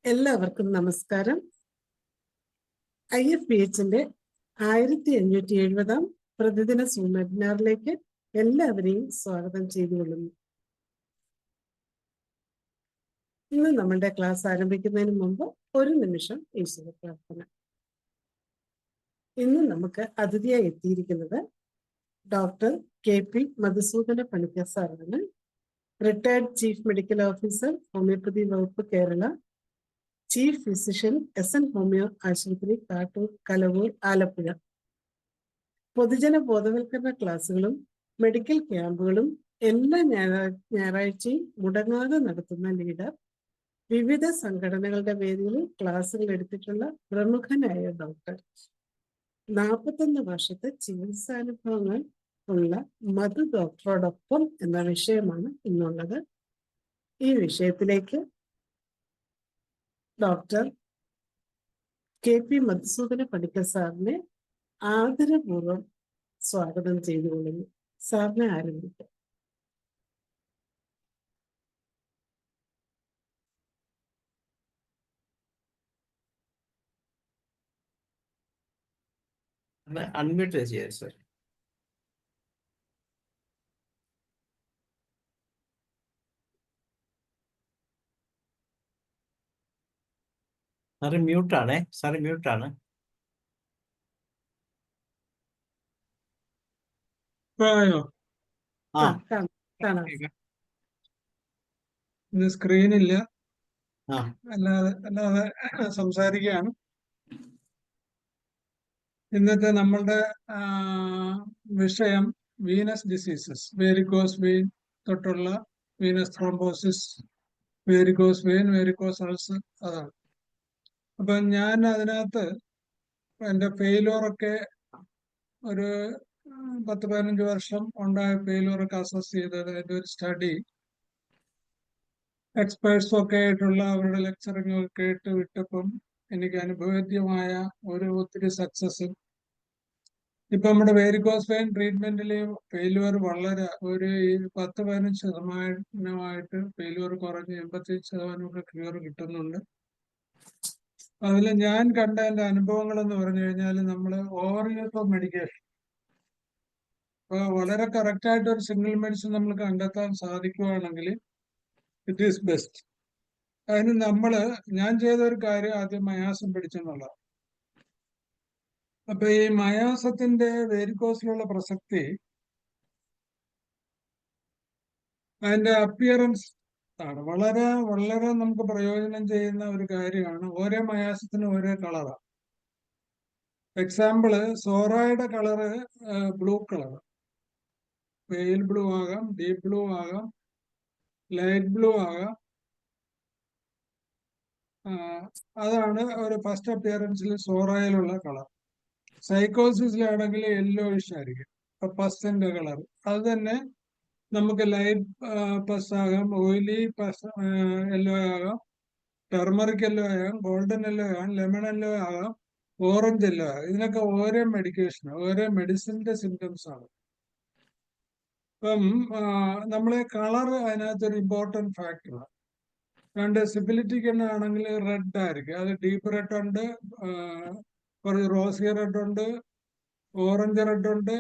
എല്ലാവർക്കും നമസ്കാരം. IFPHന്റെ 1570 പ്രതിദിന സൂം വെബിനാറിലേക്ക് എല്ലാവരെയും സ്വാഗതം ചെയ്തുകൊള്ളുന്നു. ഇന്ന് നമ്മളുടെ ക്ലാസ് ആരംഭിക്കുന്നതിന് മുമ്പ് ഒരു നിമിഷം ഈശ്വര പ്രാർത്ഥന. ഇന്ന് നമുക്ക് അതിഥിയായി എത്തിയിരിക്കുന്നത് ഡോക്ടർ KP മധുസൂദന പണിക്കർ സാറാണ്. Retired chief medical officer, homoeopathy വകുപ്പ്, Kerala. Chief physician, SN homoeo ആശുപത്രി, കാട്ടൂർ, കലവൂർ, ആലപ്പുഴ. പൊതുജന ബോധവൽക്കരണ ക്ലാസുകളും മെഡിക്കൽ ക്യാമ്പുകളും എല്ലാ ഞായറാഴ്ചയും മുടങ്ങാതെ നടത്തുന്ന ലീഡർ. വിവിധ സംഘടനകളുടെ വേദികളിൽ ക്ലാസുകൾ എടുത്തിട്ടുള്ള പ്രമുഖനായ ഡോക്ടർ. 41 വർഷത്തെ ചികിത്സാനുഭവങ്ങൾ ഉള്ള മധു ഡോക്ടറോടൊപ്പം എന്ന വിഷയമാണ് ഇന്നുള്ളത്. ഈ വിഷയത്തിലേക്ക് ഡോക്ടർ KP മധുസൂദന പണിക്കർ സാറിനെ ആദരപൂർവ്വം സ്വാഗതം ചെയ്തുകൊള്ളുന്നു. സാറിനെ ആരംഭിക്കാം. അൺമ്യൂട്ട് ചെയ്യാം സർ. സാറ് മ്യൂട്ടാണേ, സാറ് മ്യൂട്ടാണ്. ഇന്ന് സ്ക്രീനില്ല, അല്ലാതെ സംസാരിക്കുകയാണ്. ഇന്നത്തെ നമ്മളുടെ വിഷയം വീനസ് ഡിസീസസ്, വേരിക്കോസ് വെയിൻ തൊട്ടുള്ള venous thrombosis, varicose vein, varicose ulcer, അതാണ്. അപ്പൊ ഞാൻ അതിനകത്ത് എൻ്റെ ഫെയിലൂറൊക്കെ ഒരു 10-15 വർഷം ഉണ്ടായ ഫെയിലൂറൊക്കെ അസസ് ചെയ്തത് അതിൻ്റെ ഒരു സ്റ്റഡി, എക്സ്പേർട്സും ഒക്കെ ആയിട്ടുള്ള അവരുടെ ലെക്ചറിങ് ഒക്കെ കേട്ട് വിട്ടപ്പം എനിക്ക് അനുഭവവേദ്യമായ ഒത്തിരി സക്സസ്. ഇപ്പൊ നമ്മുടെ വേരിക്കോസ് വെയിൻ ട്രീറ്റ്മെന്റിൽ ഫെയിലുവർ വളരെ ഒരു 10-15% ഫെയിലുവർ കുറഞ്ഞ് 85% ക്ലിയർ കിട്ടുന്നുണ്ട്. അതിൽ ഞാൻ കണ്ട എൻ്റെ അനുഭവങ്ങൾ എന്ന് പറഞ്ഞു കഴിഞ്ഞാൽ, നമ്മൾ ഓവർ യൂസ് ഓഫ് മെഡിക്കേഷൻ, ഇപ്പൊ വളരെ കറക്റ്റ് ആയിട്ട് ഒരു സിംഗിൾ മെഡിസിൻ നമ്മൾ കണ്ടെത്താൻ സാധിക്കുകയാണെങ്കിൽ ഇറ്റ് ഈസ് ബെസ്റ്റ്. അതിന് ഞാൻ ചെയ്ത ഒരു കാര്യം ആദ്യം മയാസം പിടിച്ചെന്നുള്ളതാണ്. അപ്പൊ ഈ മയാസത്തിന്റെ വേരിക്കോസിലുള്ള പ്രസക്തി അതിന്റെ അപ്പിയറൻസ് ആണ്. വളരെ വളരെ നമുക്ക് പ്രയോജനം ചെയ്യുന്ന ഒരു കാര്യമാണ്. ഓരോ മയാസത്തിനും ഓരോ കളറാണ്. എക്സാമ്പിള്, സോറയുടെ colour blue colour, pale blue ആകാം, ഡീപ് ബ്ലൂ ആകാം, ലൈറ്റ് ബ്ലൂ ആകാം. അതാണ് ഒരു ഫസ്റ്റ് അപ്പിയറൻസിൽ സോറയിലുള്ള കളർ. സൈക്കോസിസിലാണെങ്കിൽ യെല്ലോയിഷ് ആയിരിക്കും, പസ്സിന്റെ കളർ. അത് തന്നെ നമുക്ക് ലൈറ്റ് പസ് ആകാം, ഓയിലി പസ് യെല്ലോ ആകാം, ടെർമറിക് യെല്ലോ ആകാം, ഗോൾഡൻ യെല്ലോ ആകാം, ലെമൺ യെല്ലോ ആകാം, ഓറഞ്ച് യെല്ലോ ആകാം. ഇതിനൊക്കെ ഓരോ മെഡിക്കേഷൻ, ഓരോ മെഡിസിന്റെ സിംറ്റംസ് ആണ്. ഇപ്പം നമ്മളെ കളർ അതിനകത്തൊരു ഇമ്പോർട്ടൻറ്റ് ഫാക്ടറാണ്. രണ്ട് സിബിലിറ്റിക്ക് തന്നെ ആണെങ്കിൽ റെഡ് ആയിരിക്കും, അത് ഡീപ്പ് റെഡ് ഉണ്ട്, കുറച്ച് റോസി റെഡ് ഉണ്ട്, ഓറഞ്ച് റെഡ് ഉണ്ട്,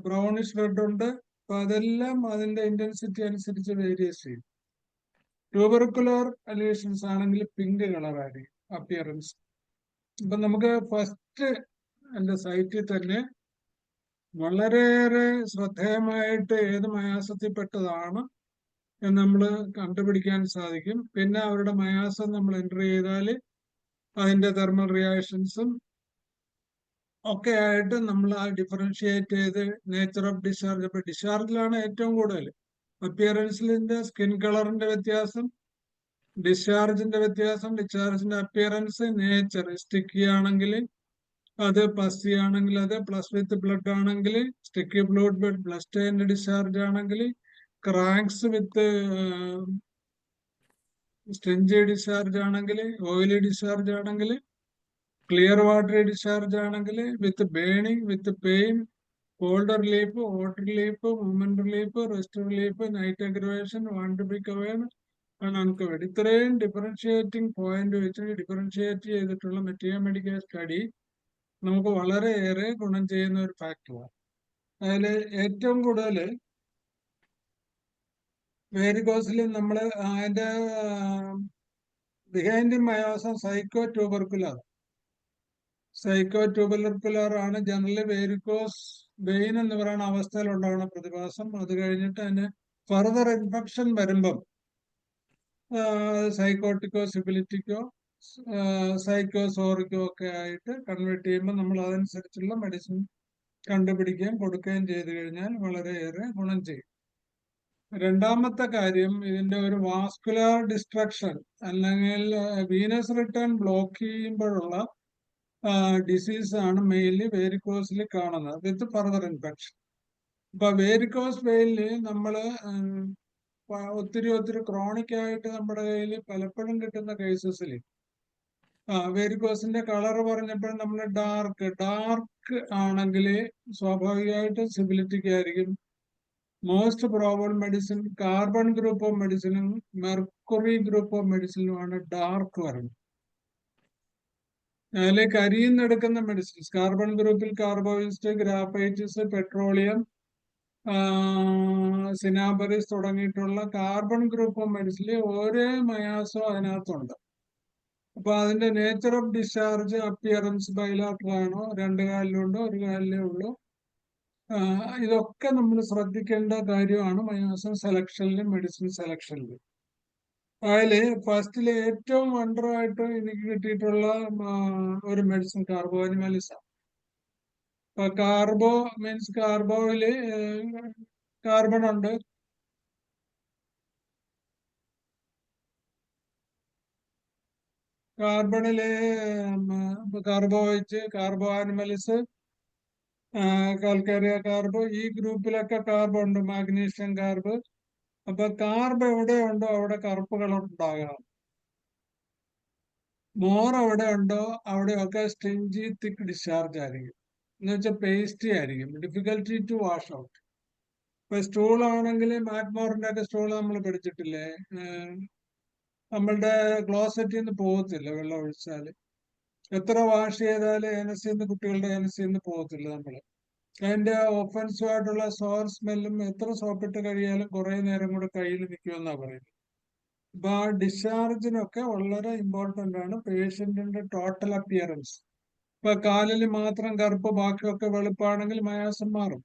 ബ്രൗണിഷ് റെഡ് ഉണ്ട്. അപ്പൊ അതെല്ലാം അതിന്റെ ഇന്റൻസിറ്റി അനുസരിച്ച് വേരിയസ് ചെയ്യും. ട്യൂബർക്കുലർ അലീഷൻസ് ആണെങ്കിൽ പിങ്ക് കളർ ആയിരിക്കും അപ്പിയറൻസ്. ഇപ്പൊ നമുക്ക് ഫസ്റ്റ് എന്റെ സൈറ്റിൽ തന്നെ വളരെയേറെ ശ്രദ്ധേയമായിട്ട് ഏത് മയാസത്തിൽപ്പെട്ടതാണ് എന്ന് നമ്മൾ കണ്ടുപിടിക്കാൻ സാധിക്കും. പിന്നെ അവരുടെ മയാസം നമ്മൾ എൻ്റർ ചെയ്താൽ അതിന്റെ തെർമൽ റിയാക്ഷൻസും ഒക്കെ ആയിട്ട് നമ്മൾ ആ ഡിഫറൻഷിയേറ്റ് ചെയ്ത് നേച്ചർ ഓഫ് ഡിസ്ചാർജ്. ഇപ്പൊ ഡിസ്ചാർജിലാണ് ഏറ്റവും കൂടുതൽ അപ്പിയറൻസിന്റെ സ്കിൻ കളറിന്റെ വ്യത്യാസം, ഡിസ്ചാർജിന്റെ വ്യത്യാസം, ഡിസ്ചാർജിന്റെ അപ്പിയറൻസ്, നേച്ചർ. സ്റ്റിക്കി ആണെങ്കിൽ അത്, പസ്സി ആണെങ്കിൽ അത്, പ്ലസ് വിത്ത് ബ്ലഡ് ആണെങ്കിൽ sticky blood, blood stained discharge ആണെങ്കിൽ, ക്രാങ്ക്സ് വിത്ത് സ്ട്രിഞ്ചി ഡിസ്ചാർജ് ആണെങ്കിൽ, ഓയിലി ഡിസ്ചാർജ് ആണെങ്കിൽ, ക്ലിയർ വാട്ടർ ഡിസ്ചാർജ് ആണെങ്കിൽ, with burning, with pain, cold relief, hot relief, movement relief, rest relief, night aggravation, want to be covered, uncovered. ഇത്രയും differentiating point വെച്ച് differentiate ചെയ്തിട്ടുള്ള material medical study നമുക്ക് വളരെയേറെ ഗുണം ചെയ്യുന്ന ഒരു ഫാക്ടറാണ്. അതിൽ ഏറ്റവും കൂടുതൽ വേരിക്കോസിൽ നമ്മൾ അതിന്റെ ബിഹൈൻഡ് മയോസം സൈക്കോ ട്യൂബുലർ ആണ് ജനറലി വേരിക്കോസ് വെയിൻ എന്ന് പറയുന്ന അവസ്ഥയിൽ ഉണ്ടാകുന്ന പ്രതിഭാസം. അത് കഴിഞ്ഞിട്ട് അതിന് ഫർദർ ഇൻഫെക്ഷൻ വരുമ്പം സൈക്കോട്ടിക്കോ സിബിലിറ്റിക്കോ സൈക്കോസോറിക്കോ ഒക്കെ ആയിട്ട് കൺവേർട്ട് ചെയ്യുമ്പോൾ നമ്മൾ അതനുസരിച്ചുള്ള മെഡിസിൻ കണ്ടുപിടിക്കുകയും കൊടുക്കുകയും ചെയ്തു കഴിഞ്ഞാൽ വളരെയേറെ ഗുണം ചെയ്യും. രണ്ടാമത്തെ കാര്യം, ഇതിന്റെ ഒരു വാസ്കുലർ ഡിസ്ട്രക്ഷൻ അല്ലെങ്കിൽ വീനസ് റിട്ടേൺ ബ്ലോക്ക് ചെയ്യുമ്പോഴുള്ള ഡിസീസ് ആണ് മെയിൻലി വേരിക്കോസിൽ കാണുന്നത് വിത്ത് ഫർദർ ഇൻഫെക്ഷൻ. അപ്പൊ വേരിക്കോസ് വെയിനിൽ നമ്മള് ഒത്തിരി ക്രോണിക് ആയിട്ട് നമ്മുടെ കയ്യിൽ പലപ്പോഴും കിട്ടുന്ന കേസസിൽ വേരിക്കോസിന്റെ കളർ പറഞ്ഞപ്പോൾ നമ്മൾ ഡാർക്ക് ആണെങ്കിൽ സ്വാഭാവികമായിട്ടും സിബിലിറ്റിക്ക് ആയിരിക്കും. Most probable medicine carbon group of മെഡിസിനും മെർക്കുറി ഗ്രൂപ്പ് ഓഫ് മെഡിസിനുമാണ് ഡാർക്ക് വരുന്നത്. അതിലെ കരിയെന്നെടുക്കുന്ന മെഡിസിൻസ് കാർബൺ ഗ്രൂപ്പിൽ കാർബോയിസ്റ്റ്, ഗ്രാഫൈറ്റിസ്, പെട്രോളിയം, സിനാബറിസ് തുടങ്ങിയിട്ടുള്ള കാർബൺ ഗ്രൂപ്പ് ഓഫ് മെഡിസിനിൽ ഓരോ മയാസോ അതിനകത്തുണ്ട്. അപ്പൊ അതിന്റെ nature of discharge appearance bilateral ആണോ, രണ്ട് കാലിലുണ്ടോ, ഒരു കാലിലേ ഉള്ളൂ, ഇതൊക്കെ നമ്മൾ ശ്രദ്ധിക്കേണ്ട കാര്യമാണ് മയാസം സെലക്ഷനിലും മെഡിസിൻ സെലക്ഷനിലും. അതില് ഫസ്റ്റില് ഏറ്റവും വണ്ടറായിട്ട് എനിക്ക് കിട്ടിയിട്ടുള്ള ഒരു മെഡിസിൻ കാർബോ അനിമലിസാണ്. അപ്പൊ കാർബോ മീൻസ് കാർബോയില് കാർബൺ ഉണ്ട്, കാർബണില് കാർബോ വെച്ച് കാർബോ ആനിമലിസ്, കാൽക്കാരിയ കാർബ്, ഈ ഗ്രൂപ്പിലൊക്കെ കാർബ് ഉണ്ട്, മാഗ്നീഷ്യം കാർബ്. അപ്പൊ കാർബ് എവിടെയുണ്ടോ അവിടെ കറുപ്പ് കളർ ഉണ്ടാകാം. മോർ എവിടെ ഉണ്ടോ അവിടെയൊക്കെ സ്ട്രിഞ്ചി തിക്ക് ഡിസ്ചാർജ് ആയിരിക്കും, എന്ന് വെച്ചാൽ പേസ്റ്റി ആയിരിക്കും, ഡിഫിക്കൽറ്റി ടു വാഷ് ഔട്ട്. ഇപ്പൊ സ്റ്റൂൾ ആണെങ്കിൽ മാക്മോറിന്റെ ഒക്കെ സ്റ്റൂൾ നമ്മൾ പഠിച്ചിട്ടില്ലേ, നമ്മളുടെ ക്ലോസറ്റിൽ നിന്ന് പോകത്തില്ല വെള്ളം ഒഴിച്ചാൽ. എത്ര വാഷ് ചെയ്താലും ഏനസിന്ന് കുട്ടികളുടെ ഏനസിന്ന് പോകത്തില്ല നമ്മള്. അതിന്റെ ഒഫൻസീവ് ആയിട്ടുള്ള സോർ സ്മെല്ലും എത്ര സോപ്പിട്ട് കഴിയാലും കുറെ നേരം കൂടെ കയ്യിൽ നിൽക്കുമെന്നാ പറയുന്നത്. അപ്പൊ ആ ഡിസ്ചാർജിനൊക്കെ വളരെ ഇമ്പോർട്ടന്റ് ആണ് പേഷ്യന്റിന്റെ ടോട്ടൽ അപ്പിയറൻസ്. ഇപ്പൊ കാലിൽ മാത്രം കറുപ്പ് ബാക്കിയൊക്കെ വെളുപ്പാണെങ്കിൽ മയാസം മാറും.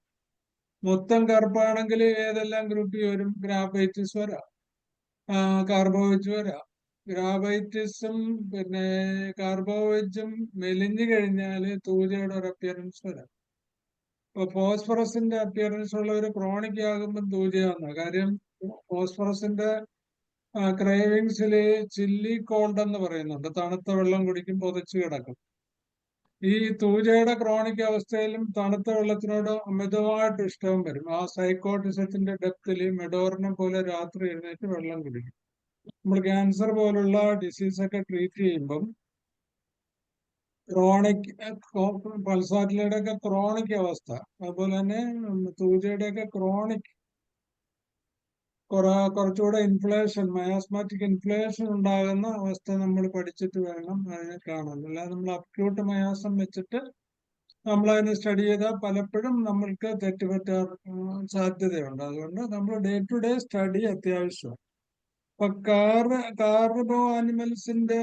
മൊത്തം കറുപ്പാണെങ്കിൽ ഏതെല്ലാം ഗ്രൂപ്പിൽ വരും, ഗ്രാഫൈറ്റിസ് വരാം, കാർബോവെജ് വരാം. ഗ്രാഫൈറ്റിസും പിന്നെ കാർബോവെജും മെലിഞ്ഞു കഴിഞ്ഞാല് തൂജയുടെ ഒരു അപ്പിയറൻസ് വരാം. ഇപ്പൊ ഫോസ്ഫറസിന്റെ അപ്പിയറൻസ് ഉള്ള ഒരു ക്രോണിക് ആകുമ്പോൾ തൂജയാന്ന കാര്യം. ഫോസ്ഫറസിന്റെ ക്രേവിങ്സില് ചില്ലി കോൾഡ് എന്ന് പറയുന്നുണ്ട്, തണുത്ത വെള്ളം കുടിക്കും, പൊതച്ചു കിടക്കും. ഈ തൂജയുടെ ക്രോണിക് അവസ്ഥയിലും തണുത്ത വെള്ളത്തിനോട് അമിതമായിട്ട് ഇഷ്ടം വരും. ആ സൈക്കോട്ടിസത്തിന്റെ ഡെപ്തില് മെഡോറിനെ പോലെ രാത്രി എഴുന്നേറ്റ് വെള്ളം കുടിക്കും. നമ്മൾ ക്യാൻസർ പോലുള്ള ഡിസീസൊക്കെ ട്രീറ്റ് ചെയ്യുമ്പം ക്രോണിക് പൾസാറ്റിലയുടെ ഒക്കെ ക്രോണിക് അവസ്ഥ, അതുപോലെ തന്നെ തൂജയുടെ ഒക്കെ ക്രോണിക് കുറച്ചുകൂടെ ഇൻഫ്ലേഷൻ, മയാസ്മാറ്റിക് ഇൻഫ്ലേഷൻ ഉണ്ടാകുന്ന അവസ്ഥ നമ്മൾ പഠിച്ചിട്ട് വേണം അതിനെ കാണാൻ. അല്ലാതെ നമ്മൾ അക്യൂട്ട് മയാസം വെച്ചിട്ട് നമ്മളതിനെ സ്റ്റഡി ചെയ്താൽ പലപ്പോഴും നമ്മൾക്ക് തെറ്റുപറ്റാൻ സാധ്യതയുണ്ട്. അതുകൊണ്ട് നമ്മൾ ഡേ ടു ഡേ സ്റ്റഡി അത്യാവശ്യമാണ്. അപ്പൊ കാർബോ ആനിമൽസിന്റെ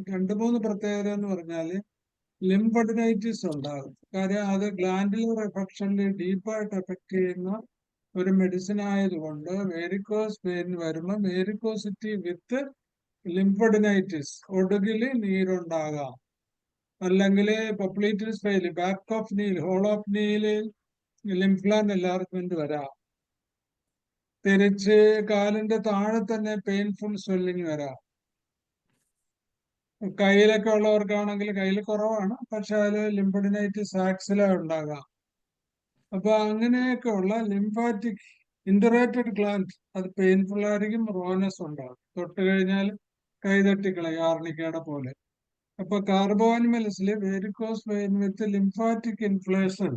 2-3 പ്രത്യേകത എന്ന് പറഞ്ഞാല് ലിംഫഡിനൈറ്റിസ് ഉണ്ടാകും. കാര്യം അത് ഗ്ലാൻഡുലർ എഫക്ഷനിൽ ഡീപ്പായിട്ട് എഫക്ട് ചെയ്യുന്ന ഒരു മെഡിസിൻ ആയതുകൊണ്ട് വേരിക്കോസ് വെയിൻ വരുമ്പോൾ വേരിക്കോസിറ്റി വിത്ത് ലിംഫഡിനൈറ്റിസ്, ഒടുകില് നീരുണ്ടാകാം. അല്ലെങ്കിൽ popliteal space, back of knee, hole of knee lymph gland enlargement വരാം. തിരിച്ച് കാലിന്റെ താഴെ തന്നെ പെയിൻഫുൾ സ്വെല്ലിങ് വരാം. കയ്യിലൊക്കെ ഉള്ളവർക്കാണെങ്കിൽ കയ്യിൽ കുറവാണ്, പക്ഷെ അതിൽ ലിംഫഡിനൈറ്റിസ് ആക്സില ഉണ്ടാകാം. അപ്പൊ അങ്ങനെയൊക്കെ ഉള്ള ലിംഫാറ്റിക് ഇന്ററേറ്റഡ് ഗ്ലാൻഡ് അത് പെയിൻഫുൾ ആയിരിക്കും, റോനസ് ഉണ്ടാകും, തൊട്ട് കഴിഞ്ഞാൽ കൈതട്ടിക്കളയും ആർണിക്കയുടെ പോലെ. അപ്പൊ കാർബോ ആനിമൽസിൽ varicose vein with lymphatic inflammation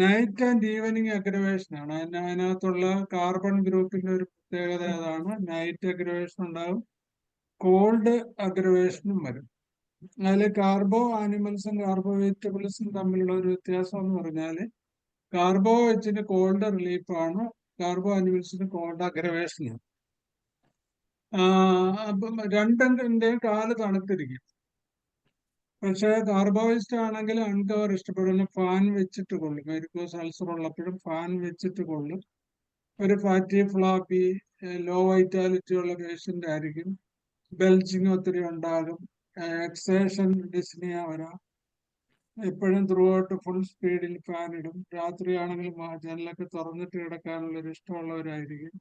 night and evening aggravation ആണ്. അതിനകത്തുള്ള കാർബൺ ഗ്രൂപ്പിന്റെ ഒരു പ്രത്യേകത അതാണ്. നൈറ്റ് അഗ്രവേഷൻ ഉണ്ടാകും, കോൾഡ് അഗ്രവേഷനും വരും. അതിൽ കാർബോ ആനിമൽസും കാർബോ വെജിറ്റബിൾസും തമ്മിലുള്ള ഒരു വ്യത്യാസം എന്ന് പറഞ്ഞാല് കാർബോ വെച്ചിന് കോൾഡ് റിലീഫാണ്, കാർബോ ആനിമൽസിന് കോൾഡ് അഗ്രവേഷനാണ്. അപ്പം രണ്ടിന്റെയും കാല് തണുത്തിരിക്കും. പക്ഷെ കാർബോവേസ്റ്റ് ആണെങ്കിൽ അൺകവർ ഇഷ്ടപ്പെടുന്നു, ഫാൻ വെച്ചിട്ട് കൊള്ളും. വെരിക്കോസ് അൾസർ ഉള്ളപ്പോഴും ഫാൻ വെച്ചിട്ട് കൊള്ളും. ഒരു ഫാറ്റി ഫ്ലാപ്പി ലോ വൈറ്റാലിറ്റി ഉള്ള പേഷ്യന്റ് ആയിരിക്കും. ബെൽജിങ് ഒത്തിരി ഉണ്ടാകും, എക്സേഷൻ ഡിസ്നിയ വരാം. എപ്പോഴും ത്രൂ ഔട്ട് ഫുൾ സ്പീഡിൽ ഫാൻ ഇടും. രാത്രിയാണെങ്കിലും ജനലൊക്കെ തുറന്നിട്ട് കിടക്കാനുള്ള ഒരു ഇഷ്ടമുള്ളവരായിരിക്കും.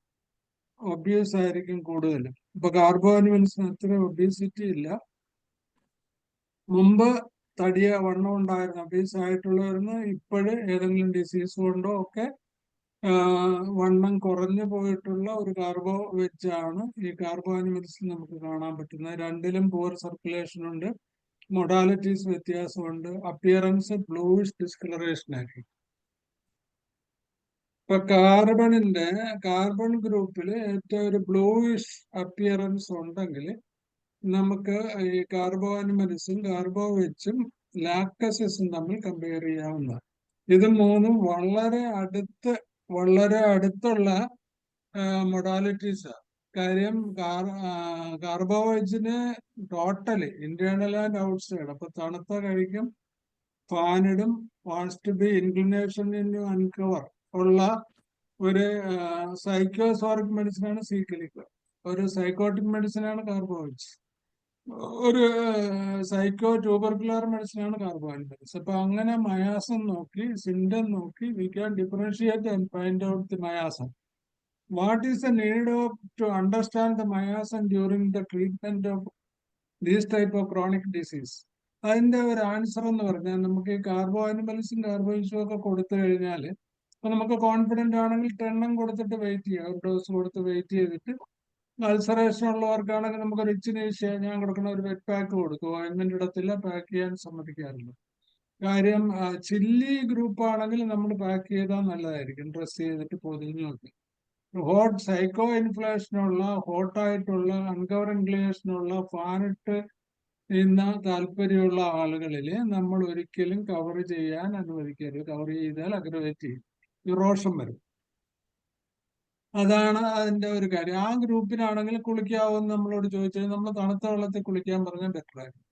ഒബ്യൂസ് ആയിരിക്കും കൂടുതലും. ഇപ്പൊ കാർബോ ആനിമൽസിന് അത്ര ഒബ്യൂസിറ്റി ഇല്ല. മുമ്പ് തടിയ വണ്ണം ഉണ്ടായിരുന്നു ഒബ്യൂസ് ആയിട്ടുള്ളവരുന്ന് ഇപ്പോഴ് ഏതെങ്കിലും ഡിസീസ് കൊണ്ടോ ഒക്കെ വണ്ണം കുറഞ്ഞു പോയിട്ടുള്ള ഒരു കാർബോ വെച്ചാണ് ഈ കാർബോ ആനിമൽസിൽ നമുക്ക് കാണാൻ പറ്റുന്നത്. രണ്ടിലും പൂർ സർക്കുലേഷൻ ഉണ്ട്, മൊഡാലിറ്റീസ് വ്യത്യാസമുണ്ട്, അപ്പിയറൻസ് ബ്ലൂയിഷ് ഡിസ്കളറേഷൻ ആയിരിക്കും. ഇപ്പൊ കാർബൺ ഗ്രൂപ്പിൽ ഏറ്റവും ഒരു ബ്ലൂയിഷ് അപ്പിയറൻസ് ഉണ്ടെങ്കിൽ നമുക്ക് ഈ കാർബോ ആനിമൽസും കാർബോ വെച്ചും ലാക്ടസിസും തമ്മിൽ കമ്പയർ ചെയ്യാവുന്നതാണ്. ഇത് മൂന്നും വളരെ അടുത്തുള്ള മൊഡാലിറ്റീസ്. കാര്യം കാർബോ വെജിന് ടോട്ടലി ഇന്റേണൽ ആൻഡ് ഔട്ട്സൈഡ്, അപ്പൊ തണുത്ത കഴിക്കും, ഫാനിടും, wants to be inclination in uncover ഉള്ള ഒരു സൈക്കോസോറിക് മെഡിസിനാണ് സീക്കലിക്. ഒരു സൈക്കോട്ടിക് മെഡിസിനാണ് കാർബോവൈറ്റ്സ്. ഒരു സൈക്കോ ട്യൂബർക്കുലർ മെഡിസിനാണ് കാർബോഹൈഡ്രേറ്റ്സ്. അപ്പൊ അങ്ങനെ മയാസം നോക്കി, സിംറ്റം നോക്കി, we can differentiate and find out the മയാസം. What is the need of to understand the മയാസം during the treatment of these type of chronic disease? അതിന്റെ ഒരു ആൻസർ എന്ന് പറഞ്ഞാൽ നമുക്ക് ഈ കാർബോ ആനിമൽസും കാർബോയിസും ഒക്കെ കൊടുത്തു കഴിഞ്ഞാൽ ഇപ്പൊ നമുക്ക് കോൺഫിഡന്റ് ആണെങ്കിൽ 10 കൊടുത്തിട്ട് വെയിറ്റ് ചെയ്യുക, ഒരു ഡോസ് കൊടുത്ത് വെയിറ്റ് ചെയ്തിട്ട്. അൾസറേഷൻ ഉള്ളവർക്കാണെങ്കിൽ നമുക്ക് ഒരു ഇച്ചിനേഷ്യ ഞാൻ കൊടുക്കുന്ന ഒരു വെറ്റ് പാക്ക് കൊടുക്കും, ഓയിൻമെന്റ് ഇടത്തില്ല, പാക്ക് ചെയ്യാൻ സമ്മതിക്കാറില്ല. കാര്യം ചില്ലി ഗ്രൂപ്പ് ആണെങ്കിൽ നമ്മൾ പാക്ക് ചെയ്താൽ നല്ലതായിരിക്കും, ഡ്രസ് ചെയ്തിട്ട് പൊതിഞ്ഞു നോക്കി. ഹോട്ട് സൈക്കോ ഇൻഫ്ലേഷനുള്ള, ഹോട്ടായിട്ടുള്ള അൺകവർ ഇൻക്ലിനേഷനുള്ള, ഫാനിട്ട് ഇന്ന താല്പര്യമുള്ള ആളുകളിൽ നമ്മൾ ഒരിക്കലും കവർ ചെയ്യാൻ അനുവദിക്കരുത്. കവർ ചെയ്താൽ അഗ്രവേറ്റ് ചെയ്യും, ഇറോഷൻ വരും. അതാണ് അതിന്റെ ഒരു കാര്യം. ആ ഗ്രൂപ്പിനാണെങ്കിൽ കുളിക്കാവെന്ന് നമ്മളോട് ചോദിച്ചാൽ നമ്മൾ തണുത്ത വെള്ളത്തിൽ കുളിക്കാൻ പറഞ്ഞാൽ ബെറ്റർ ആയിരിക്കും.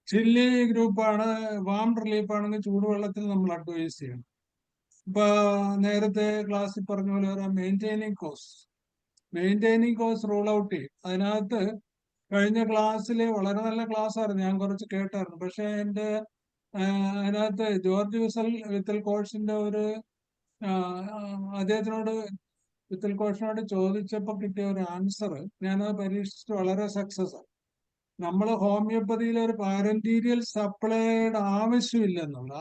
ചില്ലി ഗ്രൂപ്പാണ്, വാം റിലീഫ് ആണെങ്കിൽ ചൂടുവെള്ളത്തിൽ നമ്മൾ അഡ്വൈസ് ചെയ്യണം. ഇപ്പൊ നേരത്തെ ക്ലാസ്സിൽ പറഞ്ഞ പോലെ മെയിൻറ്റെയിനിങ് കോസ് റൂൾ ഔട്ട് ചെയ്യും. അതിനകത്ത് കഴിഞ്ഞ ക്ലാസ്സിൽ വളരെ നല്ല ക്ലാസ് ആയിരുന്നു, ഞാൻ കുറച്ച് കേട്ടായിരുന്നു. പക്ഷെ അതിനകത്ത് ജോർജ് വിത്തൽ കോഴ്സിന്റെ ഒരു അദ്ദേഹത്തിനോട് വിത്തൽ കോഴ്സിനോട് ചോദിച്ചപ്പോൾ കിട്ടിയ ഒരു ആൻസർ ഞാനത് പരീക്ഷിച്ചിട്ട് വളരെ സക്സസ് ആണ്. നമ്മൾ ഹോമിയോപ്പതിയിൽ ഒരു പാരന്റീരിയൽ സപ്ലൈയുടെ ആവശ്യമില്ലെന്നുള്ള,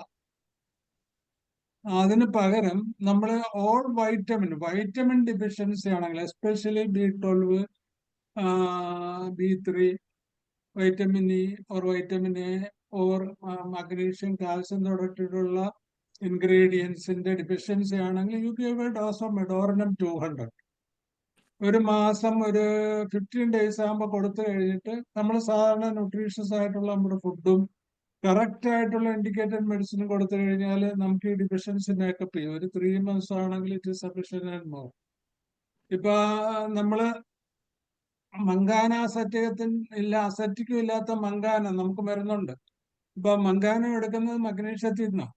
അതിന് പകരം നമ്മൾ ഓൾ വൈറ്റമിൻ ഡിഫിഷ്യൻസി ആണെങ്കിൽ especially B12, B3, vitamin E or vitamin A or magnesium, calcium തുടങ്ങിയിട്ടുള്ള ഇൻഗ്രീഡിയൻസിന്റെ ഡെഫിഷ്യൻസി ആണെങ്കിൽ you give A dose of മെഡോറിനം 200. ഒരു മാസം ഒരു 15 days ആകുമ്പോൾ കൊടുത്തു കഴിഞ്ഞിട്ട് നമ്മൾ സാധാരണ ന്യൂട്രീഷ്യസ് ആയിട്ടുള്ള നമ്മുടെ ഫുഡും കറക്റ്റ് ആയിട്ടുള്ള ഇൻഡിക്കേറ്റഡ് മെഡിസിനും കൊടുത്തു കഴിഞ്ഞാൽ നമുക്ക് ഈ ഡിഫിഷ്യൻസി മേക്കപ്പ് ചെയ്യും. ഒരു 3 months ആണെങ്കിൽ it is sufficient and more. ഇപ്പൊ നമ്മള് മങ്കാന അസറ്റിക്കും ഇല്ലാത്ത മങ്കാന നമുക്ക് മരുന്നുണ്ട്. ഇപ്പൊ മങ്കാനം എടുക്കുന്നത് മഗ്നീഷ്യത്തിൽ നിന്നാണ്.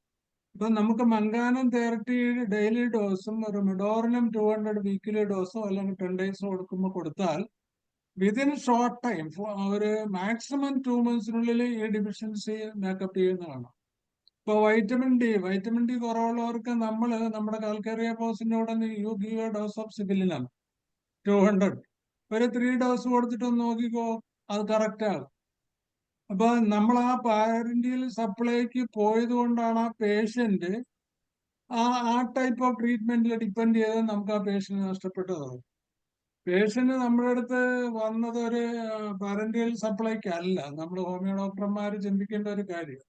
ഇപ്പൊ നമുക്ക് മങ്കാനം 30 ഡെയിലി ഡോസും ഒരു മെഡോറിനം 200 വീക്കിലി ഡോസും അല്ലെങ്കിൽ 10 days കൊടുക്കുമ്പോൾ കൊടുത്താൽ വിതിൻ ഷോർട്ട് ടൈം, ഒരു മാക്സിമം 2 months ഈ ഡെഫിഷ്യൻസി മേക്കപ്പ് ചെയ്യുന്നതാണ്. ഇപ്പൊ വൈറ്റമിൻ ഡി കുറവുള്ളവർക്ക് നമ്മുടെ കാൽക്കേറിയ പോസിന്റെ കൂടെ you give a dose of സിബിലിനം 200. ഒരു 3 dose കൊടുത്തിട്ടൊന്ന് നോക്കിക്കോ, അത് കറക്റ്റ് ആകും. അപ്പൊ നമ്മൾ ആ പാരന്റിയൽ സപ്ലൈക്ക് പോയത് കൊണ്ടാണ് ആ പേഷ്യന്റ് ആ ടൈപ്പ് ഓഫ് ട്രീറ്റ്മെന്റിൽ ഡിപ്പെൻഡ് ചെയ്ത് നമുക്ക് ആ പേഷ്യന്റ് നഷ്ടപ്പെട്ടത്. പേഷ്യന്റ് നമ്മുടെ അടുത്ത് വന്നത് ഒരു പാരന്റിയൽ സപ്ലൈക്ക് അല്ല. നമ്മൾ ഹോമിയോ ഡോക്ടർമാർ ചിന്തിക്കേണ്ട ഒരു കാര്യം.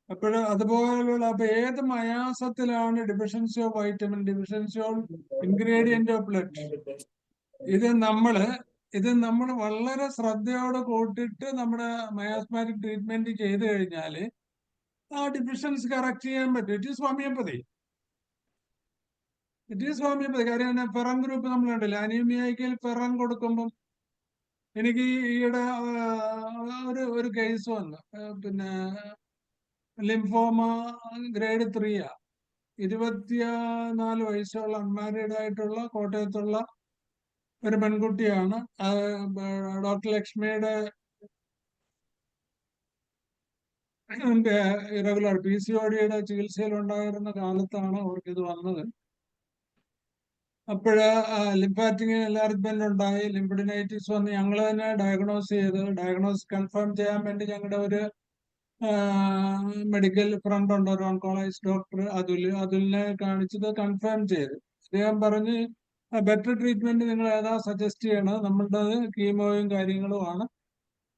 അതുപോലുള്ള അപ്പൊ ഏത് മയാസത്തിലാണ് deficiency of vitamin, deficiency of ingredient of blood, ഇത് നമ്മൾ വളരെ ശ്രദ്ധയോടെ കൂട്ടിട്ട് നമ്മുടെ മയാസ്മാറ്റിക് ട്രീറ്റ്മെന്റ് ചെയ്ത് കഴിഞ്ഞാൽ ആ ഡിഫിഷ്യൻസി കറക്റ്റ് ചെയ്യാൻ പറ്റും. It is homeopathy. കാര്യം ഫെറൻ ഗ്രൂപ്പ് നമ്മൾ കണ്ടില്ല, അനീമിയയിൽ ഫെറൻ കൊടുക്കുമ്പം എനിക്ക് ഈയിടെ ഒരു കേസ് വന്നു. പിന്നെ ലിംഫോമ ഗ്രേഡ് 3 24 വയസ്സുള്ള അൺമാരീഡ് ആയിട്ടുള്ള കോട്ടയത്തുള്ള ഒരു പെൺകുട്ടിയാണ്. ഡോക്ടർ ലക്ഷ്മിയുടെ ഇറഗുലർ PCOD-യുടെ ചികിത്സയിൽ ഉണ്ടായിരുന്ന കാലത്താണ് അവർക്ക് ഇത് വന്നത്. ലിംഫാറ്റിക് എൻലാർജ്മെന്റ് ഉണ്ടായി, ലിംഫഡിനൈറ്റിസ് വന്ന് ഞങ്ങൾ തന്നെ ഡയഗ്നോസ് കൺഫേം ചെയ്യാൻ വേണ്ടി ഞങ്ങളുടെ ഒരു മെഡിക്കൽ ഫ്രണ്ട് ഉണ്ട്, ഒരു ഓൺകോളജിസ്റ്റ് ഡോക്ടർ അതുലിനെ കാണിച്ചത് കൺഫേം ചെയ്ത്. അദ്ദേഹം പറഞ്ഞ് ബെറ്റർ ട്രീറ്റ്മെന്റ് നിങ്ങൾ ഏതാ സജസ്റ്റ് ചെയ്യണത്, നമ്മളുടെ കീമോയും കാര്യങ്ങളുമാണ്.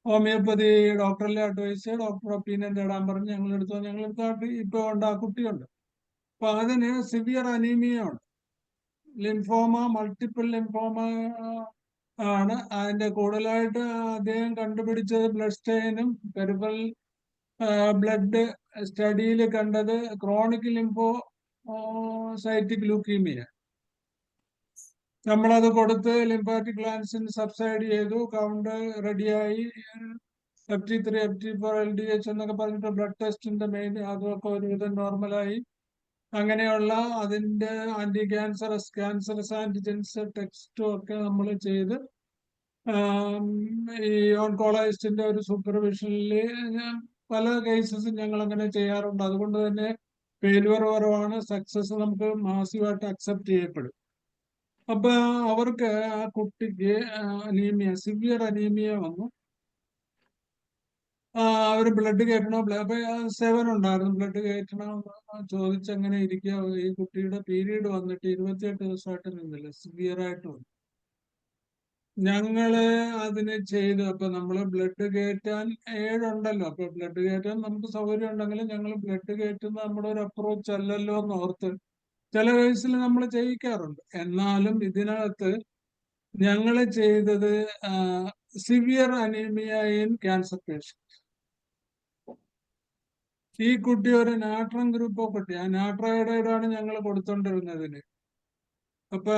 ഹോമിയോപ്പതി ഡോക്ടറിലെ അഡ്വൈസ്, ഡോക്ടർ ഒപ്പീനിയൻ തേടാൻ പറഞ്ഞ് ഞങ്ങളെടുത്ത് ഇപ്പൊ ഉണ്ട്, ആ കുട്ടിയുണ്ട്. അപ്പൊ അതിന് സിവിയർ അനീമിയ ഉണ്ട്, ലിംഫോമ, മൾട്ടിപ്പിൾ ലിംഫോമ ആണ്. അതിന്റെ കൂടുതലായിട്ട് അദ്ദേഹം കണ്ടുപിടിച്ചത് ബ്ലഡ് സ്റ്റെയിനും പെരിഫറൽ ബ്ലഡ് സ്റ്റഡിയിൽ കണ്ടത് ക്രോണിക് ലിംഫോസൈറ്റിക് ലൂക്കീമിയ. നമ്മളത് കൊടുത്ത് ലിംഫാറ്റിക് ഗ്ലാൻസിന് സബ്സൈഡ് ചെയ്തു, കൗണ്ട് റെഡിയായി, FT3 FT4 LDH എന്നൊക്കെ പറഞ്ഞിട്ട് ബ്ലഡ് ടെസ്റ്റിന്റെ മെയിൻ അതൊക്കെ ഒരുവിധം നോർമലായി. അങ്ങനെയുള്ള അതിന്റെ ആന്റി ക്യാൻസറസ് ആന്റിജൻസ് ടെസ്റ്റും ഒക്കെ നമ്മൾ ചെയ്ത് ഈ ഓൺകോളജിസ്റ്റിന്റെ ഒരു സൂപ്പർവിഷനിൽ പല കേസസും ഞങ്ങൾ അങ്ങനെ ചെയ്യാറുണ്ട്. അതുകൊണ്ട് തന്നെ ഫെയിലുവർ കുറവാണ്, സക്സസ് നമുക്ക് മാസീവായിട്ട് അക്സെപ്റ്റ് ചെയ്യപ്പെടും. അപ്പൊ അവർക്ക് ആ കുട്ടിക്ക് സിവിയർ അനീമിയ വന്നു. അവര് ബ്ലഡ് കയറ്റണോ, അപ്പൊ 7 ഉണ്ടായിരുന്നു, ബ്ലഡ് കയറ്റണോ ചോദിച്ചെങ്ങനെ ഇരിക്കുക. ഈ കുട്ടിയുടെ പീരീഡ് വന്നിട്ട് 28 ദിവസമായിട്ട് നിന്നില്ല, സിവിയർ ആയിട്ട് വന്നു. ഞങ്ങള് അതിന് ചെയ്തു. അപ്പൊ നമ്മള് ബ്ലഡ് കയറ്റാൻ 7 ഉണ്ടല്ലോ, അപ്പൊ ബ്ലഡ് കയറ്റാൻ നമുക്ക് സൗകര്യം ഉണ്ടെങ്കിലും ഞങ്ങൾ ബ്ലഡ് കയറ്റുന്ന നമ്മുടെ ഒരു അപ്രോച്ച് അല്ലല്ലോ എന്ന് ഓർത്ത് ചില കേസിൽ നമ്മൾ ചെയ്യിക്കാറുണ്ട്. എന്നാലും ഇതിനകത്ത് ഞങ്ങൾ ചെയ്തത് severe anaemia in cancer patient. ഈ കുട്ടി ഒരു നാട്രം ഗ്രൂപ്പ് കുട്ടി, ആ നാട്രയോടാണ് ഞങ്ങൾ കൊടുത്തോണ്ടിരുന്നതിന്. അപ്പൊ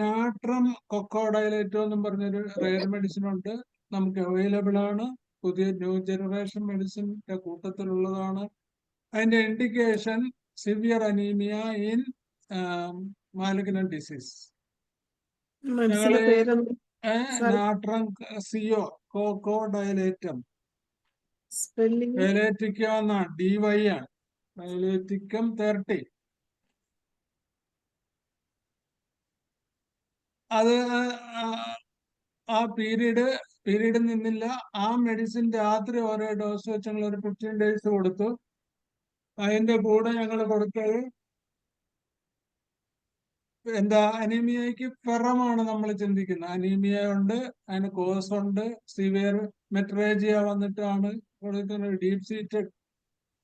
നാട്രം കൊക്കോഡൈലേറ്റോ എന്നും പറഞ്ഞൊരു റെയർ മെഡിസിൻ ഉണ്ട്, നമുക്ക് അവൈലബിൾ ആണ്, പുതിയ ന്യൂ ജനറേഷൻ മെഡിസിന്റെ കൂട്ടത്തിലുള്ളതാണ്. അതിന്റെ indication severe anaemia in malignant disease. ഞങ്ങള് നാട്രം CO കോക്കോഡൈലേറ്റം ഡയലേറ്റിക്കം എന്നാണ്, DY ആണ്, ഡയലേറ്റിക്കം 30. അത് ആ പീരീഡ് നിന്നില്ല. ആ മെഡിസിൻ രാത്രി ഓരോ ഡോസ് വെച്ച് ഞങ്ങൾ ഒരു 15 days കൊടുത്തു. അതിന്റെ കൂടെ ഞങ്ങൾ കൊടുത്തത് അനീമിയക്ക് ഫെറമാണ് നമ്മൾ ചിന്തിക്കുന്നത്. അനീമിയ ഉണ്ട്, അതിന് കോസ് ഉണ്ട്, സിവിയർ മെട്രേജിയ വന്നിട്ടാണ് കൊടുക്കുന്നത്, ഡീപ് സീറ്റഡ്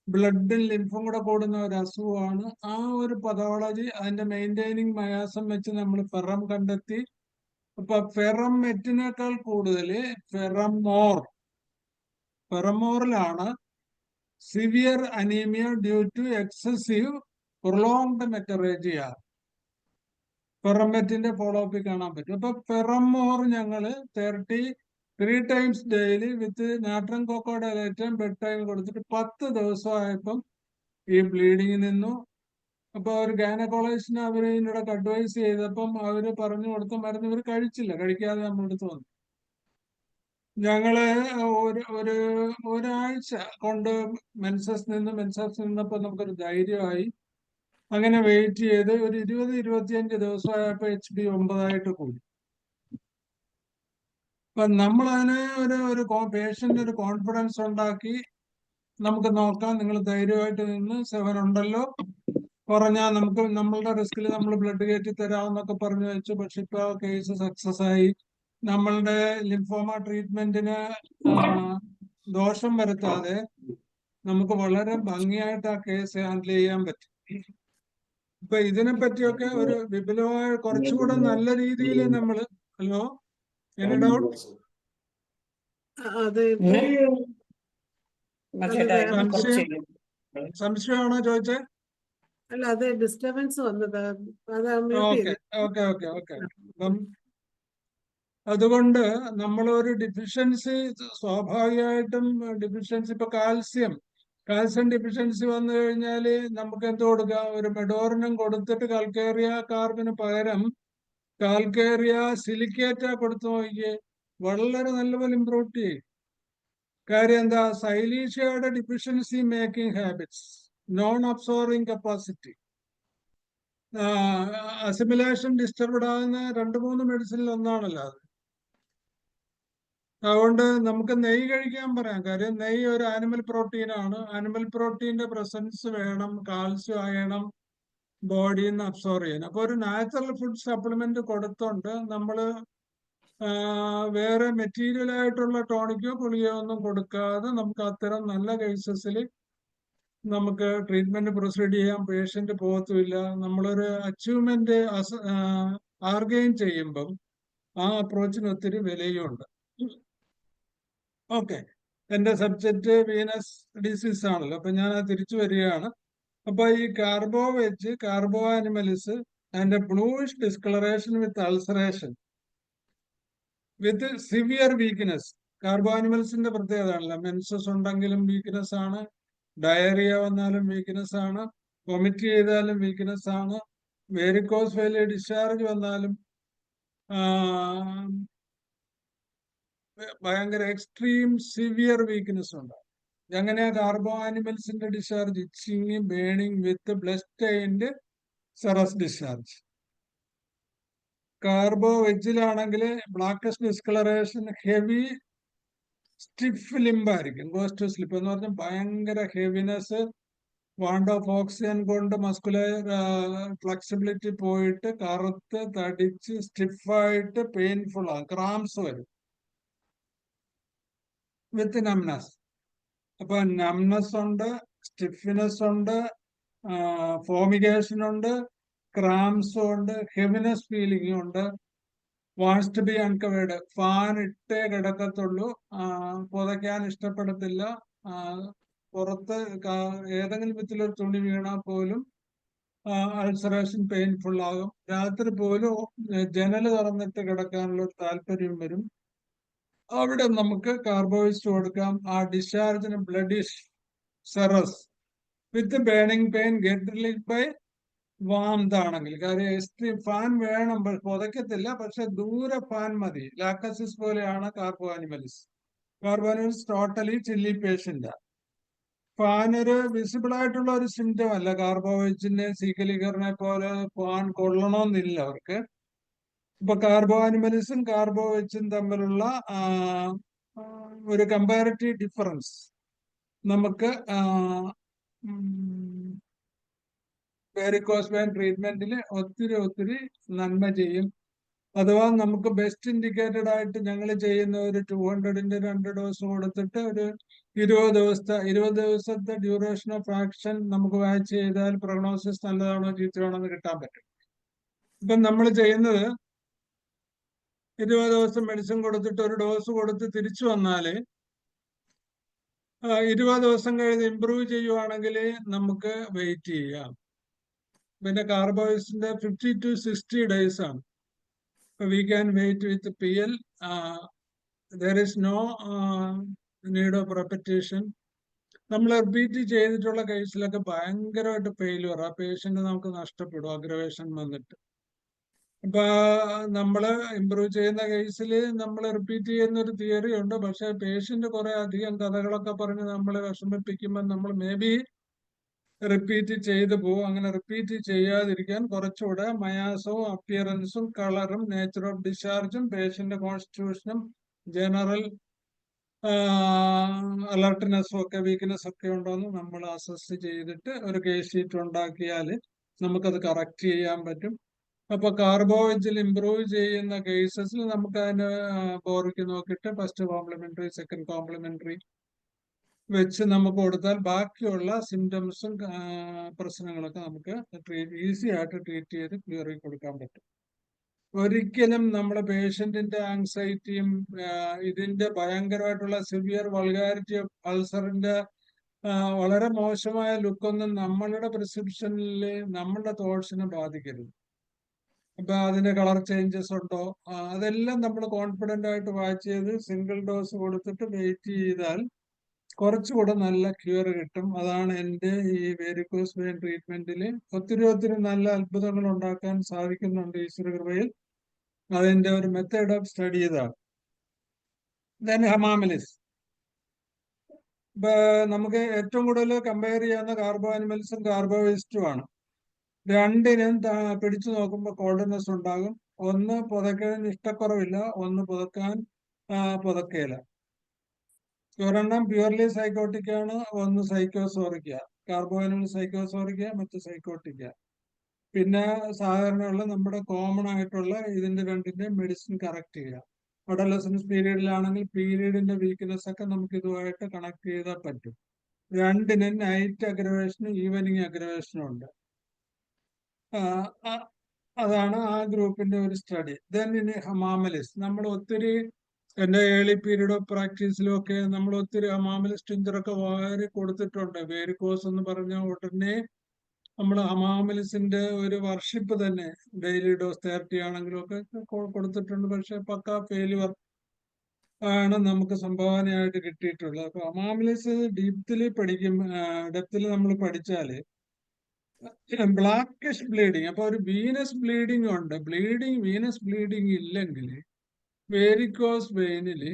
ബ്ലഡും ലിംഫും കൂടെ കൂടുന്ന ഒരു അസുഖമാണ്. ആ ഒരു പതോളജി, അതിന്റെ മെയിൻറ്റെയിനിങ് മയാസം വെച്ച് നമ്മൾ ഫെറം കണ്ടെത്തി. അപ്പൊ ഫെറം മെറ്റിനേക്കാൾ കൂടുതൽ ഫെറമോറിലാണ് severe anaemia due to excessive prolonged metrorrhagia. ഫെറമെറ്റിന്റെ ഫോളോ അപ്പിൽ കാണാൻ പറ്റും. അപ്പൊ ഫെറമോർ ഞങ്ങള് 3 times daily with natrum cacodylatum bedtime കൊടുത്തിട്ട് 10 ദിവസമായപ്പം ഈ ബ്ലീഡിങ് നിന്നു. അപ്പൊ ഒരു ഗൈനക്കോളജിസ്റ്റിനെ അവര് ഇതിനിടക്ക് അഡ്വൈസ് ചെയ്തപ്പം അവര് പറഞ്ഞു കൊടുത്ത മരുന്ന് ഇവർ കഴിക്കാതെ നമ്മളെടുത്ത് വന്നു. ഞങ്ങള് ഒരാഴ്ച കൊണ്ട് മെൻസസ് നിന്നപ്പോ നമുക്കൊരു ധൈര്യമായി. അങ്ങനെ വെയിറ്റ് ചെയ്ത് ഒരു 20-25 ദിവസമായപ്പോ HB 9 കൂടി. അപ്പൊ നമ്മളതിന് ഒരു പേഷ്യന്റ് ഒരു കോൺഫിഡൻസ് ഉണ്ടാക്കി, നമുക്ക് നോക്കാം, നിങ്ങൾ ധൈര്യമായിട്ട് നിന്ന് 7 ഉണ്ടല്ലോ, പറഞ്ഞാൽ നമുക്ക് നമ്മളുടെ റിസ്കിൽ നമ്മൾ ബ്ലഡ് കയറ്റി തരാമെന്നൊക്കെ പറഞ്ഞു വെച്ചു. പക്ഷെ ഇപ്പൊ കേസ് സക്സസ് ആയി. നമ്മളുടെ ലിംഫോമ ട്രീറ്റ്മെന്റിന് ദോഷം വരുത്താതെ നമുക്ക് വളരെ ഭംഗിയായിട്ട് ആ കേസ് ഹാൻഡിൽ ചെയ്യാൻ പറ്റും. ഇപ്പൊ ഇതിനെ പറ്റിയൊക്കെ ഒരു വിപുലമായ കുറച്ചുകൂടെ നല്ല രീതിയിൽ നമ്മൾ ഹലോ എനി ഡൗട്ട് അത് സംശയമാണോ ചോദിച്ചേ? അല്ല, അത് ഡിസ്റ്റർബൻസ് വന്നത്, അത് മ്യൂട്ട് ഓക്കെ ചെയ്ത്. Okay okay okay. അപ്പം അതുകൊണ്ട് നമ്മളൊരു ഡിഫിഷ്യൻസി സ്വാഭാവികമായിട്ടും ഡിഫിഷ്യൻസി ഇപ്പൊ കാൽസ്യം ഡിഫിഷ്യൻസി വന്നു കഴിഞ്ഞാൽ നമുക്ക് എന്ത് കൊടുക്കാം? ഒരു മെഡോറിനും കൊടുത്തിട്ട് കാൽക്കേറിയ കാർബിന് പകരം കാൽക്കേറിയ സിലിക്കേറ്റ കൊടുത്തു നോക്കിയേ, വളരെ നല്ലപോലെ ഇമ്പ്രൂവ് ചെയ്യും. കാര്യം എന്താ? സൈലീഷ്യയുടെ deficiency making habits, non absorbing capacity, assimilation disturbed ആകുന്ന 2-3 മെഡിസിനിൽ ഒന്നാണല്ലോ അത്. അതുകൊണ്ട് നമുക്ക് നെയ്യ് കഴിക്കാൻ പറയാം. കാര്യം നെയ്യ് ഒരു ആനിമൽ പ്രോട്ടീനാണ്. ആനിമൽ പ്രോട്ടീന്റെ പ്രസൻസ് വേണം, കാൽസ്യം അയണം ബോഡിയിൽ നിന്ന് അബ്സോർവ് ചെയ്യാൻ. അപ്പൊ ഒരു നാച്ചുറൽ ഫുഡ് സപ്ലിമെന്റ് കൊടുത്തോണ്ട് നമ്മള് വേറെ മെറ്റീരിയൽ ആയിട്ടുള്ള ടോണിക്കോ ഗുളികയോ ഒന്നും കൊടുക്കാതെ നമുക്ക് അത്തരം നല്ല കേസസിൽ നമുക്ക് ട്രീറ്റ്മെന്റ് പ്രൊസീഡ് ചെയ്യാൻ പേഷ്യന്റ് പോകത്തുമില്ല. നമ്മളൊരു അച്ചീവ്മെന്റ് ആർഗെയിൻ ചെയ്യുമ്പം ആ അപ്രോച്ചിന് ഒത്തിരി വിലയുണ്ട്. ഓക്കെ, എന്റെ സബ്ജക്റ്റ് വീനസ് ഡിസീസ് ആണല്ലോ, അപ്പൊ ഞാൻ അത് തിരിച്ചു വരികയാണ്. അപ്പൊ ഈ carbo veg, carbo animals and bluish discoloration with ulceration with severe weakness. Carbo ആനിമൽസിന്റെ പ്രത്യേകത ആണല്ലോ, മെൻസസ് ഉണ്ടെങ്കിലും വീക്ക്നെസ് ആണ്, ഡയറിയ വന്നാലും വീക്ക്നെസ് ആണ്, വൊമിറ്റ് ചെയ്താലും വീക്ക്നെസ് ആണ്, വേരിക്കോസ് വെയിൻ ഡിസ്ചാർജ് വന്നാലും ഭയങ്കര എക്സ്ട്രീം സിവിയർ വീക്ക്നെസ് ഉണ്ടാവും. എങ്ങനെയാ കാർബോ ആനിമൽസിന്റെ discharge? Itching, burning with blood stained serous discharge. Carbo വെജിലാണെങ്കിൽ ബ്ലാക്കസ്റ്റ് ഡിസ്കളറേഷൻ, ഹെവി സ്റ്റിഫ് ലിംബായിരിക്കും. ഗോസ്റ്റ് സ്ലിപ്പ് എന്ന് പറഞ്ഞാൽ ഭയങ്കര ഹെവിനെസ്, വാണ്ട് ഓഫ് ഓക്സിജൻ കൊണ്ട് മസ്കുലർ ഫ്ലെക്സിബിലിറ്റി പോയിട്ട് കറുത്ത് തടിച്ച് സ്റ്റിഫായിട്ട് പെയിൻഫുൾ ആകും, ക്രാംസ് വരും വിത്ത് നംനസ്. അപ്പൊ നംനസ് ഉണ്ട്, സ്റ്റിഫ്നെസ് ഉണ്ട്, ഫോമിഗേഷൻ ഉണ്ട്, ക്രാംസും ഉണ്ട്, ഹെവിനെസ് ഫീലിംഗും ഉണ്ട്. Wants to be uncovered, fan ഇട്ടേ കിടക്കത്തുള്ളൂ, പുതയ്ക്കാൻ ഇഷ്ടപ്പെടത്തില്ല, പുറത്ത് ഏതെങ്കിലും വിധത്തിലൊരു തുണി വീണാൽ പോലും അൾസറേഷൻ പെയിൻഫുൾ ആകും. രാത്രി പോലും ജനൽ തുറന്നിട്ട് കിടക്കാനുള്ള ഒരു താല്പര്യം വരും. അവിടെ നമുക്ക് കാർബോഹൈഡ്രേറ്റ് കൊടുക്കാം. ആ ഡിസ്ചാർജിന് bloodish serous with burning pain get relief by warmth ആണെങ്കിൽ. കാര്യം എക്സ്ട്രീം ഫാൻ വേണം, പുതയ്ക്കത്തില്ല, പക്ഷെ ദൂരെ ഫാൻ മതി. ലാക്കസിസ് പോലെയാണ് carbo animals. Carbo animals totally chilli patient. Fan ഒരു വിസിബിൾ ആയിട്ടുള്ള ഒരു സിംറ്റം അല്ല. കാർബോഹൈഡ്രേറ്റിനെ സീക്കലിഗറിനെ പോലെ ഫാൻ കൊള്ളണമെന്നില്ല അവർക്ക്. ഇപ്പൊ കാർബോ ആനിമൽസും കാർബോ വെച്ചും തമ്മിലുള്ള ഒരു കമ്പാരിറ്റീവ് ഡിഫറൻസ് നമുക്ക് വേരിക്കോസ് വെയിൻ ട്രീറ്റ്മെന്റിൽ ഒത്തിരി നന്മ ചെയ്യും. അഥവാ നമുക്ക് ബെസ്റ്റ് ഇൻഡിക്കേറ്റഡ് ആയിട്ട് ഞങ്ങൾ ചെയ്യുന്ന ഒരു 200ന്റെ 2 ഡോസ് കൊടുത്തിട്ട് ഒരു 20 ദിവസത്തെ ഡ്യൂറേഷൻ ഓഫ് ആക്ഷൻ നമുക്ക് വാച്ച് ചെയ്താൽ പ്രൊഗ്നോസിസ് നല്ലതാണോ ചീത്തയാണോ എന്ന് കിട്ടാൻ പറ്റും. ഇപ്പം നമ്മൾ ചെയ്യുന്നത് 20 ദിവസം മെഡിസിൻ കൊടുത്തിട്ട് ഒരു ഡോസ് കൊടുത്ത് തിരിച്ചു വന്നാല് 20 ദിവസം കഴിഞ്ഞ് ഇംപ്രൂവ് ചെയ്യുവാണെങ്കിൽ നമുക്ക് വെയിറ്റ് ചെയ്യാം. പിന്നെ കാർബോഹൈഡ്രേറ്റ്സിന്റെ 50 to 60 days ആണ്. We can wait with PL. There is no need of repetition. നമ്മൾ റിപ്പീറ്റ് ചെയ്തിട്ടുള്ള കേസിലൊക്കെ ഭയങ്കരമായിട്ട് ഫെയിലുവർ, ആ പേഷ്യന്റ് നമുക്ക് നഷ്ടപ്പെടും അഗ്രവേഷൻ വന്നിട്ട്. അപ്പൊ നമ്മള് ഇമ്പ്രൂവ് ചെയ്യുന്ന കേസിൽ നമ്മൾ റിപ്പീറ്റ് ചെയ്യുന്ന ഒരു തിയറി ഉണ്ട്. പക്ഷെ പേഷ്യന്റ് കുറെ അധികം കഥകളൊക്കെ പറഞ്ഞ് നമ്മളെ വിഷമിപ്പിക്കുമ്പോൾ നമ്മൾ മേ ബി റിപ്പീറ്റ് ചെയ്തു പോകും. അങ്ങനെ റിപ്പീറ്റ് ചെയ്യാതിരിക്കാൻ കുറച്ചുകൂടെ മയാസവും അപ്പിയറൻസും കളറും നേച്ചർ ഓഫ് ഡിസ്ചാർജും പേഷ്യന്റ് കോൺസ്റ്റിറ്റ്യൂഷനും ജനറൽ അലർട്ട്നെസ്സും ഒക്കെ വീക്ക്നെസ് ഒക്കെ ഉണ്ടോയെന്ന് നമ്മൾ അസസ് ചെയ്തിട്ട് ഒരു കേസ് ഷീറ്റ് ഉണ്ടാക്കിയാൽ നമുക്കത് കറക്റ്റ് ചെയ്യാൻ പറ്റും. അപ്പൊ കാർബോഹൈഡ്രേറ്റിൽ ഇംപ്രൂവ് ചെയ്യുന്ന കേസസിൽ നമുക്ക് അതിന് ബോറിക്ക് നോക്കിയിട്ട് ഫസ്റ്റ് കോംപ്ലിമെന്ററി, സെക്കൻഡ് കോംപ്ലിമെന്ററി വെച്ച് നമുക്ക് കൊടുത്താൽ ബാക്കിയുള്ള സിംറ്റംസും പ്രശ്നങ്ങളൊക്കെ നമുക്ക് ഈസി ആയിട്ട് ട്രീറ്റ് ചെയ്ത് ക്ലിയർ ചെയ്ത് കൊടുക്കാൻ പറ്റും. ഒരിക്കലും നമ്മുടെ പേഷ്യന്റിന്റെ ആങ്സൈറ്റിയും ഇതിന്റെ ഭയങ്കരമായിട്ടുള്ള സിവിയർ വൾഗാരിറ്റി ഓഫ് അൾസറിന്റെ വളരെ മോശമായ ലുക്കൊന്നും നമ്മളുടെ പ്രിസ്ക്രിപ്ഷനിൽ നമ്മളുടെ തോട്ട്സിനെ ബാധിക്കരുത്. അപ്പൊ അതിന്റെ കളർ ചേഞ്ചസ് ഉണ്ടോ, അതെല്ലാം നമ്മൾ കോൺഫിഡന്റ് ആയിട്ട് വാച്ച് ചെയ്ത് സിംഗിൾ ഡോസ് കൊടുത്തിട്ട് വെയിറ്റ് ചെയ്താൽ കുറച്ചുകൂടെ നല്ല ക്യൂർ കിട്ടും. അതാണ് എൻ്റെ ഈ വെരിക്കോസ് വെയിൻ ട്രീറ്റ്മെന്റിൽ ഒത്തിരി നല്ല അത്ഭുതങ്ങൾ ഉണ്ടാക്കാൻ സാധിക്കുന്നുണ്ട് ഈശ്വരകൃപയിൽ. അതിന്റെ ഒരു മെത്തേഡ് ഓഫ് സ്റ്റഡി ഇതാണ്. ദെൻ ഹമാമിലിസ്. ഇപ്പൊ നമുക്ക് ഏറ്റവും കൂടുതൽ കമ്പയർ ചെയ്യാവുന്ന കാർബോ ആനിമൽസും കാർബോ വേസ്റ്റും ആണ്. രണ്ടിനും പിടിച്ചു നോക്കുമ്പോൾ കോൾഡ്നെസ് ഉണ്ടാകും. ഒന്ന് പുതയ്ക്കാൻ ഇഷ്ടക്കുറവില്ല, ഒന്ന് പുതക്കാൻ പുതക്കയില്ല. ഒരെണ്ണം പ്യുവർലി സൈക്കോട്ടിക് ആണ്, ഒന്ന് സൈക്കോസോറിക്ക. കാർബോ ആനിമൽ സൈക്കോസോറിക്ക, മറ്റ് സൈക്കോട്ടിക്ക. പിന്നെ സാധാരണയുള്ള നമ്മുടെ കോമൺ ആയിട്ടുള്ള ഇതിന്റെ രണ്ടിന്റെ മെഡിസിൻ കറക്റ്റ് ചെയ്യുക. അഡോളസൻസ് പീരീഡിലാണെങ്കിൽ പീരീഡിന്റെ വീക്ക്നെസ് ഒക്കെ നമുക്ക് ഇതുമായിട്ട് കണക്ട് ചെയ്താൽ പറ്റും. രണ്ടിനും നൈറ്റ് അഗ്രവേഷനും ഈവനിങ് അഗ്രവേഷനും ഉണ്ട്. അതാണ് ആ ഗ്രൂപ്പിന്റെ ഒരു സ്റ്റഡി. ദെൻ ഇനി ഹമാമലിസ്. നമ്മൾ ഒത്തിരി എന്റെ ഏർലി പീരീഡ് ഓഫ് പ്രാക്ടീസിലും ഒക്കെ നമ്മൾ ഒത്തിരി ഹമാമലിസ് ടിഞ്ചറൊക്കെ വാരി കൊടുത്തിട്ടുണ്ട്. വേരിക്കോസ് എന്ന് പറഞ്ഞ ഉടനെ നമ്മൾ ഹമാമലിസിന്റെ ഒരു വർഷിപ്പ് തന്നെ ഡെയിലി ഡോസ് 30 ആണെങ്കിലും ഒക്കെ കൊടുത്തിട്ടുണ്ട്. പക്ഷെ പക്ക ഫെയിലുവർ ആണ് നമുക്ക് സംഭാവനയായിട്ട് കിട്ടിയിട്ടുള്ളത്. അപ്പൊ ഹമാമലിസ് ഡെപ്തിൽ നമ്മൾ പഠിച്ചാല് ബ്ലാക്കിഷ് ബ്ലീഡിങ്, അപ്പൊ ഒരു വീനസ് ബ്ലീഡിങ് ഉണ്ട്. വീനസ് ബ്ലീഡിങ് ഇല്ലെങ്കിൽ വേരിക്കോസ് വെയിനില്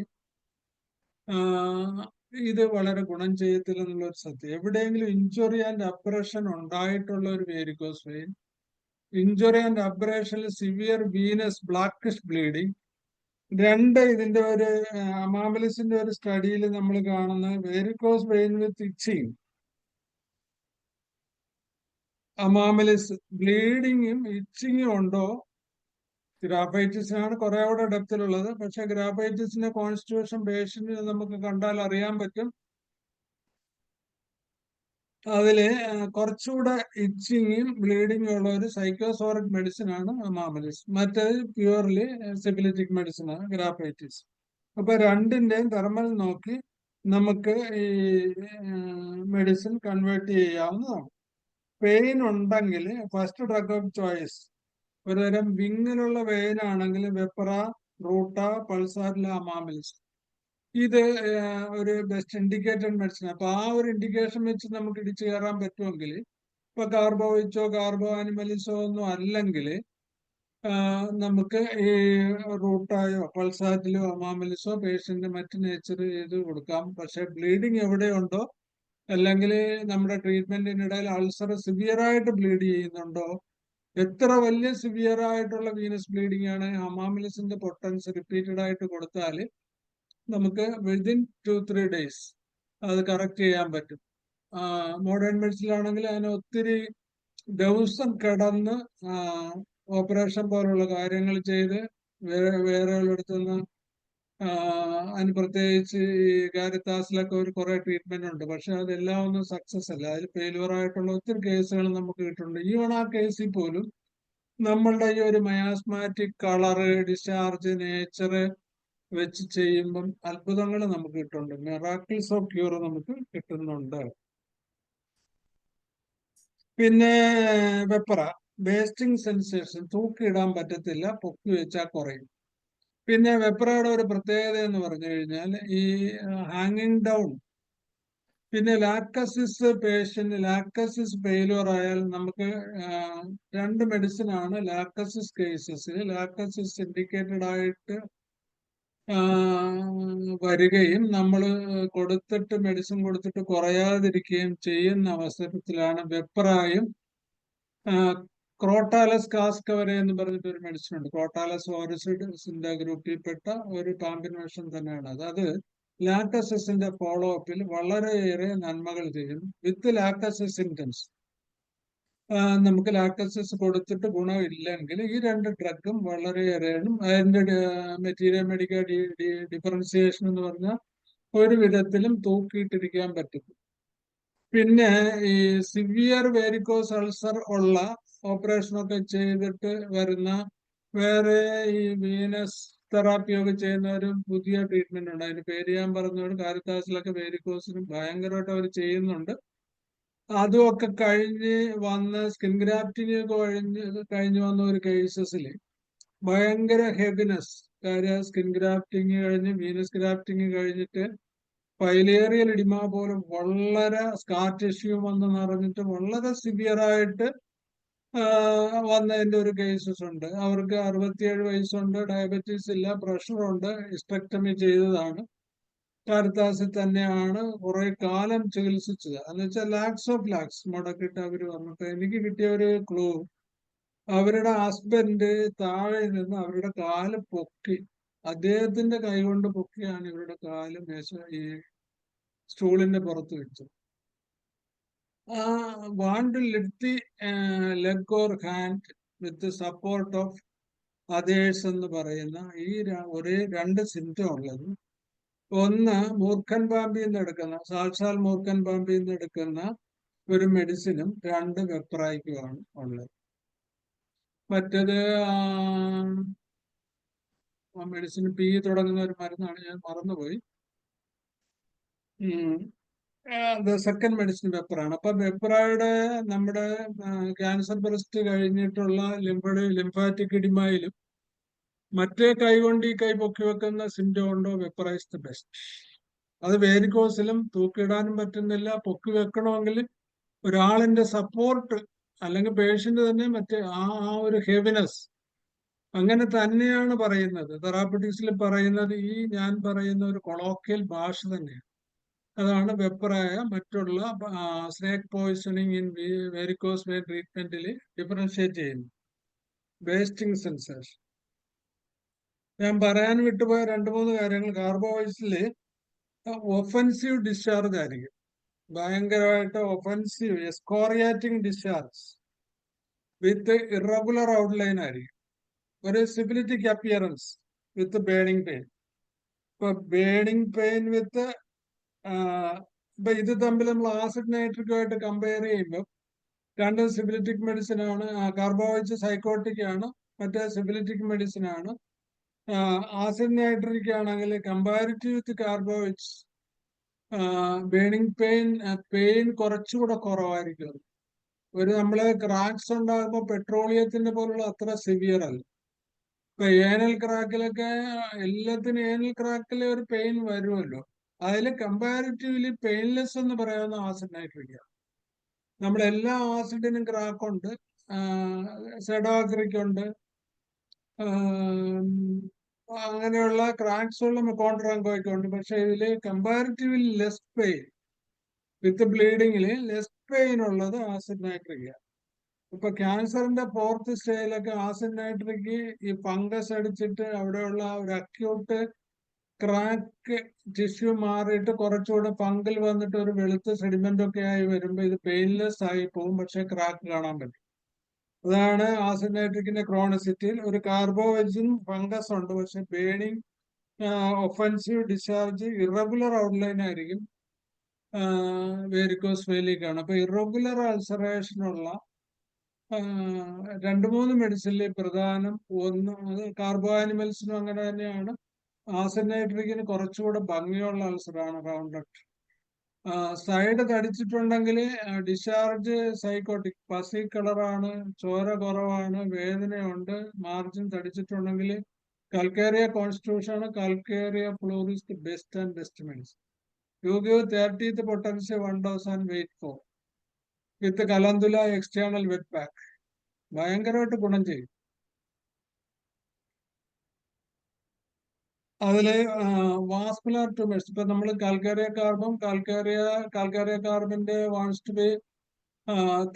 ഇത് വളരെ ഗുണം ചെയ്യത്തില്ല എന്നുള്ളൊരു സത്യം. എവിടെയെങ്കിലും ഇഞ്ചുറി ആൻഡ് അബ്രഷൻ ഉണ്ടായിട്ടുള്ള ഒരു വേരിക്കോസ് വെയിൻ, ഇഞ്ചുറി ആൻഡ് അബ്രേഷനിൽ സിവിയർ വീനസ് ബ്ലാക്കിഷ് ബ്ലീഡിങ്, രണ്ട് ഇതിന്റെ ഒരു ഹമാമലിസിന്റെ ഒരു സ്റ്റഡിയിൽ നമ്മൾ കാണുന്ന varicose vein with itching, hamamelis ബ്ലീഡിങ്ങും ഇച്ചിങ്ങും ഉണ്ടോ. ഗ്രാഫൈറ്റിസിനാണ് കുറെ കൂടെ ഡെപ്തിലുള്ളത്. പക്ഷെ ഗ്രാഫൈറ്റിസിന്റെ കോൺസ്റ്റിറ്റ്യൂഷൻ പേഷ്യന്റിന് നമുക്ക് കണ്ടാൽ അറിയാൻ പറ്റും. അതില് കുറച്ചുകൂടെ ഇച്ചിങ്ങും ബ്ലീഡിങ്ങും ഉള്ള ഒരു സൈക്കോസോറിക് മെഡിസിൻ ആണ് ഹമാമലിസ്. മറ്റേത് പ്യൂർലി സിഫിലിറ്റിക് മെഡിസിൻ ആണ് ഗ്രാഫൈറ്റിസ്. അപ്പൊ രണ്ടിന്റെയും തെർമൽ നോക്കി നമുക്ക് ഈ മെഡിസിൻ കൺവേർട്ട് ചെയ്യാവുന്നതാണ്. പെയിൻ ഉണ്ടെങ്കിൽ ഫസ്റ്റ് ഡ്രഗ് ഓഫ് ചോയ്സ് ഒരുതരം വിങ്ങിലുള്ള വെയിൻ ആണെങ്കിൽ വെപ്പറ, റൂട്ട, പൾസാറില, ഹമാമലിസ്. ഇത് ഒരു ബെസ്റ്റ് ഇൻഡിക്കേറ്റഡ് മെഡിസിൻ. അപ്പൊ ആ ഒരു ഇൻഡിക്കേഷൻ വെച്ച് നമുക്ക് ഇടിച്ചു കയറാൻ പറ്റുമെങ്കിൽ, ഇപ്പൊ കാർബോ വെച്ചോ കാർബോ ആനിമലിസോ ഒന്നും അല്ലെങ്കിൽ നമുക്ക് ഈ റൂട്ടായോ പൾസാറ്റിലോ ഹമാമലിസോ പേഷ്യന്റ് മറ്റ് നേച്ചർ ചെയ്ത് കൊടുക്കാം. പക്ഷെ ബ്ലീഡിങ് എവിടെയുണ്ടോ, അല്ലെങ്കിൽ നമ്മുടെ ട്രീറ്റ്മെന്റിനിടയിൽ അൾസർ സിവിയർ ആയിട്ട് ബ്ലീഡ് ചെയ്യുന്നുണ്ടോ, എത്ര വലിയ സിവിയർ ആയിട്ടുള്ള വീനസ് ബ്ലീഡിംഗ് ആണ്, ഹമാമലിസിന്റെ പൊട്ടൻസ് റിപ്പീറ്റഡ് ആയിട്ട് കൊടുത്താൽ നമുക്ക് വിതിൻ 2-3 ഡേയ്സ് അത് കറക്റ്റ് ചെയ്യാൻ പറ്റും. മോഡേൺ മെഡിസിനിലാണെങ്കിൽ അതിന് ഒത്തിരി ദിവസം കിടന്ന് ഓപ്പറേഷൻ പോലുള്ള കാര്യങ്ങൾ ചെയ്ത് വേറെ ഉള്ളിടത്തുനിന്ന് അതിന് പ്രത്യേകിച്ച് ഈ കാരിത്താസിലൊക്കെ ഒരു കുറെ ട്രീറ്റ്മെന്റ് ഉണ്ട്. പക്ഷെ അതെല്ലാം ഒന്നും സക്സസ് അല്ല. അതിൽ ഫെയിലുവർ ആയിട്ടുള്ള ഒത്തിരി കേസുകൾ നമുക്ക് കിട്ടുന്നുണ്ട്. ഈവൺ ആ കേസിൽ പോലും നമ്മളുടെ ഈ ഒരു മയാസ്മാറ്റിക് കളറ്, ഡിസ്ചാർജ്, നേച്ചർ വെച്ച് ചെയ്യുമ്പം അത്ഭുതങ്ങൾ നമുക്ക് കിട്ടുന്നുണ്ട്. മിറാക്കിൾസ് ഓഫ് ക്യൂർ നമുക്ക് കിട്ടുന്നുണ്ട്. പിന്നെ വെപ്പറ, വേസ്റ്റിംഗ് സെൻസേഷൻ, തൂക്കിയിടാൻ പറ്റത്തില്ല, പൊക്കി വെച്ചാൽ കുറയും. പിന്നെ വെപ്പറയുടെ ഒരു പ്രത്യേകത എന്ന് പറഞ്ഞു കഴിഞ്ഞാൽ ഈ ഹാങ്ങിങ് ഡൗൺ. പിന്നെ ലാക്കസിസ് പേഷ്യന്റ്, ലാക്കസിസ് ഫെയിലുവർ ആയാൽ നമുക്ക് രണ്ട് മെഡിസിൻ ആണ് ലാക്കസിസ് കേസസിൽ. ലാക്കസിസ് ഇൻഡിക്കേറ്റഡ് ആയിട്ട് വരികയും നമ്മൾ കൊടുത്തിട്ട് മെഡിസിൻ കൊടുത്തിട്ട് കുറയാതിരിക്കുകയും ചെയ്യുന്ന അവസരത്തിലാണ് വെപ്പറായും ക്രോട്ടാലസ് കാസ്കവരെ എന്ന് പറഞ്ഞിട്ട് ഒരു മെഡിസിൻ ഉണ്ട്. ക്രോട്ടാലസ് ഓറിസിഡ്സിന്റെ ഗ്രൂപ്പിൽപ്പെട്ട ഒരു കോമ്പിനേഷൻ തന്നെയാണ് അത്. അത് ലാക്ടസിന്റെ ഫോളോ അപ്പിൽ വളരെയേറെ നന്മകൾ ചെയ്യുന്നു. വിത്ത് ലാക്ടസിസ് സിംറ്റംസ് നമുക്ക് ലാക്ടസിസ് കൊടുത്തിട്ട് ഗുണമില്ലെങ്കിൽ ഈ രണ്ട് ഡ്രഗും വളരെയേറെയാണ്. അതിന്റെ മെറ്റീരിയൽ മെഡിക്ക ഡിഫറൻസിയേഷൻ എന്ന് പറഞ്ഞാൽ ഒരു വിധത്തിലും തൂക്കിയിട്ടിരിക്കാൻ പറ്റും. പിന്നെ ഈ സിവിയർ വേരിക്കോസ് അൾസർ ഉള്ള ഓപ്പറേഷനൊക്കെ ചെയ്തിട്ട് വരുന്ന വേറെ ഈ വീനസ് തെറാപ്പി ഒക്കെ ചെയ്യുന്ന ഒരു പുതിയ ട്രീറ്റ്മെന്റ് ഉണ്ട്. അതിന് പേര് ഞാൻ പറഞ്ഞോട് കാരിത്താസിലൊക്കെ വേരിക്കോസിന് ഭയങ്കരമായിട്ട് അവർ ചെയ്യുന്നുണ്ട്. അതുമൊക്കെ കഴിഞ്ഞ് വന്ന് സ്കിൻ ഗ്രാഫ്റ്റിംഗ് ഒക്കെ കഴിഞ്ഞ് വന്ന ഒരു കേസസിൽ ഭയങ്കര ഹെവിനെസ്, കാര്യം സ്കിൻ ഗ്രാഫ്റ്റിംഗ് കഴിഞ്ഞ് വീനസ് ഗ്രാഫ്റ്റിംഗ് കഴിഞ്ഞിട്ട് പൈലേറിയൽ ഇഡിമ പോലെ വളരെ സ്കാർ ടിഷ്യൂ വന്ന് നിറഞ്ഞിട്ട് വളരെ സിവിയറായിട്ട് വന്നതിന്റെ ഒരു കേസസ് ഉണ്ട്. അവർക്ക് 67 വയസ്സുണ്ട്, ഡയബറ്റീസ് ഇല്ല, പ്രഷറുണ്ട്, ഹിസ്റ്റക്ടമി ചെയ്തതാണ്. കാരിത്താസിൽ തന്നെയാണ് കുറെ കാലം ചികിത്സിച്ചത്. എന്ന് വെച്ചാൽ ലാക്സ് ഓഫ് ലാക്സ് മുടക്കിയിട്ട് അവർ വന്നിട്ട് എനിക്ക് കിട്ടിയ ഒരു ക്ലൂ, അവരുടെ ഹസ്ബൻഡ് താഴെ നിന്ന് അവരുടെ കാല് പൊക്കി, അദ്ദേഹത്തിന്റെ കൈ കൊണ്ട് പൊക്കിയാണ് ഇവരുടെ കാല് ഈ സ്റ്റൂളിന്റെ പുറത്ത് വെച്ചത്. want to lift the leg or hand with the support of others എന്ന് പറയുന്ന ഈ ഒരേ രണ്ട് സിംറ്റം ഉള്ളത്. ഒന്ന് മൂർഖൻ പാമ്പിൽ നിന്ന് എടുക്കുന്ന, സാക്ഷാൽ മൂർഖൻ പാമ്പിൽ നിന്ന് എടുക്കുന്ന ഒരു മെഡിസിനും 2 വെപ്രായിക്കുമാണ് ഉള്ളത്. മറ്റേത് മെഡിസിൻ പി തുടങ്ങുന്ന ഒരു മരുന്നാണ്, ഞാൻ മറന്നുപോയി. സെക്കൻഡ് മെഡിസിൻ വെപ്പറാണ്. അപ്പൊ വെപ്പറയുടെ നമ്മുടെ ക്യാൻസർ ബ്രസ്റ്റ് കഴിഞ്ഞിട്ടുള്ള ലിംഫാറ്റിക് ഇഡിമയിലും മറ്റേ കൈ കൊണ്ട് ഈ കൈ പൊക്കി വെക്കുന്ന സിംറ്റം ഉണ്ടോ, വെപ്പറൈസ് ദ ബെസ്റ്റ്. അത് വേരിക്കോസിലും തൂക്കിയിടാനും പറ്റുന്നില്ല. പൊക്കി വെക്കണമെങ്കിൽ ഒരാളിന്റെ സപ്പോർട്ട് അല്ലെങ്കിൽ പേഷ്യന്റ് തന്നെ മറ്റേ ആ ഒരു ഹെവിനെസ് അങ്ങനെ തന്നെയാണ് പറയുന്നത്. തെറാപ്പറ്റിക്സിൽ പറയുന്നത് ഈ ഞാൻ പറയുന്ന ഒരു കൊളോക്കിയൽ ഭാഷ തന്നെയാണ്. അതാണ് വെപ്പറായ മറ്റുള്ള snake poisoning in varicose vein ട്രീറ്റ്മെന്റിൽ ഡിഫറൻഷിയേറ്റ് ചെയ്യുന്നത്. Wasting sensation. ഞാൻ പറയാൻ വിട്ടുപോയ 2-3 കാര്യങ്ങൾ. കാർബോവൈസില് ഒഫൻസീവ് ഡിസ്ചാർജ് ആയിരിക്കും, ഭയങ്കരമായിട്ട് ഒഫൻസീവ് എസ്കോറിയാറ്റിംഗ് ഡിസ്ചാർജ് വിത്ത് ഇറഗുലർ ഔട്ട്ലൈൻ ആയിരിക്കും. ഒരു സിബിലിറ്റിക് അപ്പിയറൻസ് വിത്ത് ബേണിംഗ് പെയിൻ. ഇപ്പൊ ബേണിംഗ് പെയിൻ വിത്ത് ഇപ്പൊ ഇത് തമ്മിൽ നമ്മൾ ആസിഡ് നൈട്രിക്കുമായിട്ട് കമ്പയർ ചെയ്യുമ്പോൾ രണ്ടും സിബിലിറ്റിക് മെഡിസിൻ ആണ്. കാർബോവൈറ്റ് സൈക്കോട്ടിക് ആണ്, മറ്റേ സിബിലിറ്റിക് മെഡിസിൻ ആണ്. ആസിഡ് നൈട്രിക് ആണെങ്കിൽ കമ്പാരിറ്റീവ് വിത്ത് കാർബോവൈറ്റ്സ് ബേണിംഗ് പെയിൻ കുറച്ചുകൂടെ കുറവായിരിക്കും. ഒരു നമ്മള് ക്രാക്സ് ഉണ്ടാകുമ്പോൾ പെട്രോളിയത്തിന്റെ പോലുള്ള അത്ര സിവിയർ അല്ല. ഇപ്പൊ ഏനൽ ക്രാക്കിലൊക്കെ എല്ലാത്തിനും ഏനൽ ക്രാക്കിൽ ഒരു പെയിൻ വരുമല്ലോ, അതിൽ കമ്പാരിറ്റീവ്ലി പെയിൻലെസ് എന്ന് പറയാവുന്ന ആസിഡ് നൈട്രിക് ആണ്. നമ്മളെല്ലാ ആസിഡിനും ക്രാക്കുണ്ട്, സെഡോക്രിക് ഉണ്ട്, അങ്ങനെയുള്ള ക്രാക്സ് ഉള്ള മെക്കോൺട്രാങ്കോയ്ക്ക് ഉണ്ട്. പക്ഷെ ഇതില് കമ്പാരിറ്റീവ്ലി ലെസ് പെയിൻ വിത്ത് ബ്ലീഡിങ്ങില് ലെസ് പെയിൻ ഉള്ളത് ആസിഡ് നൈട്രിക് ആണ്. ഇപ്പൊ ക്യാൻസറിന്റെ 4th സ്റ്റേജിലൊക്കെ ആസിഡ് നൈട്രിക് ഈ ഫംഗസ് അടിച്ചിട്ട് അവിടെയുള്ള ഒരു അക്യൂട്ട് ക്രാക്ക് ടിഷ്യൂ മാറിയിട്ട് കുറച്ചുകൂടെ ഫംഗൽ വന്നിട്ട് ഒരു വെളുത്ത സെഡിമെന്റ് ഒക്കെ ആയി വരുമ്പോൾ ഇത് പെയിൻലെസ് ആയി പോകും, പക്ഷെ ക്രാക്ക് കാണാൻ പറ്റും. അതാണ് ആസിഡ് നൈട്രിക്കിന്റെ ക്രോണിസിറ്റിയിൽ. ഒരു കാർബോവൈറ്റിനും ഫംഗസ് ഉണ്ട്, പക്ഷെ burning offensive discharge irregular outline ആയിരിക്കും വേരിക്കോസ് വെയിലേക്കാണ്. അപ്പൊ ഇറഗുലർ അൾസറേഷനുള്ള 2-3 മെഡിസിനിലെ പ്രധാനം ഒന്ന്, അത് കാർബോ ആനിമൽസിനും അങ്ങനെ തന്നെയാണ്. ആസിഡ് നൈട്രിക്കിന് കുറച്ചുകൂടെ ഭംഗിയുള്ള അൾസറാണ് റൗണ്ടഡ്. സൈഡ് തടിച്ചിട്ടുണ്ടെങ്കിൽ ഡിസ്ചാർജ് സൈക്കോട്ടിക്, പസി കളറാണ്, ചോര കുറവാണ്, വേദനയുണ്ട്. മാർജിൻ തടിച്ചിട്ടുണ്ടെങ്കിൽ calcarea constitution, calcarea fluoris the best and best medicine. You give 30th potency 1 dose and wait for with calendula external wet pack. ഭയങ്കരമായിട്ട് ഗുണം ചെയ്യും. അതില് വാസ്കുലർ ട്യൂമേഴ്സ്, ഇപ്പൊ നമ്മൾ കാൽക്കേറിയ കാർബന്റെ വാണ്ട്സ് ടു ബി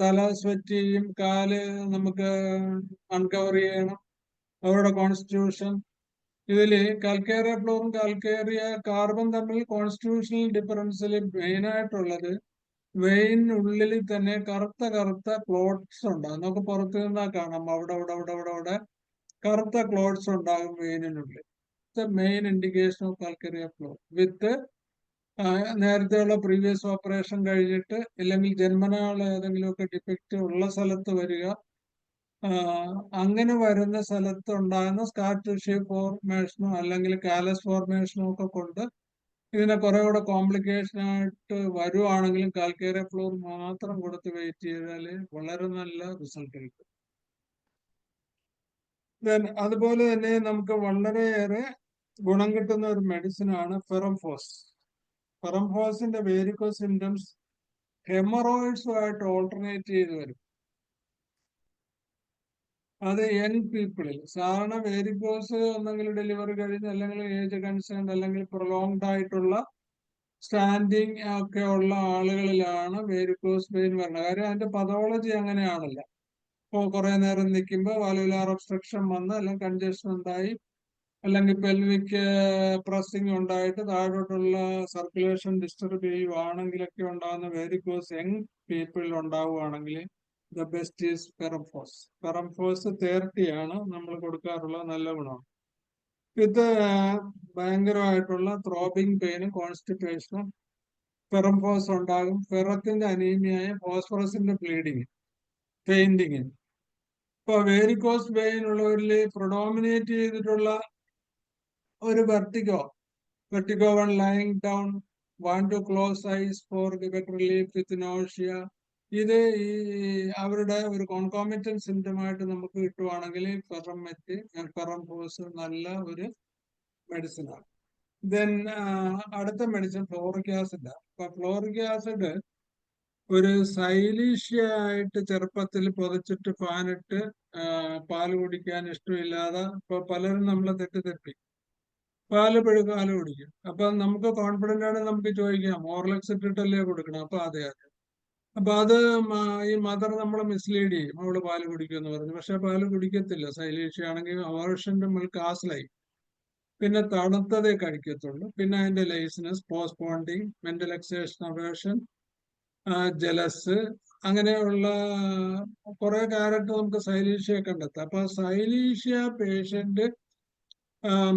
തല സ്വെറ്റ് ചെയ്യും, കാല് നമുക്ക് അൺകവർ ചെയ്യണം, അവരുടെ കോൺസ്റ്റിറ്റ്യൂഷൻ. ഇതില് കാൽക്കേറിയ ഫ്ലോറും കാൽക്കേറിയ കാർബൺ തമ്മിൽ കോൺസ്റ്റിറ്റ്യൂഷണൽ ഡിഫറൻസിൽ മെയിനായിട്ടുള്ളത് വെയിനുള്ളിൽ തന്നെ കറുത്ത ക്ലോട്ട്സ് ഉണ്ടാകും. നമുക്ക് പുറത്തു നിന്നാ കാണാം, അവിടെ കറുത്ത ക്ലോട്ട്സ് ഉണ്ടാകും വെയിനുള്ളിൽ. മെയിൻ ഇൻഡിക്കേഷൻ ഓഫ് കാൽക്കേറിയ ഫ്ലോർ വിത്ത് നേരത്തെയുള്ള പ്രീവിയസ് ഓപ്പറേഷൻ കഴിഞ്ഞിട്ട് ഇല്ലെങ്കിൽ ജന്മനാള ഏതെങ്കിലുമൊക്കെ ഡിഫക്റ്റ് ഉള്ള സ്ഥലത്ത് വരിക, അങ്ങനെ വരുന്ന സ്ഥലത്ത് ഉണ്ടാകുന്ന സ്കാർ ടിഷ്യൂ ഫോർമേഷനോ അല്ലെങ്കിൽ കാലസ് ഫോർമേഷനോ ഒക്കെ കൊണ്ട് ഇതിനെ കുറെ കൂടെ കോംപ്ലിക്കേഷൻ ആയിട്ട് വരുവാണെങ്കിലും കാൽക്കേറിയ ഫ്ലോർ മാത്രം കൊടുത്ത് വെയിറ്റ് ചെയ്താൽ വളരെ നല്ല റിസൾട്ട് കിട്ടും. അതുപോലെ തന്നെ നമുക്ക് വളരെയേറെ ഗുണം കിട്ടുന്ന ഒരു മെഡിസിൻ ആണ് ഫെറംഫോസ്. ഫെറംഫോസിന്റെ വേരിക്കോസ് സിംറ്റംസ് ഹെമറോയിഡ്സുമായിട്ട് ഓൾട്ടർനേറ്റ് ചെയ്ത് വരും. അത് യങ് പീപ്പിളിൽ സാധാരണ വേരിക്കോസ് ഒന്നെങ്കിൽ ഡെലിവറി കഴിഞ്ഞ് അല്ലെങ്കിൽ ഏജ് കൺസേൺ അല്ലെങ്കിൽ പ്രൊലോങ്ഡ് ആയിട്ടുള്ള സ്റ്റാൻഡിങ് ഒക്കെ ഉള്ള ആളുകളിലാണ് വേരിക്കോസ് വെയിൻ വരുന്നത്. കാര്യം അതിന്റെ പതോളജി അങ്ങനെയാണല്ല. ഇപ്പോൾ കുറെ നേരം നിൽക്കുമ്പോൾ വാൽവുലാർ ഒബ്സ്ട്രക്ഷൻ വന്ന് അല്ലെങ്കിൽ കൺജഷൻ ഉണ്ടായി അല്ലെങ്കിൽ പെൽവിക് പ്രസ്സിങ് ഉണ്ടായിട്ട് താഴോട്ടുള്ള സർക്കുലേഷൻ ഡിസ്റ്റർബ് ചെയ്യുവാണെങ്കിലൊക്കെ ഉണ്ടാകുന്ന വേരിക്കോസ് യങ് പീപ്പിളിൽ ഉണ്ടാവുകയാണെങ്കിൽ ദ ബെസ്റ്റ് ഈസ് ഫെറംഫോസ്. ഫെറംഫോസ് 30 ആണ് നമ്മൾ കൊടുക്കാറുള്ള നല്ല ഗുണം. ഇത് ഭയങ്കരമായിട്ടുള്ള ത്രോബിങ് പെയിനും കോൺസ്റ്റിപ്പേഷനും ഫെറംഫോസ് ഉണ്ടാകും. ഫെറത്തിന്റെ അനീമിയായ ഫോസ്ഫറസിന്റെ ബ്ലീഡിങ്, പെയിന്റിങ്. ഇപ്പൊ വേരിക്കോസ് വെയിൻ ഉള്ളവരിൽ പ്രൊഡോമിനേറ്റ് ചെയ്തിട്ടുള്ള ഒരു vertigo 1 lying down, want to close eyes for get relief with nausea. ഇത് ഈ അവരുടെ ഒരു കോൺകോമിറ്റൻ സിംറ്റം ആയിട്ട് നമുക്ക് കിട്ടുവാണെങ്കിൽ ഫെറംഫോസ് നല്ല ഒരു മെഡിസിൻ ആണ്. ദെൻ അടുത്ത മെഡിസിൻ ഫ്ലോറിക് ആസിഡ്. അപ്പൊ ഫ്ലോറിക് ആസിഡ് ഒരു സൈലീഷ്യ ആയിട്ട് ചെറുപ്പത്തിൽ പൊതച്ചിട്ട് ഫാനിട്ട് പാല് കുടിക്കാൻ ഇഷ്ടമില്ലാതെ ഇപ്പൊ പലരും നമ്മളെ തെറ്റിദ്ധരിപ്പിക്കും. പാല് കുടിക്കും. അപ്പൊ നമുക്ക് കോൺഫിഡന്റ് ആണ്, നമുക്ക് ചോദിക്കാം ഓർലക്സ് ഇട്ടിട്ടല്ലേ കൊടുക്കണം. അപ്പൊ അതെ. അപ്പൊ അത് ഈ മദർ നമ്മളെ മിസ്ലീഡ് ചെയ്യും, അവള് പാല് കുടിക്കുമെന്ന് പറഞ്ഞു. പക്ഷെ പാല് കുടിക്കത്തില്ല. സൈലീഷ്യ ആണെങ്കിൽ അവേർഷന്റെ മിൽക്ക് ആസിലായി, പിന്നെ തണുത്തതേ കഴിക്കത്തുള്ളൂ. പിന്നെ അതിന്റെ ലൈസിനസ്, postponing, mental exhaustion, aversion, jealous, അങ്ങനെയുള്ള കുറെ ക്യാരക്ടർ നമുക്ക് സൈലീഷ്യ കണ്ടെത്താം. അപ്പൊ സൈലീഷ്യ പേഷ്യന്റ്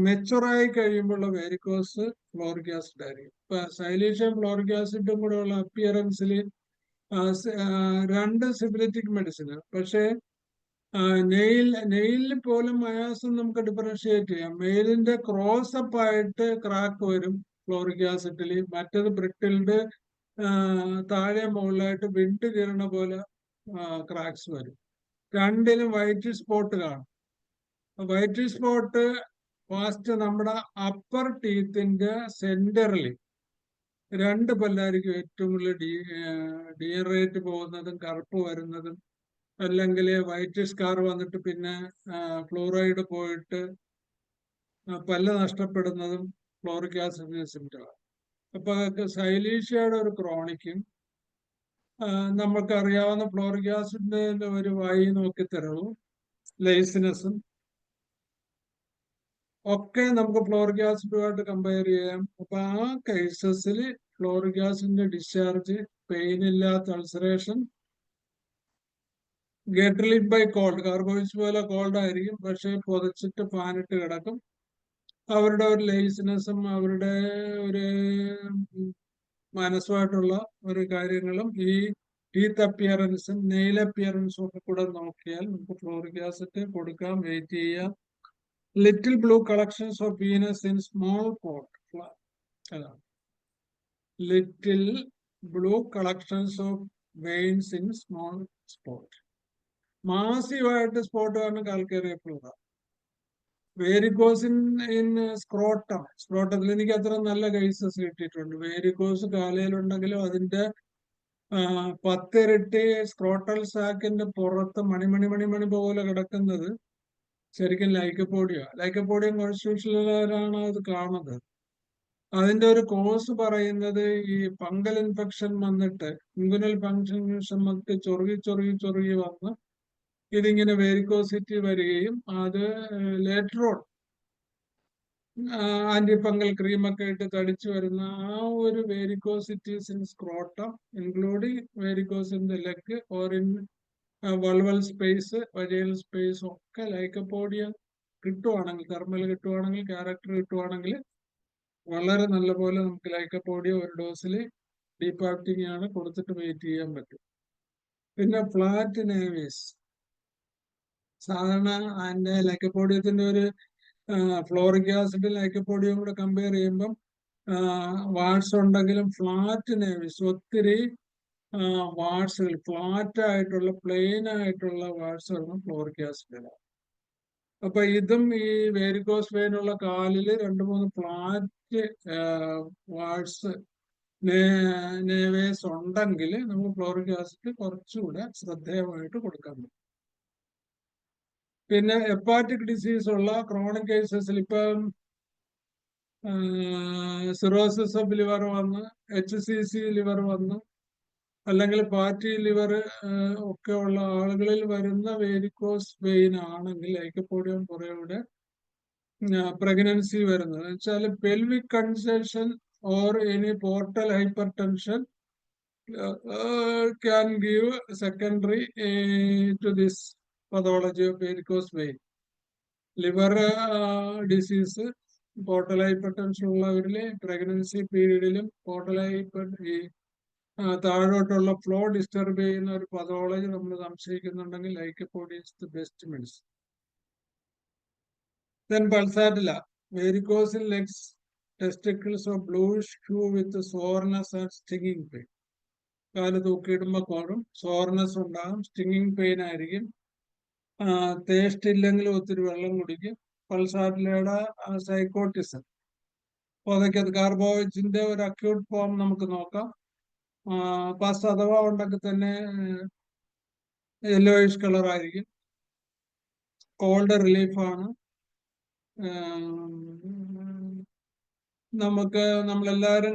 മെച്ചുറായി കഴിയുമ്പോഴുള്ള വേരിക്കോസ് ഫ്ലോറിക് ആസിഡ് ആയിരിക്കും. ഇപ്പൊ സൈലീഷ്യ ഫ്ലോറിക് ആസിഡും കൂടെ ഉള്ള അപ്പിയറൻസിൽ 2 സിബിലിറ്റിക് മെഡിസിൻ. പക്ഷേ നെയിലിൽ പോലും മയാസം നമുക്ക് ഡിഫറൻഷിയേറ്റ് ചെയ്യാം. മെയിലിന്റെ ക്രോസപ്പ് ആയിട്ട് ക്രാക്ക് വരും ഫ്ലോറിക് ആസിഡിൽ, മറ്റത് ബ്രിട്ടിൽഡ് താഴെ മുകളിലായിട്ട് വിണ്ട് കീറണ പോലെ ക്രാക്സ് വരും. രണ്ടിലും വൈറ്റ് സ്പോട്ട് കാണും. വൈറ്റ് സ്പോട്ട് ഫാസ്റ്റ് നമ്മുടെ അപ്പർ ടീത്തിന്റെ സെന്ററിൽ 2 പല്ലായിരിക്കും ഏറ്റവും കൂടുതൽ ഡീറേറ്റ് പോകുന്നതും കറുപ്പ് വരുന്നതും, അല്ലെങ്കിൽ വൈറ്റ് സ്കാർ വന്നിട്ട് പിന്നെ ഫ്ലൂറൈഡ് പോയിട്ട് പല്ല് നഷ്ടപ്പെടുന്നതും ഫ്ലോറിക് ആസിഡിന്റെ സിംറ്റമാണ്. അപ്പൊ സൈലീഷ്യയുടെ ഒരു ക്രോണിക്കും നമുക്കറിയാവുന്ന ഫ്ലോറിക് ആസിഡിന്റെ ഒരു വായി നോക്കി തരുള്ളൂ, ലൈസിനസും ഒക്കെ നമുക്ക് ഫ്ലോറിക് ആസിഡുമായിട്ട് കമ്പയർ ചെയ്യാം. അപ്പൊ ആ കേസസിൽ ഫ്ലോറിക് ആസിഡിന്റെ ഡിസ്ചാർജ്, പെയിൻ ഇല്ലാത്ത ulceration, get relief by cold, കാർബോയിഡ്സ് പോലെ കോൾഡ് ആയിരിക്കും, പക്ഷെ പൊതച്ചിട്ട് ഫാനിട്ട് കിടക്കും. അവരുടെ ഒരു ലൈസിനസും അവരുടെ ഒരു മനസ്സുമായിട്ടുള്ള ഒരു കാര്യങ്ങളും ഈ ടീത്ത് അപ്പിയറൻസും നെയിൽ അപ്പിയറൻസും ഒക്കെ കൂടെ നോക്കിയാൽ നമുക്ക് ഫ്ലോറിക് ആസിഡ് കൊടുക്കാം, വെയിറ്റ് ചെയ്യാം. Little blue collections of venous in small pot. അതാണ് little blue collections of veins in small spot. മാസീവായിട്ട് സ്പോട്ട് കാരണം കാൽക്കേറിയ ഫ്ലോറ. വേരിക്കോസ് ഇൻ സ്ക്രോട്ടത്തിൽ എനിക്ക് അത്ര നല്ല കേസസ് കിട്ടിയിട്ടുണ്ട്. വേരിക്കോസ് കാലയിലുണ്ടെങ്കിലും അതിന്റെ 10 ഇരട്ടി സ്ക്രോട്ടൽ സാക്കിന്റെ പുറത്ത് മണി പോലെ കിടക്കുന്നത് ശരിക്കും ലൈക്കോപോഡിയം കോൺസ്റ്റിറ്റ്യൂഷനിലാണ് അത് കാണുന്നത്. അതിന്റെ ഒരു കോസ് പറയുന്നത് ഈ ഫംഗൽ ഇൻഫെക്ഷൻ വന്നിട്ട്, ഇൻഗുനൽ ഫംഗ്ഷൻ വന്നിട്ട് ചൊറുകി വന്ന് ഇതിങ്ങനെ വേരിക്കോസിറ്റി വരികയും അത് ലേറ്റർ ഓൺ ആന്റി ഫംഗൽ ക്രീമൊക്കെ ഇട്ട് തടിച്ചു വരുന്ന ആ ഒരു varicosities in scrotum, including varicose in the leg or in vulval space, vaginal space ഒക്കെ ലൈക്കോപോഡിയം കിട്ടുവാണെങ്കിൽ, തെർമൽ കിട്ടുവാണെങ്കിൽ, ക്യാരക്ടർ കിട്ടുവാണെങ്കിൽ വളരെ നല്ലപോലെ നമുക്ക് ലൈക്കോപോഡിയം ഒരു ഡോസിൽ ഡീപ്പ് ആക്ടിങ് ആണ് കൊടുത്തിട്ട് വെയിറ്റ് ചെയ്യാൻ പറ്റും. പിന്നെ ഫ്ലാറ്റ് നേവീസ് സാധാരണ അതിന്റെ ലൈക്കോപോഡിയത്തിന്റെ ഒരു ഫ്ലോറിക് ആസിഡ് ലൈക്കോപോഡിയം കൂടെ കമ്പയർ ചെയ്യുമ്പം വാട്സ് ഉണ്ടെങ്കിലും ഫ്ലാറ്റ് നേവീസ് ഒത്തിരി വാട്സുകൾ ഫ്ലാറ്റ് ആയിട്ടുള്ള പ്ലെയിൻ ആയിട്ടുള്ള വാട്സ് വരുമ്പോൾ ഫ്ലോറിക് ആസിഡ്. അപ്പൊ ഇതും ഈ വേരിക്കോസ് വെയിനുള്ള കാലില് 2-3 ഫ്ലാറ്റ് വാട്സ് നേവേസ് ഉണ്ടെങ്കിൽ നമുക്ക് ഫ്ലോറിക് ആസിഡ് കുറച്ചുകൂടെ ശ്രദ്ധേയമായിട്ട് കൊടുക്കാൻ പറ്റും. പിന്നെ ഹെപ്പാറ്റിക് ഡിസീസ് ഉള്ള ക്രോണിക് കേസസിൽ ഇപ്പം സിറോസിസ് ഓഫ് ലിവർ വന്ന് HCC ലിവർ വന്ന് അല്ലെങ്കിൽ ഫാറ്റി ലിവർ ഒക്കെ ഉള്ള ആളുകളിൽ വരുന്ന വേരിക്കോസ് വെയിൻ ആണെങ്കിൽ ലൈക്കോപോഡിയം കുറേയൂടെ പ്രഗ്നൻസി വരുന്നത് വെച്ചാൽ pelvic congestion or any portal hypertension can give secondary to this pathology of varicose vein. Liver disease portal hypertension ഉള്ളവരില് പ്രഗ്നൻസി പീരീഡിലും പോർട്ടൽ ഹൈപ്പർ താഴോട്ടുള്ള ഫ്ലോ ഡിസ്റ്റർബ് ചെയ്യുന്ന ഒരു പതോളജി നമ്മൾ സംശയിക്കുന്നുണ്ടെങ്കിൽ lycopodium is the best medicine. Then പൾസാറ്റില varicose in legs, testicles or bluish hue with soreness and stinging pain. കാല് തൂക്കിയിടുമ്പോൾ കോറും soreness ഉണ്ടാകും, stinging pain ആയിരിക്കും, ടേസ്റ്റ് ഇല്ലെങ്കിലും ഒത്തിരി വെള്ളം കുടിക്കും. പൾസാറ്റിലയുടെ സൈക്കോട്ടിസം അതൊക്കെ കാർബോഹൈഡ്രേറ്റിന്റെ ഒരു അക്യൂട്ട് ഫോം നമുക്ക് നോക്കാം. പസ് അഥവാ ഉണ്ടെങ്കിൽ തന്നെ യെല്ലോയിഷ് കളർ ആയിരിക്കും, കോൾഡ് റിലീഫാണ്. നമുക്ക് നമ്മളെല്ലാവരും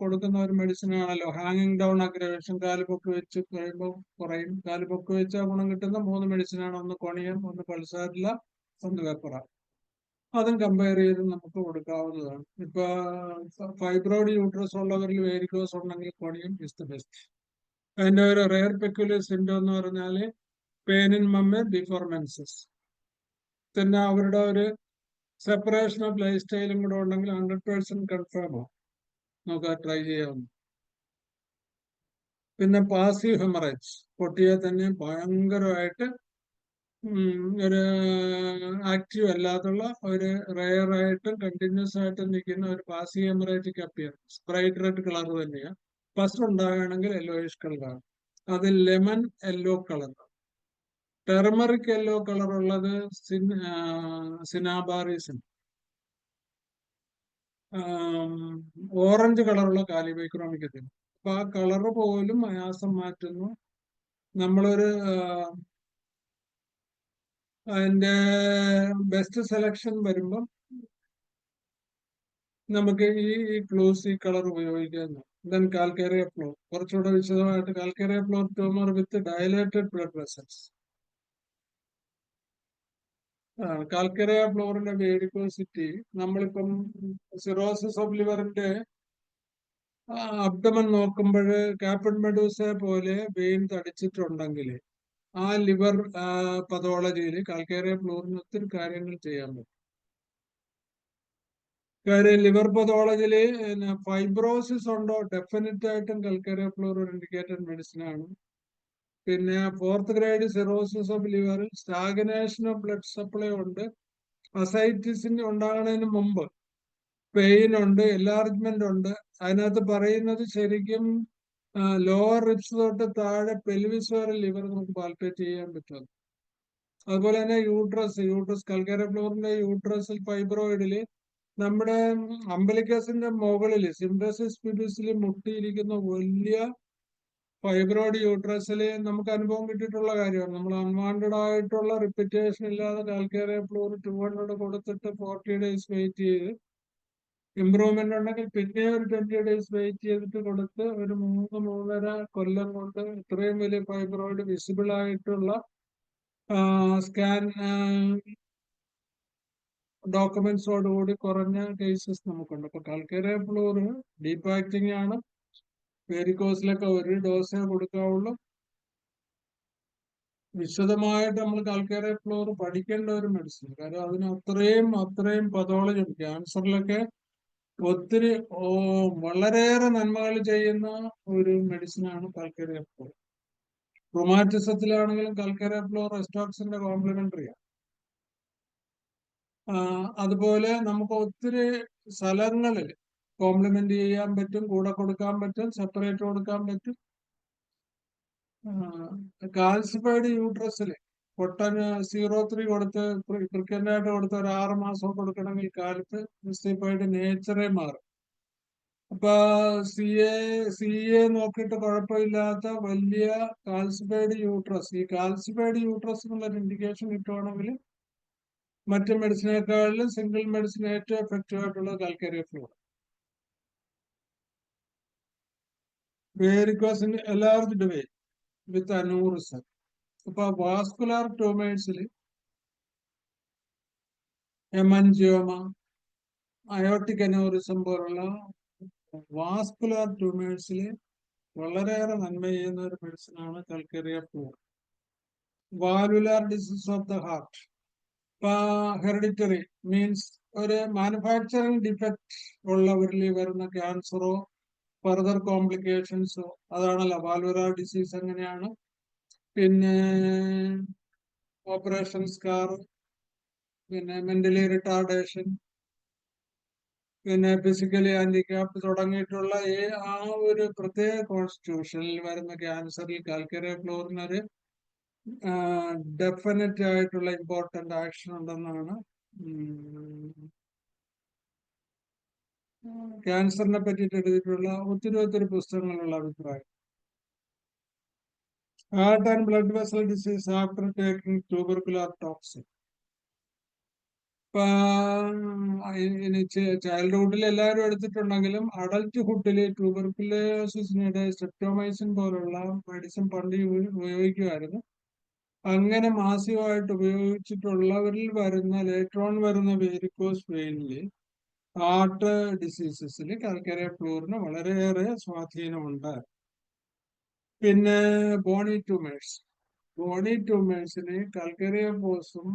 കൊടുക്കുന്ന ഒരു മെഡിസിൻ ആണല്ലോ ഹാങ്ങിങ് ഡൗൺ അഗ്രവേഷൻ. കാലുപൊക്ക് വെച്ച് കഴിയുമ്പോൾ കുറയും. കാലുപൊക്ക് വെച്ചാൽ ഗുണം കിട്ടുന്ന 3 മെഡിസിനാണ്. ഒന്ന് കൊണിയം, ഒന്ന് പൾസാറ്റില, ഒന്ന് വെപ്പറ. അതും കമ്പയർ ചെയ്ത് നമുക്ക് കൊടുക്കാവുന്നതാണ്. ഇപ്പൊ ഫൈബ്രോയിഡ് യൂട്രസ് ഉള്ളവരിൽ വേരിക്കോസ് ഉണ്ടെങ്കിൽ കൊണിയം ഇസ് ദ ബെസ്റ്റ്. അതിന്റെ ഒരു റെയർ പെക്യുലർ സിംറ്റം എന്ന് പറഞ്ഞാല് പെയിൻ ഇൻ മമ്മി ഡിഫോർമെൻസസ്. പിന്നെ അവരുടെ ഒരു സെപ്പറേഷൻ ഓഫ് ലൈഫ് സ്റ്റൈലും കൂടെ ഉണ്ടെങ്കിൽ 100% കൺഫേം ആവും. നമുക്ക് ട്രൈ ചെയ്യാവുന്നു. പിന്നെ പാസീവ് ഹെമറേജ് പൊട്ടിയാൽ തന്നെ ഭയങ്കരമായിട്ട് ഒരു ആക്റ്റീവ് അല്ലാത്തുള്ള ഒരു റെയർ ആയിട്ടും കണ്ടിന്യൂസ് ആയിട്ടും നിൽക്കുന്ന ഒരു passive haemorrhagic appearance bright red colour തന്നെയാണ്. ഫസ്റ്റ് ഉണ്ടാകുകയാണെങ്കിൽ യെല്ലോയിഷ് കളറാണ്. അത് lemon yellow colour. Turmeric yellow colour ഉള്ളത് സിനാബാറിസിൻ. ഓറഞ്ച് കളറുള്ള കാലിബൈക്രോമിക്കത്തിന്. അപ്പൊ ആ കളറ് പോലും ആയാസം മാറ്റുന്നു. നമ്മളൊരു അതിന്റെ ബെസ്റ്റ് സെലക്ഷൻ വരുമ്പം നമുക്ക് ഈ ക്ലൂസ് ഈ കളർ ഉപയോഗിക്കാവുന്നു. ദെൻ കാൽക്കേറിയ ഫ്ലോർ കുറച്ചുകൂടെ വിശദമായിട്ട് കാൽക്കേറിയ ഫ്ലോർ ട്യൂമർ വിത്ത് ഡയലേറ്റഡ് ബ്ലഡ് വെസൽസ്. കാൽക്കേറിയ ഫ്ലോറിന്റെ വേരിക്കോസിറ്റി നമ്മളിപ്പം സിറോസിസ് ഓഫ് ലിവറിന്റെ അബ്ഡമൻ നോക്കുമ്പോൾ കാപ്പൻ മെഡൂസ പോലെ വെയിൻ തടിച്ചിട്ടുണ്ടെങ്കിൽ ആ ലിവർ പതോളജിയിൽ കാൽക്കേറിയ ഫ്ലോറിന് ഒത്തിരി കാര്യങ്ങൾ ചെയ്യാൻ പറ്റും. കാര്യം ലിവർ പതോളജിയില് ഫൈബ്രോസിസ് ഉണ്ടോ ഡെഫിനറ്റ് ആയിട്ടും കാൽക്കേറിയ ഫ്ലോർ ഒരു ഇൻഡിക്കേറ്റഡ് മെഡിസിൻ ആണ്. പിന്നെ 4th ഗ്രേഡ് സിറോസിസ് ഓഫ് ലിവറിൽ സ്റ്റാഗ്നേഷൻ ഓഫ് ബ്ലഡ് സപ്ലൈ ഉണ്ട്, അസൈറ്റിസിന് ഉണ്ടാകുന്നതിന് മുമ്പ് പെയിൻ ഉണ്ട്, എൻലാർജ്മെന്റ് ഉണ്ട്. അതിനകത്ത് പറയുന്നത് ശരിക്കും ലോവർ റിബ്സ് തൊട്ട് താഴെ പെൽവിസ് വരെ ലിവർ നമുക്ക് പാൽപ്പേറ്റ് ചെയ്യാൻ പറ്റും. അതുപോലെ തന്നെ യൂട്രസ് കാൽക്കേറിയ ഫ്ലോറിന്റെ യൂട്രസിൽ ഫൈബ്രോയിഡില് നമ്മുടെ അംബലിക്കസിന്റെ മുകളിൽ സിംബസിസ് പിബിസിൽ മുട്ടിയിരിക്കുന്ന വലിയ ഫൈബ്രോയിഡ് യൂട്രസില് നമുക്ക് അനുഭവം കിട്ടിയിട്ടുള്ള കാര്യമാണ്. നമ്മൾ അൺവാണ്ടഡ് ആയിട്ടുള്ള റിപ്പീറ്റേഷൻ ഇല്ലാതെ കാൽക്കേറിയ ഫ്ലോർ 200 കൊടുത്തിട്ട് 40 days വെയിറ്റ് ചെയ്ത് ഇംപ്രൂവ്മെന്റ് ഉണ്ടെങ്കിൽ പിന്നെ ഒരു 20 days വെയിറ്റ് ചെയ്തിട്ട് കൊടുത്ത് ഒരു 3-3.5 കൊല്ലം കൊണ്ട് ഇത്രയും വലിയ ഫൈബ്രോയിഡ് വിസിബിൾ ആയിട്ടുള്ള സ്കാൻ ഡോക്യുമെന്റ്സോടുകൂടി കുറഞ്ഞ കേസസ് നമുക്കുണ്ട്. അപ്പൊ കാൽക്കേറിയ ഫ്ലോർ ഡീപ്പ് ആക്ടിങ് ആണ്. വേരിക്കോസിലൊക്കെ ഒരു ഡോസേ കൊടുക്കാവുള്ളൂ. വിശദമായിട്ട് നമ്മൾ കാൽക്കേറിയ ഫ്ലോർ പഠിക്കേണ്ട ഒരു മെഡിസിൻ. കാരണം അതിന് അത്രയും പതോളജി ഉണ്ട്. ക്യാൻസറിലൊക്കെ ഒത്തിരി വളരെയേറെ നന്മകൾ ചെയ്യുന്ന ഒരു മെഡിസിനാണ് കൽക്കരി ഫ്ലോർ. റൊമാറ്റിസത്തിലാണെങ്കിലും കൽക്കരി ഫ്ലോർ റെസ്റ്റോക്സിന്റെ കോംപ്ലിമെന്ററിയാണ്. അതുപോലെ നമുക്ക് ഒത്തിരി സ്ഥലങ്ങളിൽ കോംപ്ലിമെന്റ് ചെയ്യാൻ പറ്റും, കൂടെ കൊടുക്കാൻ പറ്റും, സെപ്പറേറ്റ് കൊടുക്കാൻ പറ്റും. കാൽസിഫൈഡ് യൂട്രസില് പൊട്ടന് 0.3 കൊടുത്ത് ക്രിക്കറ്റായിട്ട് കൊടുത്ത് ഒരു 6 മാസം കൊടുക്കണമെങ്കിൽ കാലത്ത് കാൽസിഫൈഡ് നേച്ചറേ മാറും. അപ്പൊ സി എ നോക്കിയിട്ട് കുഴപ്പമില്ലാത്ത വലിയ കാൽസിഫൈഡ് യൂട്രസ്, ഈ കാൽസിഫൈഡ് യൂട്രസ് എന്നുള്ളൊരു ഇൻഡിക്കേഷൻ കിട്ടുവാണെങ്കിൽ മറ്റ് മെഡിസിനേക്കാളിലും സിംഗിൾ മെഡിസിൻ ഏറ്റവും എഫക്റ്റീവ് ആയിട്ടുള്ളത് കൽക്കരി ഫ്ലോർ. വേരിക്കോസിന് എല്ലാവർക്കും വേ വിത്ത് അനൂറിസം. അപ്പൊ വാസ്കുലാർ ട്യൂമേഴ്സിൽ ഹെമൻജിയോമ, അയോട്ടിക് അനൂറിസം പോലുള്ള വാസ്കുലാർ ട്യൂമേഴ്സിൽ വളരെയേറെ നന്മ ചെയ്യുന്ന ഒരു മെഡിസിനാണ് കൽക്കരി floor. Valvular disease of the heart, hereditary means ഒരു മാനുഫാക്ചറിങ് ഡിഫക്റ്റ് ഉള്ളവരിൽ വരുന്ന ക്യാൻസറോ ഫർദർ കോംപ്ലിക്കേഷൻസോ, അതാണല്ലോ വാൽവുലാർ ഡിസീസ്. എങ്ങനെയാണ് പിന്നെ ഓപ്പറേഷൻ സ്കാർ, പിന്നെ മെന്റലി റിട്ടാർഡേഷൻ, പിന്നെ ഫിസിക്കലി ഹാൻഡിക്യാപ്ഡ് തുടങ്ങിയിട്ടുള്ള ആ ഒരു പ്രത്യേക കോൺസ്റ്റിറ്റ്യൂഷനിൽ വരുന്ന ക്യാൻസറിൽ കൽക്കരി ഫ്ലോറിനൊരു ഡെഫിനറ്റ് ആയിട്ടുള്ള ഇമ്പോർട്ടന്റ് ആക്ഷൻ ഉണ്ടെന്നാണ് ക്യാൻസറിനെ പറ്റിയിട്ട് എഴുതിയിട്ടുള്ള ഒത്തിരി പുസ്തകങ്ങളുള്ള അഭിപ്രായം. Heart and blood vessel disease after taking tubercular toxin. ചൈൽഡ്ഹുഡിൽ എല്ലാവരും എടുത്തിട്ടുണ്ടെങ്കിലും അഡൽട്ട്ഹുഡിൽ ട്യൂബർക്കുലോസിസിനിടെ സ്ട്രെപ്റ്റോമൈസിൻ പോലുള്ള മെഡിസിൻ പണ്ട് ഉപയോഗിക്കുമായിരുന്നു. അങ്ങനെ മാസീവായിട്ട് ഉപയോഗിച്ചിട്ടുള്ളവരിൽ വരുന്ന ലേറ്ററോൺ വരുന്ന വേരിക്കോസ് വെയിനില് ഹാർട്ട് ഡിസീസസിൽ കൽക്കരി ഫ്ലോറിന് വളരെയേറെ സ്വാധീനമുണ്ട്. പിന്നെ ബോണി ട്യൂമേഴ്സിന് കൽക്കരി ഫോസും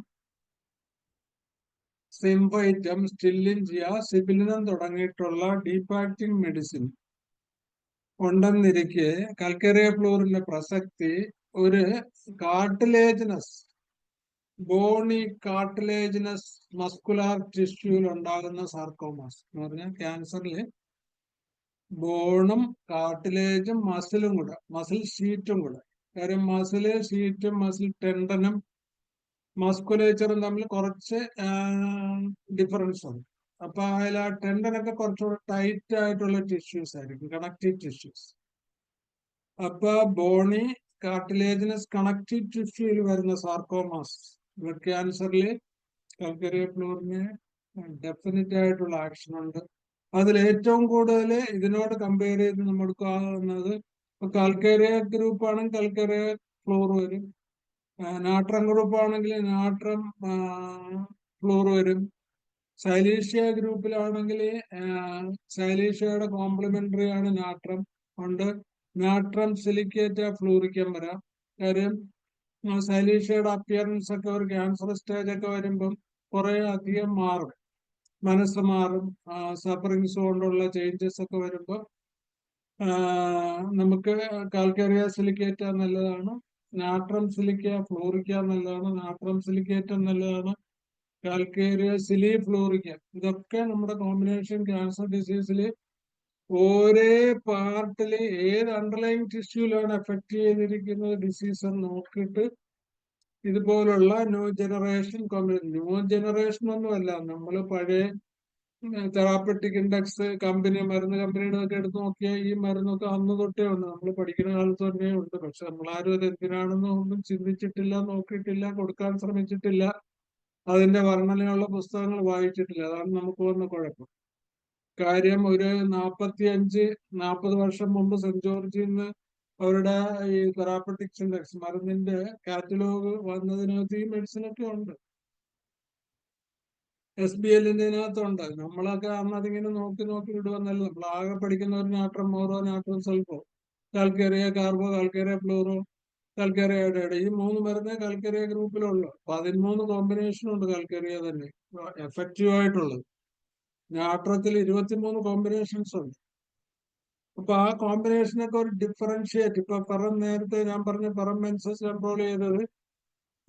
സിംഫൈറ്റം, സ്റ്റില്ലിൻജിയ, സിബിലിനം തുടങ്ങിയിട്ടുള്ള ഡീപാക്റ്റിംഗ് മെഡിസിൻ ഉണ്ടെന്നിരിക്കെ കൽക്കരി ഫ്ലോറിന്റെ പ്രസക്തി ഒരു കാർട്ടിലേജിനസ്, ബോണി കാർട്ടിലേജിനസ് മസ്കുലാർ ടിഷ്യൂവിൽ ഉണ്ടാകുന്ന സാർക്കോമാസ് എന്ന് പറഞ്ഞാൽ ക്യാൻസറിൽ ബോണും കാർട്ടിലേജും മസിലും കൂടെ, മസിൽ ഷീറ്റും കൂടെ, കാര്യം മസില് ഷീറ്റും മസിൽ ടെൻഡനും മസ്കുലേച്ചറും തമ്മിൽ കുറച്ച് ഡിഫറൻസ് ഉണ്ട്. അപ്പൊ അതിൽ ആ ടെൻഡനൊക്കെ കുറച്ചുകൂടെ ടൈറ്റ് ആയിട്ടുള്ള ടിഷ്യൂസ് ആയിരിക്കും, കണക്റ്റീവ് ടിഷ്യൂസ്. അപ്പൊ ബോണി കാർട്ടിലേജിനസ് കണക്റ്റീവ് ടിഷ്യൂവിൽ വരുന്ന സാർക്കോമാസ് ബ്ലഡ് ക്യാൻസറിൽ കൽക്കരി ഫ്ലോറിന് ഡെഫിനറ്റ് ആയിട്ടുള്ള ആക്ഷൻ ഉണ്ട്. അതിൽ ഏറ്റവും കൂടുതൽ ഇതിനോട് കമ്പയർ ചെയ്ത് നമ്മൾ എടുക്കാവുന്നത് കൽക്കരി ഗ്രൂപ്പ് ആണെങ്കിൽ കൽക്കരി ഫ്ലോർ വരും, നാട്രം ഗ്രൂപ്പ് ആണെങ്കിൽ നാട്രം ഫ്ലോർ വരും, സൈലീഷ്യ ഗ്രൂപ്പിലാണെങ്കിൽ സൈലീഷ്യയുടെ കോംപ്ലിമെന്ററി ആണ് നാട്രം ഉണ്ട്. നാട്രം സിലിക്കേറ്റ ഫ്ലൂറിക്കം വരാം. കാര്യം സൈലീഷ്യയുടെ അപ്പിയറൻസ് ഒക്കെ ഒരു ക്യാൻസർ സ്റ്റേജ് ഒക്കെ വരുമ്പം കുറെ അധികം മാറും, മനസ്സ് മാറും, സഫറിങ്സ് കൊണ്ടുള്ള ചേഞ്ചസ് ഒക്കെ വരുമ്പോൾ നമുക്ക് കാൽക്കേറിയ സിലിക്കേറ്റ നല്ലതാണ്, നാട്രം സിലിക്ക ഫ്ലൂറിക്ക നല്ലതാണ്, നാട്രം സിലിക്കേറ്റ നല്ലതാണ്, കാൽക്കേറിയ സിലി ഫ്ലൂറിക്ക. ഇതൊക്കെ നമ്മുടെ കോമ്പിനേഷൻ ക്യാൻസർ ഡിസീസിൽ ഒരേ പാർട്ടിൽ ഏത് അണ്ടർലൈൻ ടിഷ്യൂലാണ് എഫക്ട് ചെയ്തിരിക്കുന്നത് ഡിസീസ് എന്ന് നോക്കിയിട്ട് ഇതുപോലുള്ള ന്യൂ ജനറേഷൻ ഒന്നുമല്ല, നമ്മൾ പഴയ തെറാപ്പറ്റിക് ഇൻഡെക്സ് മരുന്ന് കമ്പനിയുടെ ഒക്കെ എടുത്ത് നോക്കിയാൽ ഈ മരുന്നൊക്കെ അന്ന് തൊട്ടേ ഉണ്ട്, നമ്മൾ പഠിക്കുന്ന കാലത്ത് തന്നെ ഉണ്ട്. പക്ഷെ നമ്മളാരും അത് എന്തിനാണെന്ന് ഒന്നും ചിന്തിച്ചിട്ടില്ല, നോക്കിയിട്ടില്ല, കൊടുക്കാൻ ശ്രമിച്ചിട്ടില്ല, അതിന്റെ വർണ്ണനയുള്ള പുസ്തകങ്ങൾ വായിച്ചിട്ടില്ല. അതാണ് നമുക്ക് വന്ന കുഴപ്പം. കാര്യം ഒരു 40 വർഷം മുമ്പ് സെന്റ് ജോർജിന്ന് അവരുടെ ഈ തെറാപ്പറ്റിക്സ് ഇൻഡെക്സ് മരുന്നിന്റെ കാറ്റലോഗ് വന്നതിനകത്ത് ഈ മെഡിസിനൊക്കെ ഉണ്ട്, SBLന്റെ ഇതിനകത്തുണ്ട്. നമ്മളൊക്കെ അന്ന് അതിങ്ങനെ നോക്കി വിടുവന്നല്ലോ. നമ്മൾ ആകെ പഠിക്കുന്ന ഒരു നാട്രം മോറോ, നാട്രം സൾഫോ, കാൽക്കേറിയ കാർബോ, കാൽക്കേറിയ ഫ്ലൂറോ, കാൽക്കേറിയ അയോഡൈഡ്, ഈ 3 മരുന്നേ കാൽക്കേറിയ ഗ്രൂപ്പിലുള്ളൂ. 13 കോമ്പിനേഷൻ ഉണ്ട് കാൽക്കേറിയ തന്നെ എഫക്റ്റീവ് ആയിട്ടുള്ളത്. നാട്രത്തിൽ 23 കോമ്പിനേഷൻസ് ഉണ്ട്. അപ്പൊ ആ കോമ്പിനേഷനൊക്കെ ഒരു ഡിഫറൻഷിയേറ്റ്. ഇപ്പൊ നേരത്തെ ഞാൻ പറഞ്ഞ മെൻസസ് കൺട്രോൾ ചെയ്തത്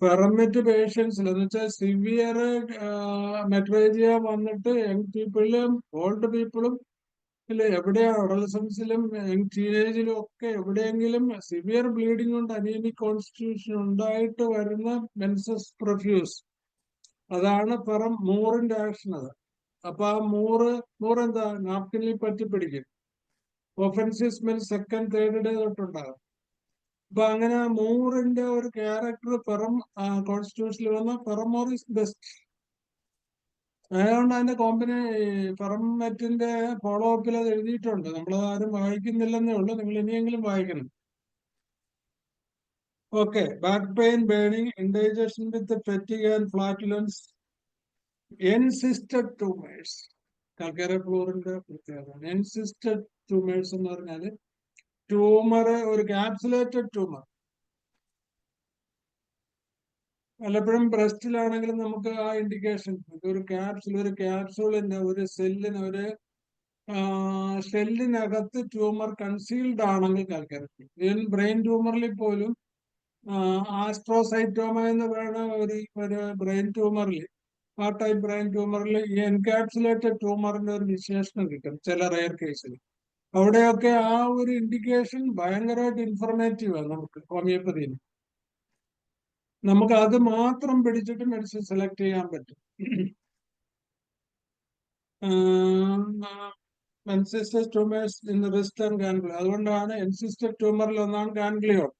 പെർമിറ്റ് പേഷ്യൻസിൽ എന്ന് വെച്ചാൽ സിവിയർ മെട്രേജിയ വന്നിട്ട് യങ് പീപ്പിളിലും ഓൾഡ് പീപ്പിളും എവിടെയാണ് അഡോളസൻസിലും യങ് ടീനേജിലും ഒക്കെ എവിടെയെങ്കിലും സിവിയർ ബ്ലീഡിംഗ് കൊണ്ട് അനീമിക് കോൺസ്റ്റിറ്റ്യൂഷൻ ഉണ്ടായിട്ട് വരുന്ന മെൻസസ് പ്രൊഫ്യൂസ്, അതാണ് മൂറിന്റെ ആക്ഷൻ. അത് അപ്പൊ ആ മൂറെന്താ നാപ്കിനിൽ പറ്റി പിടിക്കും. Offensive smell second third day തൊട്ടുണ്ടാകും. അപ്പൊ അങ്ങനെ മൂറിന്റെ ഒരു ക്യാരക്ടർ കോൺസ്റ്റിറ്റ്യൂഷനിൽ വന്ന മോർ ഇസ് ബെസ്റ്റ്. അതുകൊണ്ട് അതിന്റെ പെർമെറ്റിന്റെ ഫോളോ അപ്പിൽ അത് എഴുതിയിട്ടുണ്ട്. നമ്മൾ ആരും വായിക്കുന്നില്ലെന്നേ ഉള്ളൂ, നിങ്ങൾ ഇനിയെങ്കിലും വായിക്കണം. Okay, back pain, burning, indigestion with fatigue and flatulence, encysted tumours. Calcarea ഫ്ലോറിന്റെ പ്രത്യേകത എൻസിസ്റ്റഡ് ട്യൂമേഴ്സ് എന്ന് പറഞ്ഞാല് ട്യൂമർ ഒരു ക്യാപ്സുലേറ്റഡ് ട്യൂമർ. പലപ്പോഴും ബ്രസ്റ്റിലാണെങ്കിലും നമുക്ക് ആ ഇൻഡിക്കേഷൻ ഒരു ക്യാപ്സൂളിന്റെ ഒരു ഷെല്ലിനകത്ത് ട്യൂമർ കൺസീൽഡ് ആണെങ്കിൽ കാൽക്കേറിയ. ഈവൻ ബ്രെയിൻ ട്യൂമറിൽ പോലും ആസ്ട്രോസൈറ്റോമ എന്ന് പറയുന്ന ഒരു ബ്രെയിൻ ട്യൂമറിൽ, ആ ടൈപ്പ് ബ്രെയിൻ ട്യൂമറിൽ ഈ എൻകാപ്സുലേറ്റഡ് ട്യൂമറിന്റെ ഒരു വിശേഷണം കിട്ടും ചില റെയർ കേസിൽ. അവിടെയൊക്കെ ആ ഒരു ഇൻഡിക്കേഷൻ ഭയങ്കരമായിട്ട് ഇൻഫോർമേറ്റീവാണ് നമുക്ക് ഹോമിയോപ്പതിയിൽ. നമുക്ക് അത് മാത്രം പിടിച്ചിട്ട് മെഡിസിൻ സെലക്ട് ചെയ്യാൻ പറ്റും. Encysted tumours in wrist and ganglion. അതുകൊണ്ടാണ് എൻസിസ്റ്റഡ് ട്യൂമറിൽ ഒന്നാണ് ഗാംഗ്ലിയോൺ.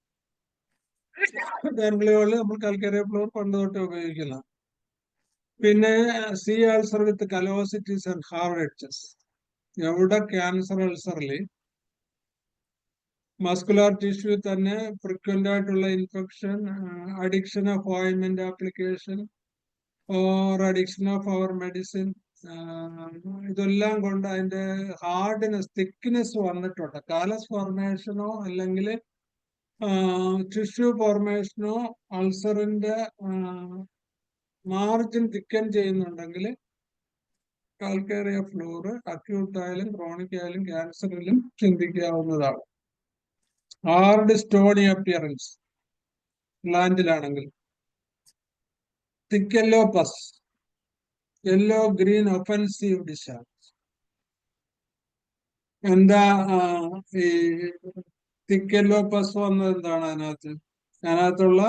ഗാംഗ്ലിയോണിൽ നമ്മൾ കാൽക്കേറിയ ഫ്ലോർ പണ്ട് തൊട്ട് ഉപയോഗിക്കുന്ന. പിന്നെ സി ulcer with callosities and hard edges. എവിടെ ക്യാൻസർ അൾസറിൽ മസ്കുലാർ ടിഷ്യൂ തന്നെ ഫ്രീക്വന്റ് ആയിട്ടുള്ള ഇൻഫെക്ഷൻ, അഡിക്ഷൻ ഓഫ് ഓയിൻമെന്റ് ആപ്ലിക്കേഷൻ ഓർ അഡിക്ഷൻ ഓഫ് അവർ മെഡിസിൻ, ഇതെല്ലാം കൊണ്ട് അതിന്റെ തിക്നെസ് വന്നിട്ടുണ്ട്. കാലസ് ഫോർമേഷനോ അല്ലെങ്കിൽ ടിഷ്യൂ ഫോർമേഷനോ അൾസറിന്റെ മാർജിൻ തിക്കൻ ചെയ്യുന്നുണ്ടെങ്കിൽ കാൽക്കേറിയ ഫ്ലോർ അക്യൂട്ട് ആയാലും ക്രോണിക് ആയാലും ക്യാൻസറിലും ചിന്തിക്കാവുന്നതാണ്. ഹാർഡ് സ്റ്റോണി അപ്പിയറൻസ് ഗ്ലാൻഡിലാണെങ്കിൽ, thick yellow pus, yellow green offensive discharge. എന്താ ഈ തിക്ക് യെല്ലോ പസ് വന്നത്? എന്താണ് അതിനകത്തുള്ള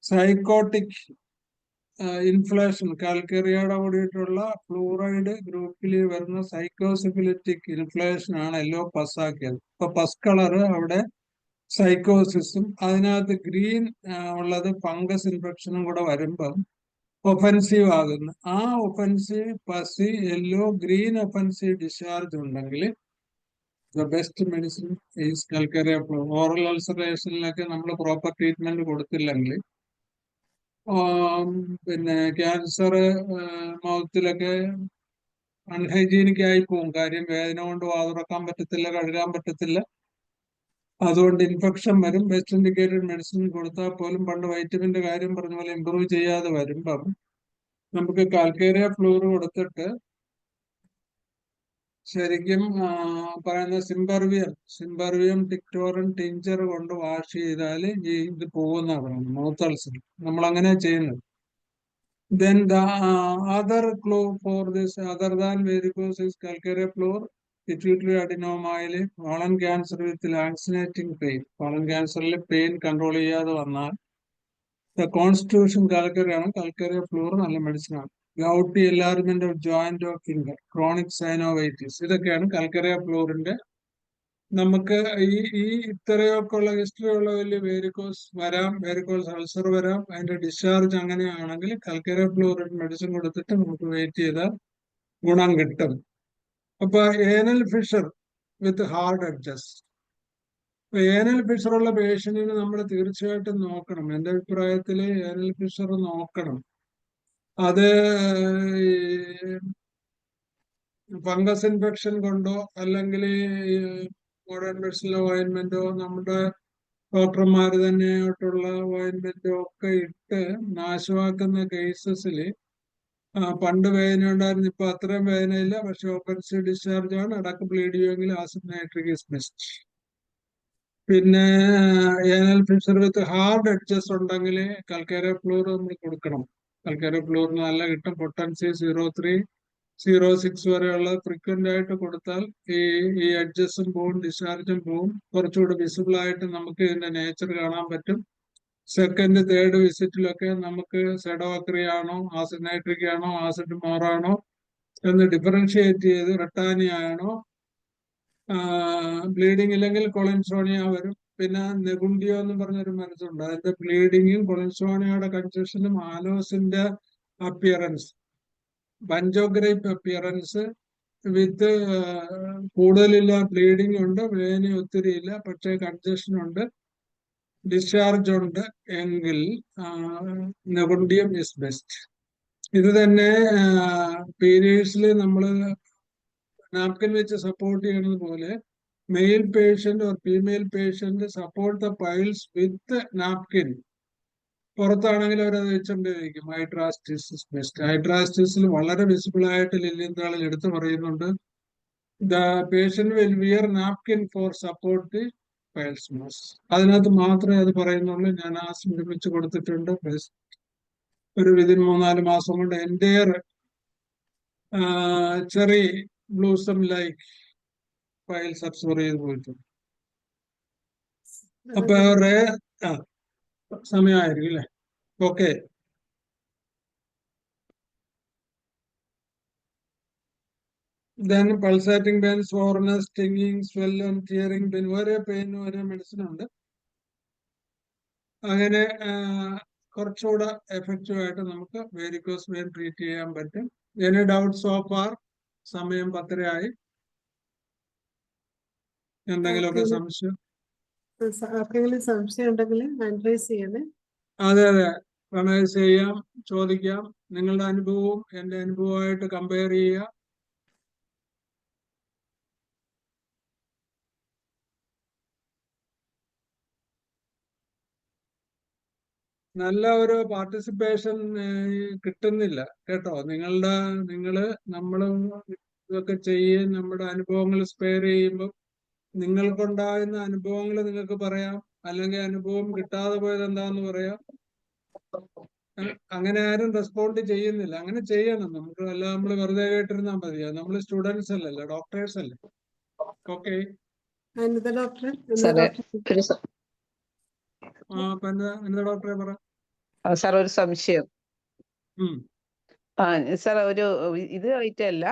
സൈക്കോട്ടിക് ഇൻഫ്ലേഷൻ, കാൽക്കേറിയയുടെ കൂടിയിട്ടുള്ള ഫ്ലൂറൈഡ് ഗ്രൂപ്പിൽ വരുന്ന സൈക്കോസിഫിലിറ്റിക് ഇൻഫ്ലേഷൻ ആണ് യെല്ലോ പസ് ആക്കിയത്. ഇപ്പൊ പസ് കളർ അവിടെ സൈക്കോസിസും അതിനകത്ത് ഗ്രീൻ ഉള്ളത് ഫംഗസ് ഇൻഫെക്ഷനും കൂടെ വരുമ്പം ഒഫൻസീവ് ആകുന്നു. ആ offensive pus yellow green offensive discharge ഉണ്ടെങ്കിൽ the best medicine is calcarea fluor. Oral അൾസറേഷനിലൊക്കെ നമ്മൾ പ്രോപ്പർ ട്രീറ്റ്മെന്റ് കൊടുത്തില്ലെങ്കിൽ, പിന്നെ ക്യാൻസർ മൗത്തിലൊക്കെ അൺഹൈജീനിക് ആയി പോകും. കാര്യം വേദന കൊണ്ട് വാതുറക്കാൻ പറ്റത്തില്ല, കഴുകാൻ പറ്റത്തില്ല. അതുകൊണ്ട് ഇൻഫെക്ഷൻ വരും. ബെസ്റ്റ് ഇൻഡിക്കേറ്റഡ് മെഡിസിൻ കൊടുത്താൽ പോലും പണ്ട് വൈറ്റമിന്റെ കാര്യം പറഞ്ഞ പോലെ ഇമ്പ്രൂവ് ചെയ്യാതെ വരുമ്പം നമുക്ക് കാൽക്കേറിയ ഫ്ലോർ കൊടുത്തിട്ട് ശരിക്കും പറയുന്ന സിംബർവിയം ടിക്ടോറൻ ടിഞ്ചർ കൊണ്ട് വാഷ് ചെയ്താൽ ഇത് പോകുന്ന പറയുന്നത് മൗത്ത് അൾസർ. നമ്മൾ അങ്ങനെ ചെയ്യുന്നത്. Then the other clue for this other than varicose is calcareous floor, pituitary adenomyle, colon cancer with lancinating pain. Colon cancer pain control ചെയ്യാതെ വന്നാൽ the constitution calcareous floor നല്ല മെഡിസിൻ ആണ്. Gouty enlargement of joint of finger, chronic synovitis, ഇതൊക്കെയാണ് കാൽക്കേറിയ ഫ്ലോറിന്റെ. നമുക്ക് ഈ ഇത്രയൊക്കെ ഉള്ള history ഉള്ള വലിയ വേരിക്കോസ് വരാം, വേരിക്കോസ് അൾസർ വരാം. അതിന്റെ ഡിസ്ചാർജ് അങ്ങനെയാണെങ്കിൽ കാൽക്കേറിയ ഫ്ലോറിഡ് മെഡിസിൻ കൊടുത്തിട്ട് നമുക്ക് വെയിറ്റ് ചെയ്താൽ ഗുണം കിട്ടും. അപ്പൊ anal fissure with hard edges. Anal Fisher ഉള്ള പേഷ്യന്റിന് നമ്മൾ തീർച്ചയായിട്ടും നോക്കണം. എന്റെ അഭിപ്രായത്തിൽ ഏനൽ ഫിഷർ നോക്കണം. അത് ഫംഗസ് ഇൻഫെക്ഷൻ കൊണ്ടോ അല്ലെങ്കിൽ മോഡേൺ മെഡിസിനിലെ ഓയിൻമെന്റോ നമ്മുടെ ഡോക്ടർമാർ തന്നെയായിട്ടുള്ള ഓയിൻമെന്റോ ഒക്കെ ഇട്ട് നാശമാക്കുന്ന കേസസിൽ പണ്ട് വേദന ഉണ്ടായിരുന്നു, ഇപ്പൊ അത്രയും വേദനയില്ല. പക്ഷെ ഓപ്പൺ സി ഡിസ്ചാർജ് ആണ്. ഇടക്ക് ബ്ലീഡ് ചെയ്യുമെങ്കിൽ ആസിഡ് നൈട്രിക് ഈസ് ബെസ്റ്റ്. പിന്നെ anal fissure with hard edges ഉണ്ടെങ്കിൽ കൽക്കേരിയ ഫ്ലൂർ നമ്മൾ കൊടുക്കണം. കൽക്കേരിയ ഫ്ലൂറിന് നല്ല കിട്ടും. പൊട്ടൻസി 0.3 0.6 വരെയുള്ള ഫ്രീക്വന്റ് ആയിട്ട് കൊടുത്താൽ ഈ എഡ്ജസും പോവും, ഡിസ്ചാർജും പോവും. കുറച്ചുകൂടി വിസിബിൾ ആയിട്ട് നമുക്ക് ഇതിന്റെ നേച്ചർ കാണാൻ പറ്റും. സെക്കൻഡ് തേർഡ് വിസിറ്റിലൊക്കെ നമുക്ക് സെഡോക്രി ആണോ ആസിഡ് നൈട്രിക് ആണോ ആസിഡ് മോറാണോ എന്ന് ഡിഫറൻഷിയേറ്റ് ചെയ്ത് റെട്ടാനിയ ആണോ, ബ്ലീഡിംഗ് ഇല്ലെങ്കിൽ കൊളിൻസോണിയ വരും. പിന്നെ നെഗുണ്ടിയോ എന്ന് പറഞ്ഞൊരു മരുന്നുണ്ട്. അതിന്റെ ബ്ലീഡിങ്ങും കൊളിൻസോണിയയുടെ കൺജഷനും ആലോസിന്റെ അപ്പിയറൻസ്, ബഞ്ചോഗ്രേപ്പ് അപ്പിയറൻസ് വിത്ത് കൂടുതലില്ല, ബ്ലീഡിംഗ് ഉണ്ട്, വേദന ഒത്തിരി ഇല്ല, പക്ഷേ കൺജഷൻ ഉണ്ട്, ഡിസ്ചാർജ് ഉണ്ട് എങ്കിൽ നെഗുണ്ടിയം ഇസ് ബെസ്റ്റ്. ഇത് തന്നെ പീരീഡ്സിൽ നമ്മൾ നാപ്കിൻ വെച്ച് സപ്പോർട്ട് ചെയ്യുന്നത് പോലെ male patient or female patient support the piles with napkin. പുറത്താണെങ്കിൽ അവരത് വെച്ചുകൊണ്ടിരിക്കും. ഹൈഡ്രാസ്റ്റിസ് ബെസ്റ്റ്. ഹൈഡ്രാസ്റ്റിസിൽ വളരെ വിസിബിൾ ആയിട്ട് ലില്ലിയന്താളിൽ എടുത്തു പറയുന്നുണ്ട്, the patient will wear napkin for support the piles mass. അതിനകത്ത് മാത്രമേ അത് പറയുന്നുള്ളൂ. ഞാൻ ആ സിംറ്റമിച്ച് കൊടുത്തിട്ടുണ്ട്. ഒരു വിതിൻ 3-4 മാസം കൊണ്ട് എൻ്റെ cherry blossom like piles absorb ചെയ്ത് പോയിട്ടുണ്ട്. അപ്പൊ സമയമായിരിക്കും അല്ലേ? Okay. Then pulsating pain, soreness, stinging, swelling, tearing pain, ഓരോ പെയിനും ഓരോ മെഡിസിൻ ഉണ്ട്. അങ്ങനെ കുറച്ചുകൂടെ എഫക്റ്റീവ് ആയിട്ട് നമുക്ക് വെരിക്കോസ് വെയിൻ ട്രീറ്റ് ചെയ്യാൻ പറ്റും. Any doubt so far? സമയം 10:30 ആയി. എന്തെങ്കിലുമൊക്കെ സംശയം? ആർക്കെങ്കിലും സംശയം ഉണ്ടെങ്കിൽ ഹാൻഡ് റൈസ് ചെയ്യണേ. അതെ, റൈസ് ചെയ്യാം, ചോദിക്കാം. നിങ്ങളുടെ അനുഭവവും എൻ്റെ അനുഭവമായിട്ട് കമ്പയർ ചെയ്യുക. നല്ല ഒരു പാർട്ടിസിപ്പേഷൻ കിട്ടുന്നില്ല കേട്ടോ. നമ്മള് ഇതൊക്കെ ചെയ്യുകയും നമ്മുടെ അനുഭവങ്ങൾ സ്പെയർ ചെയ്യുമ്പോൾ നിങ്ങൾക്കുണ്ടാകുന്ന അനുഭവങ്ങൾ നിങ്ങൾക്ക് പറയാം, അല്ലെങ്കിൽ അനുഭവം കിട്ടാതെ പോയത് എന്താന്ന് പറയാം. അങ്ങനെ ആരും റെസ്പോണ്ട് ചെയ്യുന്നില്ല. അങ്ങനെ ചെയ്യണം. നമുക്ക് അല്ല നമ്മൾ വെറുതെ കേട്ടിരുന്നാൽ മതിയോ? നമ്മൾ സ്റ്റുഡൻസ് അല്ലല്ലോ, ഡോക്ടേഴ്സ് അല്ലേ. ഓക്കെ. എന്താ ഡോക്ടറെ എന്താ ഡോക്ടറെ പറ. സാർ ഒരു സംശയം. സാർ ഒരു ഇത് ആയിട്ടല്ല,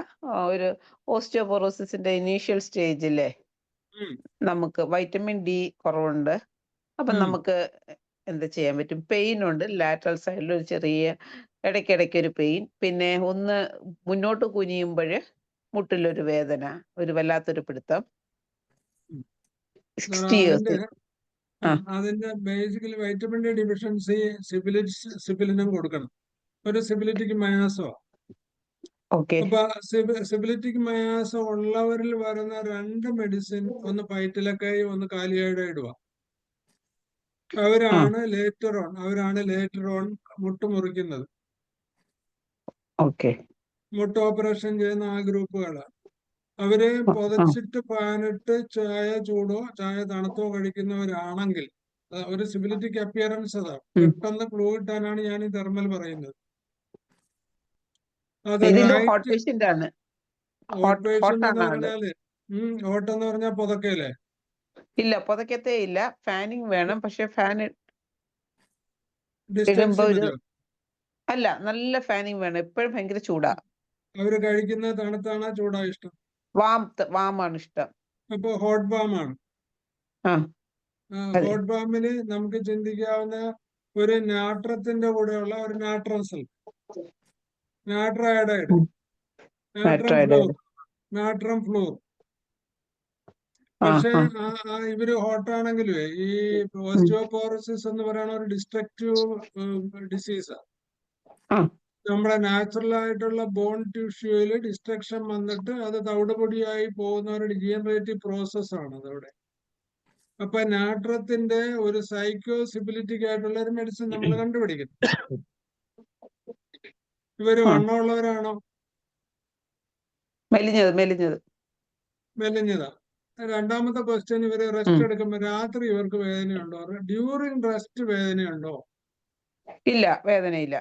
ഒരു ഓസ്റ്റിയോപൊറോസിസിന്റെ ഇനീഷ്യൽ സ്റ്റേജിലെ നമുക്ക് വൈറ്റമിൻ ഡി കുറവുണ്ട്. അപ്പൊ നമുക്ക് എന്താ ചെയ്യാൻ പറ്റും? പെയിൻ ഉണ്ട്, ലാറ്ററൽ സൈഡിൽ ഒരു ചെറിയ ഇടയ്ക്കിടയ്ക്ക് ഒരു പെയിൻ, പിന്നെ ഒന്ന് മുന്നോട്ട് കുനിയുമ്പോൾ മുട്ടിലൊരു വേദന, ഒരു വല്ലാത്തൊരു പിടുത്തം. 60 years. അതിന്റെ ബേസിക്കലി വൈറ്റമിൻ ഡി ഡിഫിഷ്യൻസി സിബിലിനും കൊടുക്കണം. ഒരു സിബിലിറ്റിക് മയാസോ. അപ്പൊ സിബിലിറ്റിക് മയാസം ഉള്ളവരിൽ വരുന്ന 2 മെഡിസിൻ, ഒന്ന് പൈറ്റിലക്കായി ഒന്ന് കാലിയായിട്ട് ഇടുക. അവരാണ് ലേറ്റർ ഓൺ മുട്ട് മുറിക്കുന്നത്. മുട്ട് ഓപ്പറേഷൻ ചെയ്യുന്ന ആ ഗ്രൂപ്പുകളാണ്. അവര് പൊതച്ചിട്ട് ഫാനിട്ട് ചായ തണുത്തോ കഴിക്കുന്നവരാണെങ്കിൽ ഒരു സിബിലിറ്റിക് അപ്പിയറൻസ് അതാണ്. പെട്ടെന്ന് ക്ലൂ കിട്ടാനാണ് ഞാൻ ഈ തെർമൽ പറയുന്നത്. അത് ഹോട്ട് പേഷ്യന്റ് എന്ന് പറഞ്ഞാല് ഹോട്ട് എന്ന് പറഞ്ഞാൽ പുതക്കല്ലേ? ഇല്ല, പുതക്കത്തേ ഇല്ല. ഫാനിങ് വേണം, പക്ഷെ ഫാൻ അല്ല, നല്ല ഫാനിങ് വേണം. എപ്പോഴും ഭയങ്കര ചൂടാ. അവര് കഴിക്കുന്നത് തണുത്താണോ ചൂടാ ഇഷ്ടം? വാമാണ് ഇഷ്ടം. അപ്പൊ ഹോട്ട് ബാം ആണ്. ഹോട്ട് ബാമില് നമുക്ക് ചിന്തിക്കാവുന്ന ഒരു നാട്രത്തിന്റെ കൂടെയുള്ള ഒരു നാട്രം ഫ്ലോർ. പക്ഷെ ഇവര് ഹോട്ടാണെങ്കിലേ ഈ ഓസ്റ്റിയോപോറോസിസ് എന്ന് പറയുന്ന ഒരു ഡിസ്ട്രക്റ്റീവ് ഡിസീസാണ്. നമ്മുടെ നാച്ചുറൽ ആയിട്ടുള്ള ബോൺ ടിഷ്യൂവിൽ ഡിസ്ട്രക്ഷൻ വന്നിട്ട് അത് തവിടുപൊടിയായി പോകുന്ന ഒരു ഡിജനറേറ്റീവ് പ്രോസസ്സാണ് അതവിടെ. അപ്പൊ നാട്രത്തിന്റെ ഒരു സൈക്കോസിബിലിറ്റിക് ആയിട്ടുള്ള ഒരു മെഡിസിൻ നമ്മൾ കണ്ടുപിടിക്കുന്നു. ഇവര് ആ. വണ്ണമുള്ളവരാണോ മെലിഞ്ഞത് മെലിഞ്ഞത്. മെലിഞ്ഞതാ? രണ്ടാമത്തെ ക്വസ്റ്റ്യൻ, ഇവര് റെസ്റ്റ് എടുക്കുമ്പോ രാത്രി ഇവർക്ക് വേദനയുണ്ടോ? During rest വേദനയുണ്ടോ? ഇല്ല, വേദനയില്ല.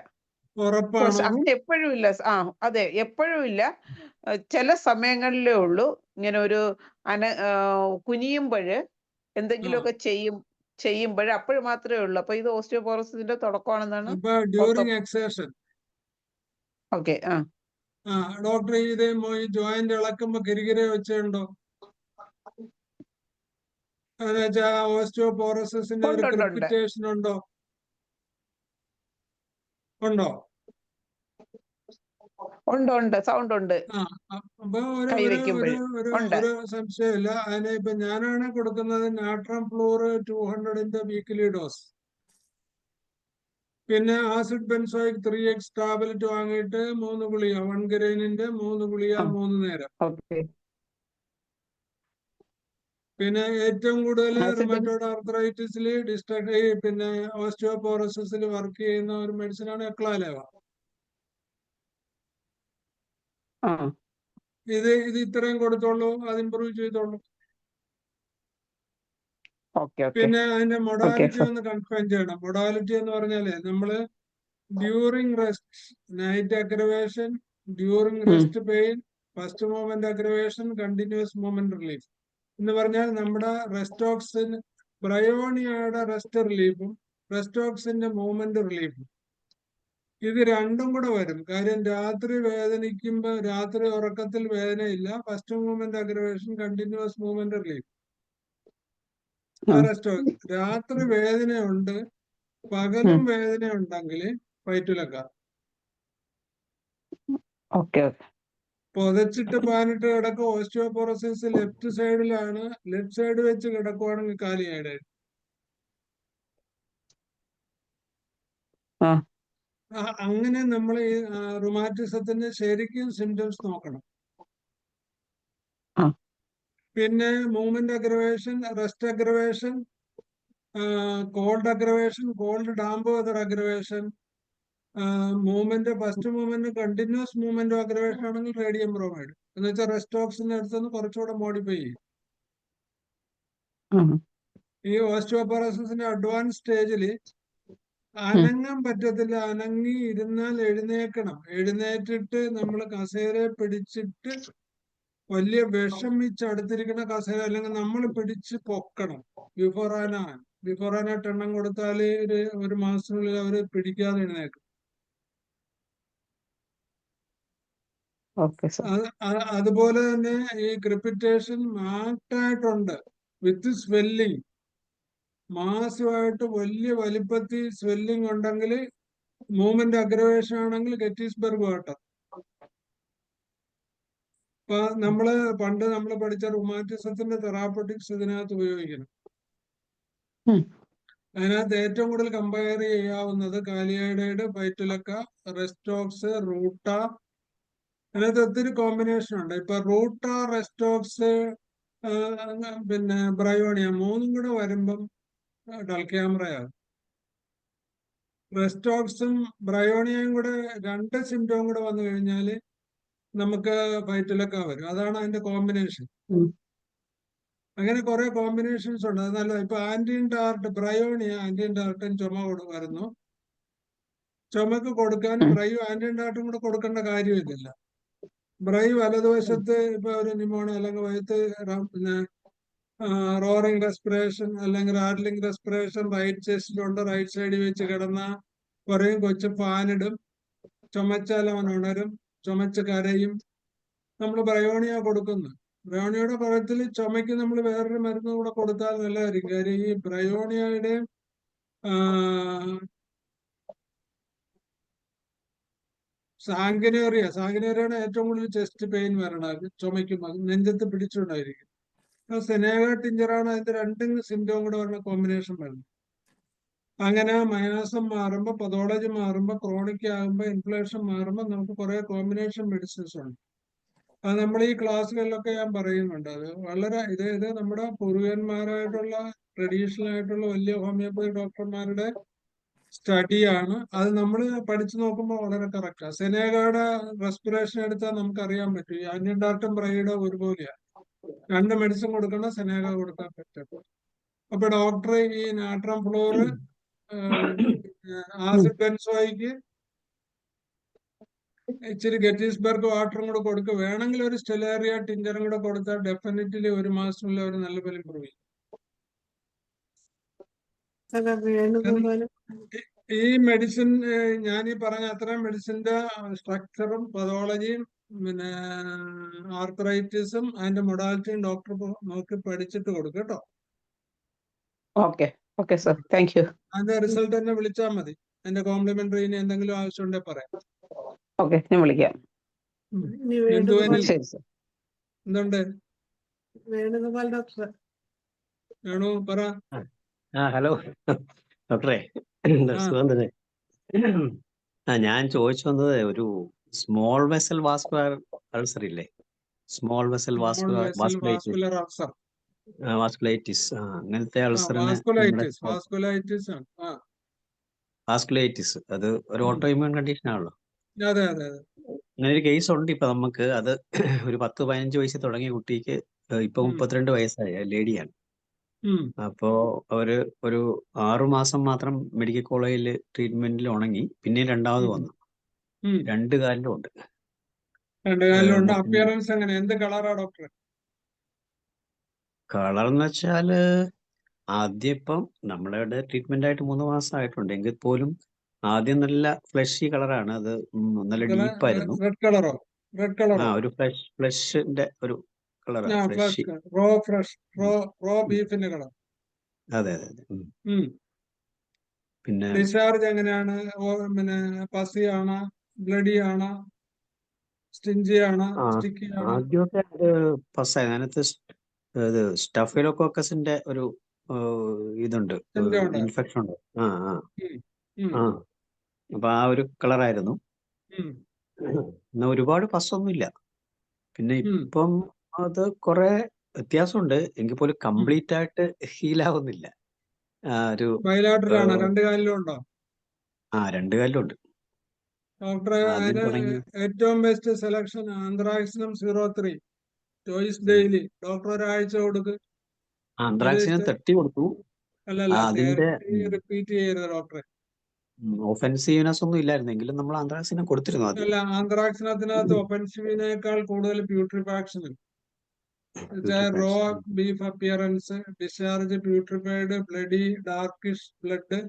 ഉറപ്പാണോ? അങ്ങനെ എപ്പോഴും ഇല്ല. അതെ, എപ്പോഴും ഇല്ല. ചില സമയങ്ങളിലേ ഉള്ളൂ ഇങ്ങനെ ഒരു കുനിയുമ്പോഴ് എന്തെങ്കിലുമൊക്കെ ചെയ്യുമ്പോഴ് അപ്പോഴും മാത്രമേ ഉള്ളൂ. അപ്പൊ ഇത് ഓസ്റ്റിയോപോറോസിസിന്റെ തുടക്കമാണെന്നാണ്. അപ്പൊ ഡ്യൂറിങ് എക്സേഷൻ. ഓക്കെ. ഡോക്ടർ ഇത് ഈ ജോയിന്റ് ഇളക്കുമ്പോ കിരികിര വെച്ചുണ്ടോ? എന്നുവെച്ചാ ഓസ്റ്റിയോപോറോസിസിന്റെ ഒരു ഉണ്ട്. ക്രിപ്പിറ്റേഷൻ ഉണ്ടോ? ഉണ്ടോ? ഉണ്ട്, സൗണ്ട് ഉണ്ട്. അപ്പൊ കൈ വെക്കുമ്പോഴ് ഉണ്ട്. ഒരു സംശയമില്ല. അതിന് ഇപ്പൊ ഞാനാണ് കൊടുക്കുന്നത് നാട്രം ഫ്ലൂർ 200 വീക്കിലി ഡോസ്. പിന്നെ ആസിഡ് ബെൻസോയിക് 3x ടാബ്ലറ്റ് വാങ്ങിയിട്ട് 3 ഗുളിക 1 ഗ്രൈനിന്റെ 3 ഗുളിക 3 നേരം. ഓക്കെ. പിന്നെ ഏറ്റവും കൂടുതൽ റുമറ്റോയ്ഡ് ആർത്രൈറ്റിസിൽ പിന്നെ ഓസ്റ്റിയോപോറോസിസിൽ വർക്ക് ചെയ്യുന്ന ഒരു മെഡിസിനാണ് എക്ലാലേവ. ഇത് ഇത്രയും കൊടുത്തോളൂ, അത് ഇമ്പ്രൂവ് ചെയ്തോളൂ. പിന്നെ അതിന്റെ മൊഡാലിറ്റി ഒന്ന് കൺഫേം ചെയ്യണം. മൊഡാലിറ്റി എന്ന് പറഞ്ഞാല് നമ്മള് during rest night aggravation, during rest pain, first movement aggravation, continuous movement relief എന്ന് പറഞ്ഞാൽ നമ്മുടെ റെസ്റ്റോക്സിൻ ബ്രയോണിയയുടെ റെസ്റ്റ് റിലീഫും റെസ്റ്റോക്സിന്റെ മൂവ്മെന്റ് റിലീഫും ഇത് രണ്ടും കൂടെ വരും. കാര്യം രാത്രി വേദനിക്കുമ്പോ രാത്രി ഉറക്കത്തിൽ വേദനയില്ല. First movement aggravation, continuous movement relief. രാത്രി വേദനയുണ്ട്, പകലും വേദന ഉണ്ടെങ്കിൽ വയറ്റിലൊക്കെ പൊതച്ചിട്ട് പാനിട്ട് കിടക്കുക. ഓസ്റ്റിയോപോറോസിസ് ലെഫ്റ്റ് സൈഡിലാണ്. ലെഫ്റ്റ് സൈഡ് വെച്ച് കിടക്കുവാണെങ്കിൽ കാലിയായിട്ട് അങ്ങനെ നമ്മൾ ഈ റുമാറ്റിസത്തിന്റെ ശരിക്കും സിംറ്റംസ് നോക്കണം. പിന്നെ movement aggravation, rest aggravation, cold aggravation, cold damp weather aggravation, movement first movement continuous movement aggravation ആണെങ്കിൽ റേഡിയം ബ്രോമൈഡ് എന്ന് വെച്ചാൽ റെസ്റ്റോക്സിന്റെ അടുത്തുനിന്ന് കുറച്ചുകൂടെ മോഡിഫൈ ചെയ്യും. ഈ ഓസ്റ്റിയോപോറോസിസിന്റെ അഡ്വാൻസ് സ്റ്റേജില് അനങ്ങാൻ പറ്റത്തില്ല. അനങ്ങി ഇരുന്നാൽ എഴുന്നേക്കണം. എഴുന്നേറ്റിട്ട് നമ്മൾ കസേരയെ പിടിച്ചിട്ട് വലിയ വിഷമിച്ചടുത്തിരിക്കുന്ന കസേര അല്ലെങ്കിൽ നമ്മൾ പിടിച്ച് പൊക്കണം. ബിഫോറാനായിട്ട് എണ്ണം കൊടുത്താൽ ഒരു മാസത്തിനുള്ളിൽ അവര് പിടിക്കാതെ എഴുന്നേക്കും. അതുപോലെ തന്നെ ഈ ക്രിപ്പിറ്റേഷൻ മാർക്റ്റായിട്ടുണ്ട് വിത്ത് സ്വെല്ലിങ്. മാസമായിട്ട് വലിയ വലിപ്പത്തിൽ സ്വെല്ലിംഗ് ഉണ്ടെങ്കിൽ മൂവ്മെന്റ് അഗ്രവേഷൻ ആണെങ്കിൽ ഗെറ്റിസ്ബർഗ് വാട്ടർ. അപ്പൊ പണ്ട് നമ്മൾ പഠിച്ച റുമാറ്റിസത്തിന്റെ തെറാപ്പറ്റിക്സ് ഇതിനകത്ത് ഉപയോഗിക്കണം. അതിനകത്ത് ഏറ്റവും കൂടുതൽ കമ്പയർ ചെയ്യാവുന്നത് കാലിയൈഡൈഡ്, വൈറ്റിലക്ക, റെസ്റ്റോക്സ്, റൂട്ട. അതിനകത്ത് ഒത്തിരി കോമ്പിനേഷൻ ഉണ്ട്. ഇപ്പൊ റൂട്ട, റെസ്റ്റോക്സ്, പിന്നെ ബ്രയോണിയ മൂന്നും കൂടെ വരുമ്പം ഡൽക്യാമറയാകും. റെസ്റ്റോക്സും ബ്രയോണിയയും കൂടെ 2 സിംറ്റവും കൂടെ വന്നു കഴിഞ്ഞാൽ നമുക്ക് വയറ്റിലൊക്കെ വരും. അതാണ് അതിന്റെ കോമ്പിനേഷൻ. അങ്ങനെ കുറെ കോമ്പിനേഷൻസ് ഉണ്ട്. അത് നല്ല. ഇപ്പൊ ആന്റിൻഡാർട്ട്, ബ്രയോണിയ ആന്റിൻഡാർട്ടും ചുമ വരുന്നു. ചുമക്ക് കൊടുക്കാൻ ബ്രയും ആന്റിൻഡാർട്ടും കൂടെ കൊടുക്കേണ്ട കാര്യമില്ല. ബ്രൈ വലതുവശത്ത് ഇപ്പൊ ഒരു ന്യൂമോണിയ അല്ലെങ്കിൽ വയറ്റ് പിന്നെ റോറിംഗ് റെസ്പിറേഷൻ അല്ലെങ്കിൽ റാറ്റ്ലിംഗ് റെസ്പിറേഷൻ റൈറ്റ് ചെസ്റ്റിലുണ്ട്. റൈറ്റ് സൈഡിൽ വെച്ച് കിടന്ന കുറേയും കൊച്ചു ഫാനിടും. ചുമച്ചാൽ അവൻ ഉണരും, ചുമച്ച് കരയും. നമ്മൾ ബ്രയോണിയ കൊടുക്കുന്നു. ബ്രയോണിയയുടെ പുറത്തിൽ ചുമയ്ക്ക് നമ്മൾ വേറൊരു മരുന്ന് കൂടെ കൊടുത്താൽ നല്ലതായിരിക്കും. കാര്യം ഈ ബ്രയോണിയയുടെ സാങ്കിനേറിയാണ് ഏറ്റവും കൂടുതൽ ചെസ്റ്റ് പെയിൻ വരണത്. ചുമയ്ക്കുമ്പോൾ നെഞ്ചത്ത് പിടിച്ചുകൊണ്ടായിരിക്കും. സെനേഗ ടിഞ്ചറാണ് അതിന്റെ 2 സിംറ്റവും കൂടെ വരുന്ന കോമ്പിനേഷൻ വരുന്നത്. അങ്ങനെ മയാസം മാറുമ്പോൾ, പതോളജി മാറുമ്പോൾ, ക്രോണിക് ആകുമ്പോൾ, ഇൻഫ്ലേഷൻ മാറുമ്പോൾ നമുക്ക് കുറെ കോമ്പിനേഷൻ മെഡിസിൻസ് ഉണ്ട്. അത് നമ്മൾ ഈ ക്ലാസ്സുകളിലൊക്കെ ഞാൻ പറയുന്നുണ്ട്. അത് വളരെ ഇത് നമ്മുടെ പൂർവികന്മാരായിട്ടുള്ള ട്രഡീഷണൽ ആയിട്ടുള്ള വലിയ ഹോമിയോപ്പതി ഡോക്ടർമാരുടെ സ്റ്റഡിയാണ്. അത് നമ്മൾ പഠിച്ചു നോക്കുമ്പോൾ വളരെ കറക്റ്റാണ്. സെനേഗയുടെ റെസ്പിറേഷൻ എടുത്താൽ നമുക്ക് അറിയാൻ പറ്റും. ഈ ആന്റിഡാർട്ടും ബ്രൈഡോ ഒരുപോലെയാണ്. 2 മെഡിസിൻ കൊടുക്കണം, സെനേഗ കൊടുക്കാൻ പറ്റും. അപ്പൊ ഡോക്ടർ ഈ നാട്രം ഫ്ലോറ് ആസിഡ് ബെൻസോയ്ക്ക് ഇച്ചിരി ഗെറ്റിസ്ബർഗ് വാട്ടറും കൂടെ കൊടുക്കുക. വേണമെങ്കിൽ ഒരു സ്റ്റെലേറിയ ടിഞ്ചറും കൂടെ കൊടുത്താൽ ഡെഫിനറ്റ്ലി 1 മാസത്തിനുള്ളിൽ ഒരു നല്ല പോലെ ഇമ്പ്രൂവ് ചെയ്യും. സാറേ വേണുഗോപാൽ ഈ മെഡിസിൻ ഞാൻ ഈ പറഞ്ഞ അത്രയും മെഡിസിന്റെ സ്ട്രക്ചറും പതോളജിയും പിന്നെ ആർത്രൈറ്റിസും അതിന്റെ മൊഡാലിറ്റിയും ഡോക്ടർ നോക്കി പഠിച്ചിട്ട് കൊടുക്കും കേട്ടോ. Okay sir, thank you. അതിന്റെ റിസൾട്ട് തന്നെ വിളിച്ചാൽ മതി. അതിന്റെ കോംപ്ലിമെന്ററി ഇനി എന്തെങ്കിലും ആവശ്യം ഉണ്ടെങ്കിൽ പറയാം. ഓക്കെ, ഞാൻ വിളിക്കാം. ഇനി എന്തു വേണുഗോപാൽ ശരി സർ. എന്തുണ്ട് വേണുഗോപാൽ ഡോക്ടർ വേണു പറ. ഹലോ ഡോക്ടറെ, ആ. സുഖം തന്നെ. ഞാൻ ചോദിച്ചു വന്നത് ഒരു സ്മോൾ വെസൽ വാസ്കുലർ അൾസർ ഇല്ലേ? Small vessel vascular ulcer, vasculitis, അങ്ങനത്തെ അൾസറിന് വാസ്കുലൈറ്റിസ് ആണ്. ആ വാസ്കുലൈറ്റിസ് അത് ഒരു ഓട്ടോ ഇമ്യൂൺ കണ്ടീഷൻ ആണല്ലോ. അതെ അതെ അതെ. അങ്ങനെ ഒരു കേസ് ഉണ്ട് ഇപ്പൊ നമുക്ക്. അത് ഒരു 10-15 വയസ്സിൽ തുടങ്ങിയ കുട്ടിക്ക് ഇപ്പൊ 32 വയസ്സായ ലേഡിയാണ്. അപ്പോ അവര് ഒരു 6 മാസം മാത്രം മെഡിക്കൽ കോളേജിൽ ട്രീറ്റ്മെന്റിൽ ഉണങ്ങി, പിന്നെ രണ്ടാമത് വന്നു. 2 കാലിലും ഉണ്ട്. 2 കാലിലുണ്ട്. അപ്പിയറൻസ് എങ്ങനെ, എന്ത് കളറാ ഡോക്ടർ? കളർ എന്ന് വെച്ചാല് ആദ്യം ഇപ്പം നമ്മളുടെ ട്രീറ്റ്മെന്റ് ആയിട്ട് 3 മാസം ആയിട്ടുണ്ട്. എങ്കിൽ പോലും ആദ്യം നല്ല ഫ്ലഷി കളറാണ്. അത് നല്ല ഡീപ്പായിരുന്നു. റെഡ് കളറോ? റെഡ് കളറോ? ഒരു ഫ്ലഷിന്റെ ഒരു കളറാണ്. ഫ്ലഷി. റോ ബീഫിന്റെ കളർ. അതെ അതെ അതെ. പിന്നെ ഡിസ്ചാർജ് എങ്ങനെയാണ്? പിന്നെ പസി ആണോ, ബ്ലഡി ആണോ, സ്റ്റിഞ്ചി ആണോ, സ്റ്റിക്കി ആണോ? ആദ്യമൊക്കെ പസായി. അതിനകത്ത് സ്റ്റഫിലോകോക്കസിന്റെ ഒരു ഇതുണ്ട്, ഇൻഫെക്ഷൻ ഉണ്ട്. അപ്പൊ ആ ഒരു കളറായിരുന്നു. എന്നാ ഒരുപാട് പസ്സൊന്നുമില്ല. പിന്നെ ഇപ്പം അത് കുറെ വ്യത്യാസമുണ്ട്. എങ്കിൽ പോലും കംപ്ലീറ്റ് ആയിട്ട് ഹീലാവുന്നില്ല. ബൈലാറ്ററൽ ആണോ? 2 കാലിലും ഉണ്ടോ? 2 കാലിലും ഉണ്ട്. ഡോക്ടറെ അതിന് ഏറ്റവും best selection anthracinum 03 choice daily. Doctor ഒരാഴ്ച കൊടുക്ക്. ആന്ത്രാക്സിന് തട്ടി കൊടുത്തു. അതിന്റെ റിപ്പീറ്റ് ചെയ്യരുത് ഡോക്ടറെ. ഒഫൻസീവ്നെസ് ഒന്നും ഇല്ലായിരുന്നെങ്കിലും നമ്മൾ ആന്ത്രാക്സിനെ കൊടുത്തിരുന്നു ആദ്യം. അല്ല, ആന്ത്രാക്സിനകത്ത് ഒഫൻസീവിനേക്കാൾ കൂടുതൽ putrefaction. Raw beef appearance, discharge putrefied, bloody, darkish blood,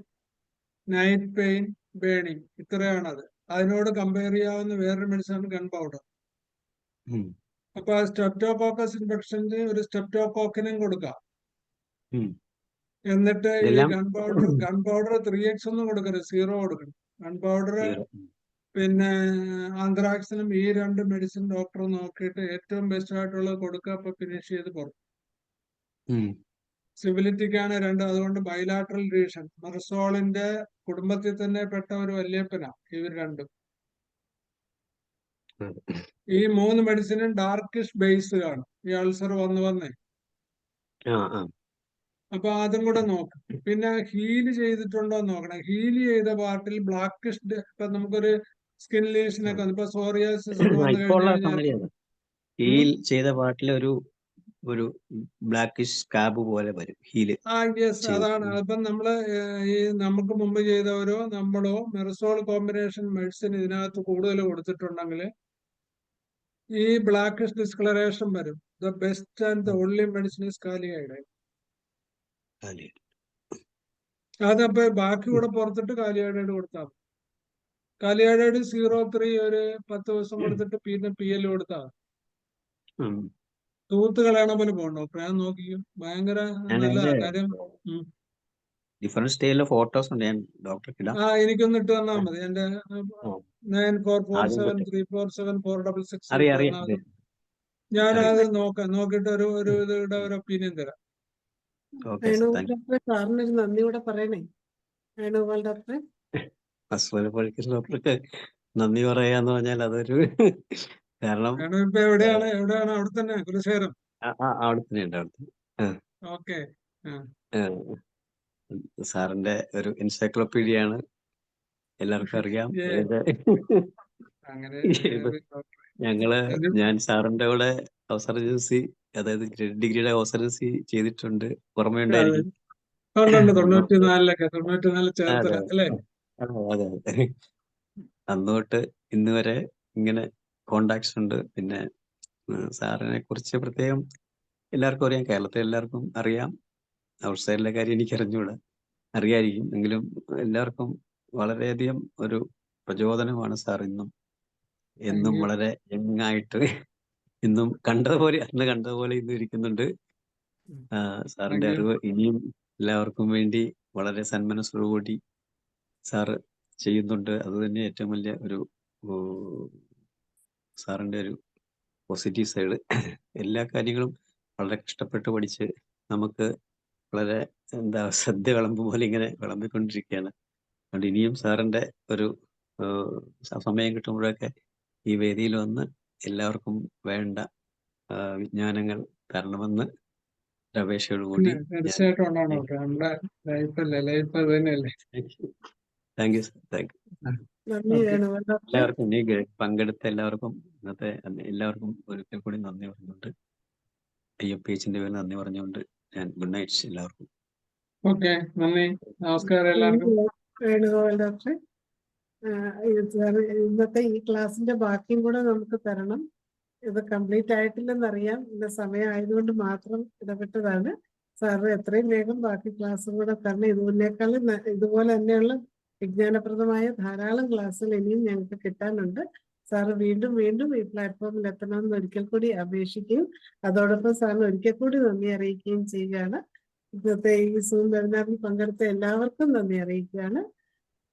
night pain, burning, ഇത്രയാണത്. അതിനോട് കമ്പയർ ചെയ്യാവുന്ന വേറൊരു മെഡിസിൻ ഗൺ പൗഡർ. അപ്പൊ സ്ട്രെപ്റ്റോകോക്കസ് ഇൻഫെക്ഷന് ഒരു സ്ട്രെപ്റ്റോകോക്കിനും കൊടുക്കാം. എന്നിട്ട് ഈ ഗൺ പൗഡർ 3x ഒന്നും കൊടുക്കരുത്, 0 കൊടുക്കണം. ഗൺ പൗഡർ പിന്നെ ആന്ത്രാക്സിനും ഈ 2 മെഡിസിൻ ഡോക്ടർ നോക്കിയിട്ട് ഏറ്റവും ബെസ്റ്റ് ആയിട്ടുള്ളത് കൊടുക്കുക. അപ്പൊ ഫിനിഷ് ചെയ്ത് പോകും. സിവിലിറ്റിക്കാണ് 2. അതുകൊണ്ട് ബൈലാറ്ററൽ റീഷൻ. മെർസോളിന്റെ കുടുംബത്തിൽ തന്നെ പെട്ട ഒരു വല്യപ്പനാ ഇവർ 2. ഈ 3 മെഡിസിനും ഡാർക്കിഷ് ബേസ് കാണും ഈ അൾസർ വന്നേ. അപ്പൊ അതും കൂടെ നോക്കും. പിന്നെ ഹീല് ചെയ്തിട്ടുണ്ടോ എന്ന് നോക്കണം. ഹീല് ചെയ്ത പാർട്ടിൽ ബ്ലാക്കിഷ്, ഇപ്പൊ നമുക്കൊരു സ്കിൻ ലീഷനൊക്കെ ഇപ്പൊ സോറിയാസിസ് ഒക്കെ വന്നു കഴിഞ്ഞാൽ ഹീൽ ചെയ്ത പാർട്ടിൽ ഒരു ബ്ലാക്കിഷ് സ്കാബ് പോലെ വരും ഹീല്. യെസ്, അതാണ്. അപ്പം നമ്മള് ഈ നമുക്ക് മുമ്പ് ചെയ്തവരോ നമ്മളോ മെർസോൾ കോമ്പിനേഷൻ മെഡിസിൻ ഇതിനകത്ത് കൂടുതൽ കൊടുത്തിട്ടുണ്ടെങ്കിൽ ഈ ബ്ലാക്കിഷ് ഡിസ്കളറേഷൻ വരും. The best and the only medicine is കാലിയൈഡ്. അതപ്പോ ബാക്കി കൂടെ പുറത്തിട്ട് കാലിയൈഡ് കൊടുത്താൽ മതി. കാലിയൈഡ് 03 ഒരു 10 ദിവസം കൊടുത്തിട്ട് പിന്നെ PL കൊടുത്താൽ മതി. തൂത്ത് കളയണ പോലെ പോകണ്ടോ? ഞാൻ നോക്കിക്കും, ഭയങ്കര നല്ലതാ കാര്യം. ഡിഫറെന്റ് സ്റ്റൈലിലെ ഫോട്ടോസ് ഉണ്ട്, ഞാൻ ഡോക്ടർക്ക് ഇടാം. എനിക്കൊന്ന് ഇട്ട് തന്നാ മതി. എന്റെ 9447347466. ഞാനത് നോക്കിയിട്ട് ഒരു ഒപ്പീനിയൻ തരാം. വേണുഗോപാൽ ഡോക്ടറെ സാറിനൊരു നന്ദി കൂടെ പറയണേ. വേണുഗോപാൽ ഡോക്ടറെ ഡോക്ടർക്ക് നന്ദി പറയാന്ന് പറഞ്ഞാൽ അതൊരു കാരണം. ഇപ്പൊ എവിടെയാണ്? അവിടെ തന്നെ കുലശേഖരം. അവിടെ തന്നെയുണ്ട്. ഓക്കെ. സാറിന്റെ ഒരു എൻസൈക്ലോപീഡിയ ആണ് എല്ലാവർക്കും അറിയാം. ഏ, ഏത് അങ്ങനെ ഇപ്പൊ ഞാൻ സാറിന്റെ കൂടെ അവസരജൻസി, അതായത് ഡിഗ്രിയുടെ അവസരജൻസി ചെയ്തിട്ടുണ്ട്. ഓർമ്മയുണ്ടായിരിക്കും. ഉണ്ട് അന്ന് 94 ചേർത്തല അതെ അല്ലേ? അതെ അതെ. അന്ന് തൊട്ട് ഇന്ന് വരെ ഇങ്ങനെ കോണ്ടാക്ട്സ് ഉണ്ട്. പിന്നെ സാറിനെ കുറിച്ച് പ്രത്യേകം എല്ലാവർക്കും അറിയാം. കേരളത്തിൽ എല്ലാവർക്കും അറിയാം. ഔട്ട് സൈഡിലെ കാര്യം എനിക്ക് അറിഞ്ഞുകൂടാ, അറിയായിരിക്കും. എങ്കിലും എല്ലാവർക്കും വളരെയധികം ഒരു പ്രചോദനമാണ് സാർ. എന്നും താങ്ക് യു. വളരെ യങ്ങായിട്ട് ഇന്നും അന്ന് കണ്ടതുപോലെ ഇന്നും ഇരിക്കുന്നുണ്ട്. സാറിന്റെ താങ്ക് യു. അറിവ് ഇനിയും എല്ലാവർക്കും വേണ്ടി വളരെ സന്മനസ്സോടുകൂടി സാറ് ചെയ്യുന്നുണ്ട്. അത് തന്നെ ഏറ്റവും വലിയ ഒരു സാറിന്റെ ഒരു പോസിറ്റീവ് സൈഡ്. എല്ലാ കാര്യങ്ങളും വളരെ കഷ്ടപ്പെട്ട് പഠിച്ച് നമുക്ക് വളരെ ശ്രദ്ധ വിളമ്പ് പോലെ ഇങ്ങനെ വിളമ്പിക്കൊണ്ടിരിക്കുകയാണ്. അതുകൊണ്ട് ഇനിയും സാറിന്റെ ഒരു സമയം കിട്ടുമ്പോഴൊക്കെ ഈ വേദിയിൽ വന്ന് എല്ലാവർക്കും വേണ്ട വിജ്ഞാനങ്ങൾ തരണമെന്ന് അപേക്ഷയോടുകൂടി തീർച്ചയായിട്ടും ഉണ്ടാവണം. നമ്മുടെ ലൈഫ് അത് തന്നെയല്ലേ. Thank you sir. Thank you. നന്ദി ഓക്കെ. വേണുഗോപാൽ ഡോക്ടർ. എല്ലാവർക്കും ഈ പങ്കെടുത്ത എല്ലാവർക്കും എല്ലാവർക്കും ഒരിക്കൽ കൂടി നന്ദി പറഞ്ഞുകൊണ്ട്, IFPHന്റെ പേരിൽ നന്ദി പറഞ്ഞുകൊണ്ട് ഞാൻ ഗുഡ് നൈറ്റ് എല്ലാവർക്കും. ഓക്കെ, നന്ദി. നമസ്കാരം എല്ലാവർക്കും. വേണുഗോപാൽ ഡോക്ടർ, ഇന്നത്തെ ഈ ക്ലാസ്സിന്റെ ബാക്കിയും കൂടെ നമുക്ക് തരണം. ഇത് കംപ്ലീറ്റ് ആയിട്ടില്ലെന്നറിയാം. ഇന്ന സമയം ആയതുകൊണ്ട് മാത്രം ഇടപെട്ടതാണ്. സാറ് എത്രയും വേഗം ബാക്കി ക്ലാസ്സും കൂടെ തരണം. ഇതുപോലെ തന്നെയുള്ള വിജ്ഞാനപ്രദമായ ധാരാളം ക്ലാസ്സുകൾ ഇനിയും ഞങ്ങൾക്ക് കിട്ടാനുണ്ട്. സാറ് വീണ്ടും വീണ്ടും ഈ പ്ലാറ്റ്ഫോമിൽ എത്തണമെന്ന് ഒരിക്കൽ കൂടി അപേക്ഷിക്കുകയും അതോടൊപ്പം സാറിന് ഒരിക്കൽ കൂടി നന്ദി അറിയിക്കുകയും ചെയ്യുകയാണ്. ഇന്നത്തെ ഈ സൂം വെബിനാറിൽ പങ്കെടുത്ത എല്ലാവർക്കും നന്ദി അറിയിക്കുകയാണ്.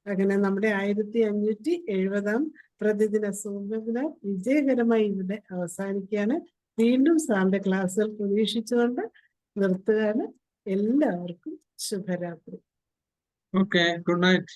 അങ്ങനെ നമ്മുടെ 1570 പ്രതിദിന സൂം വെബിനാർ വിജയകരമായി ഇവിടെ അവസാനിക്കുകയാണ്. വീണ്ടും സാറിന്റെ ക്ലാസ്സുകൾ പ്രതീക്ഷിച്ചുകൊണ്ട് നിർത്തുകയാണ്. എല്ലാവർക്കും ശുഭരാത്രി. Okay, good night.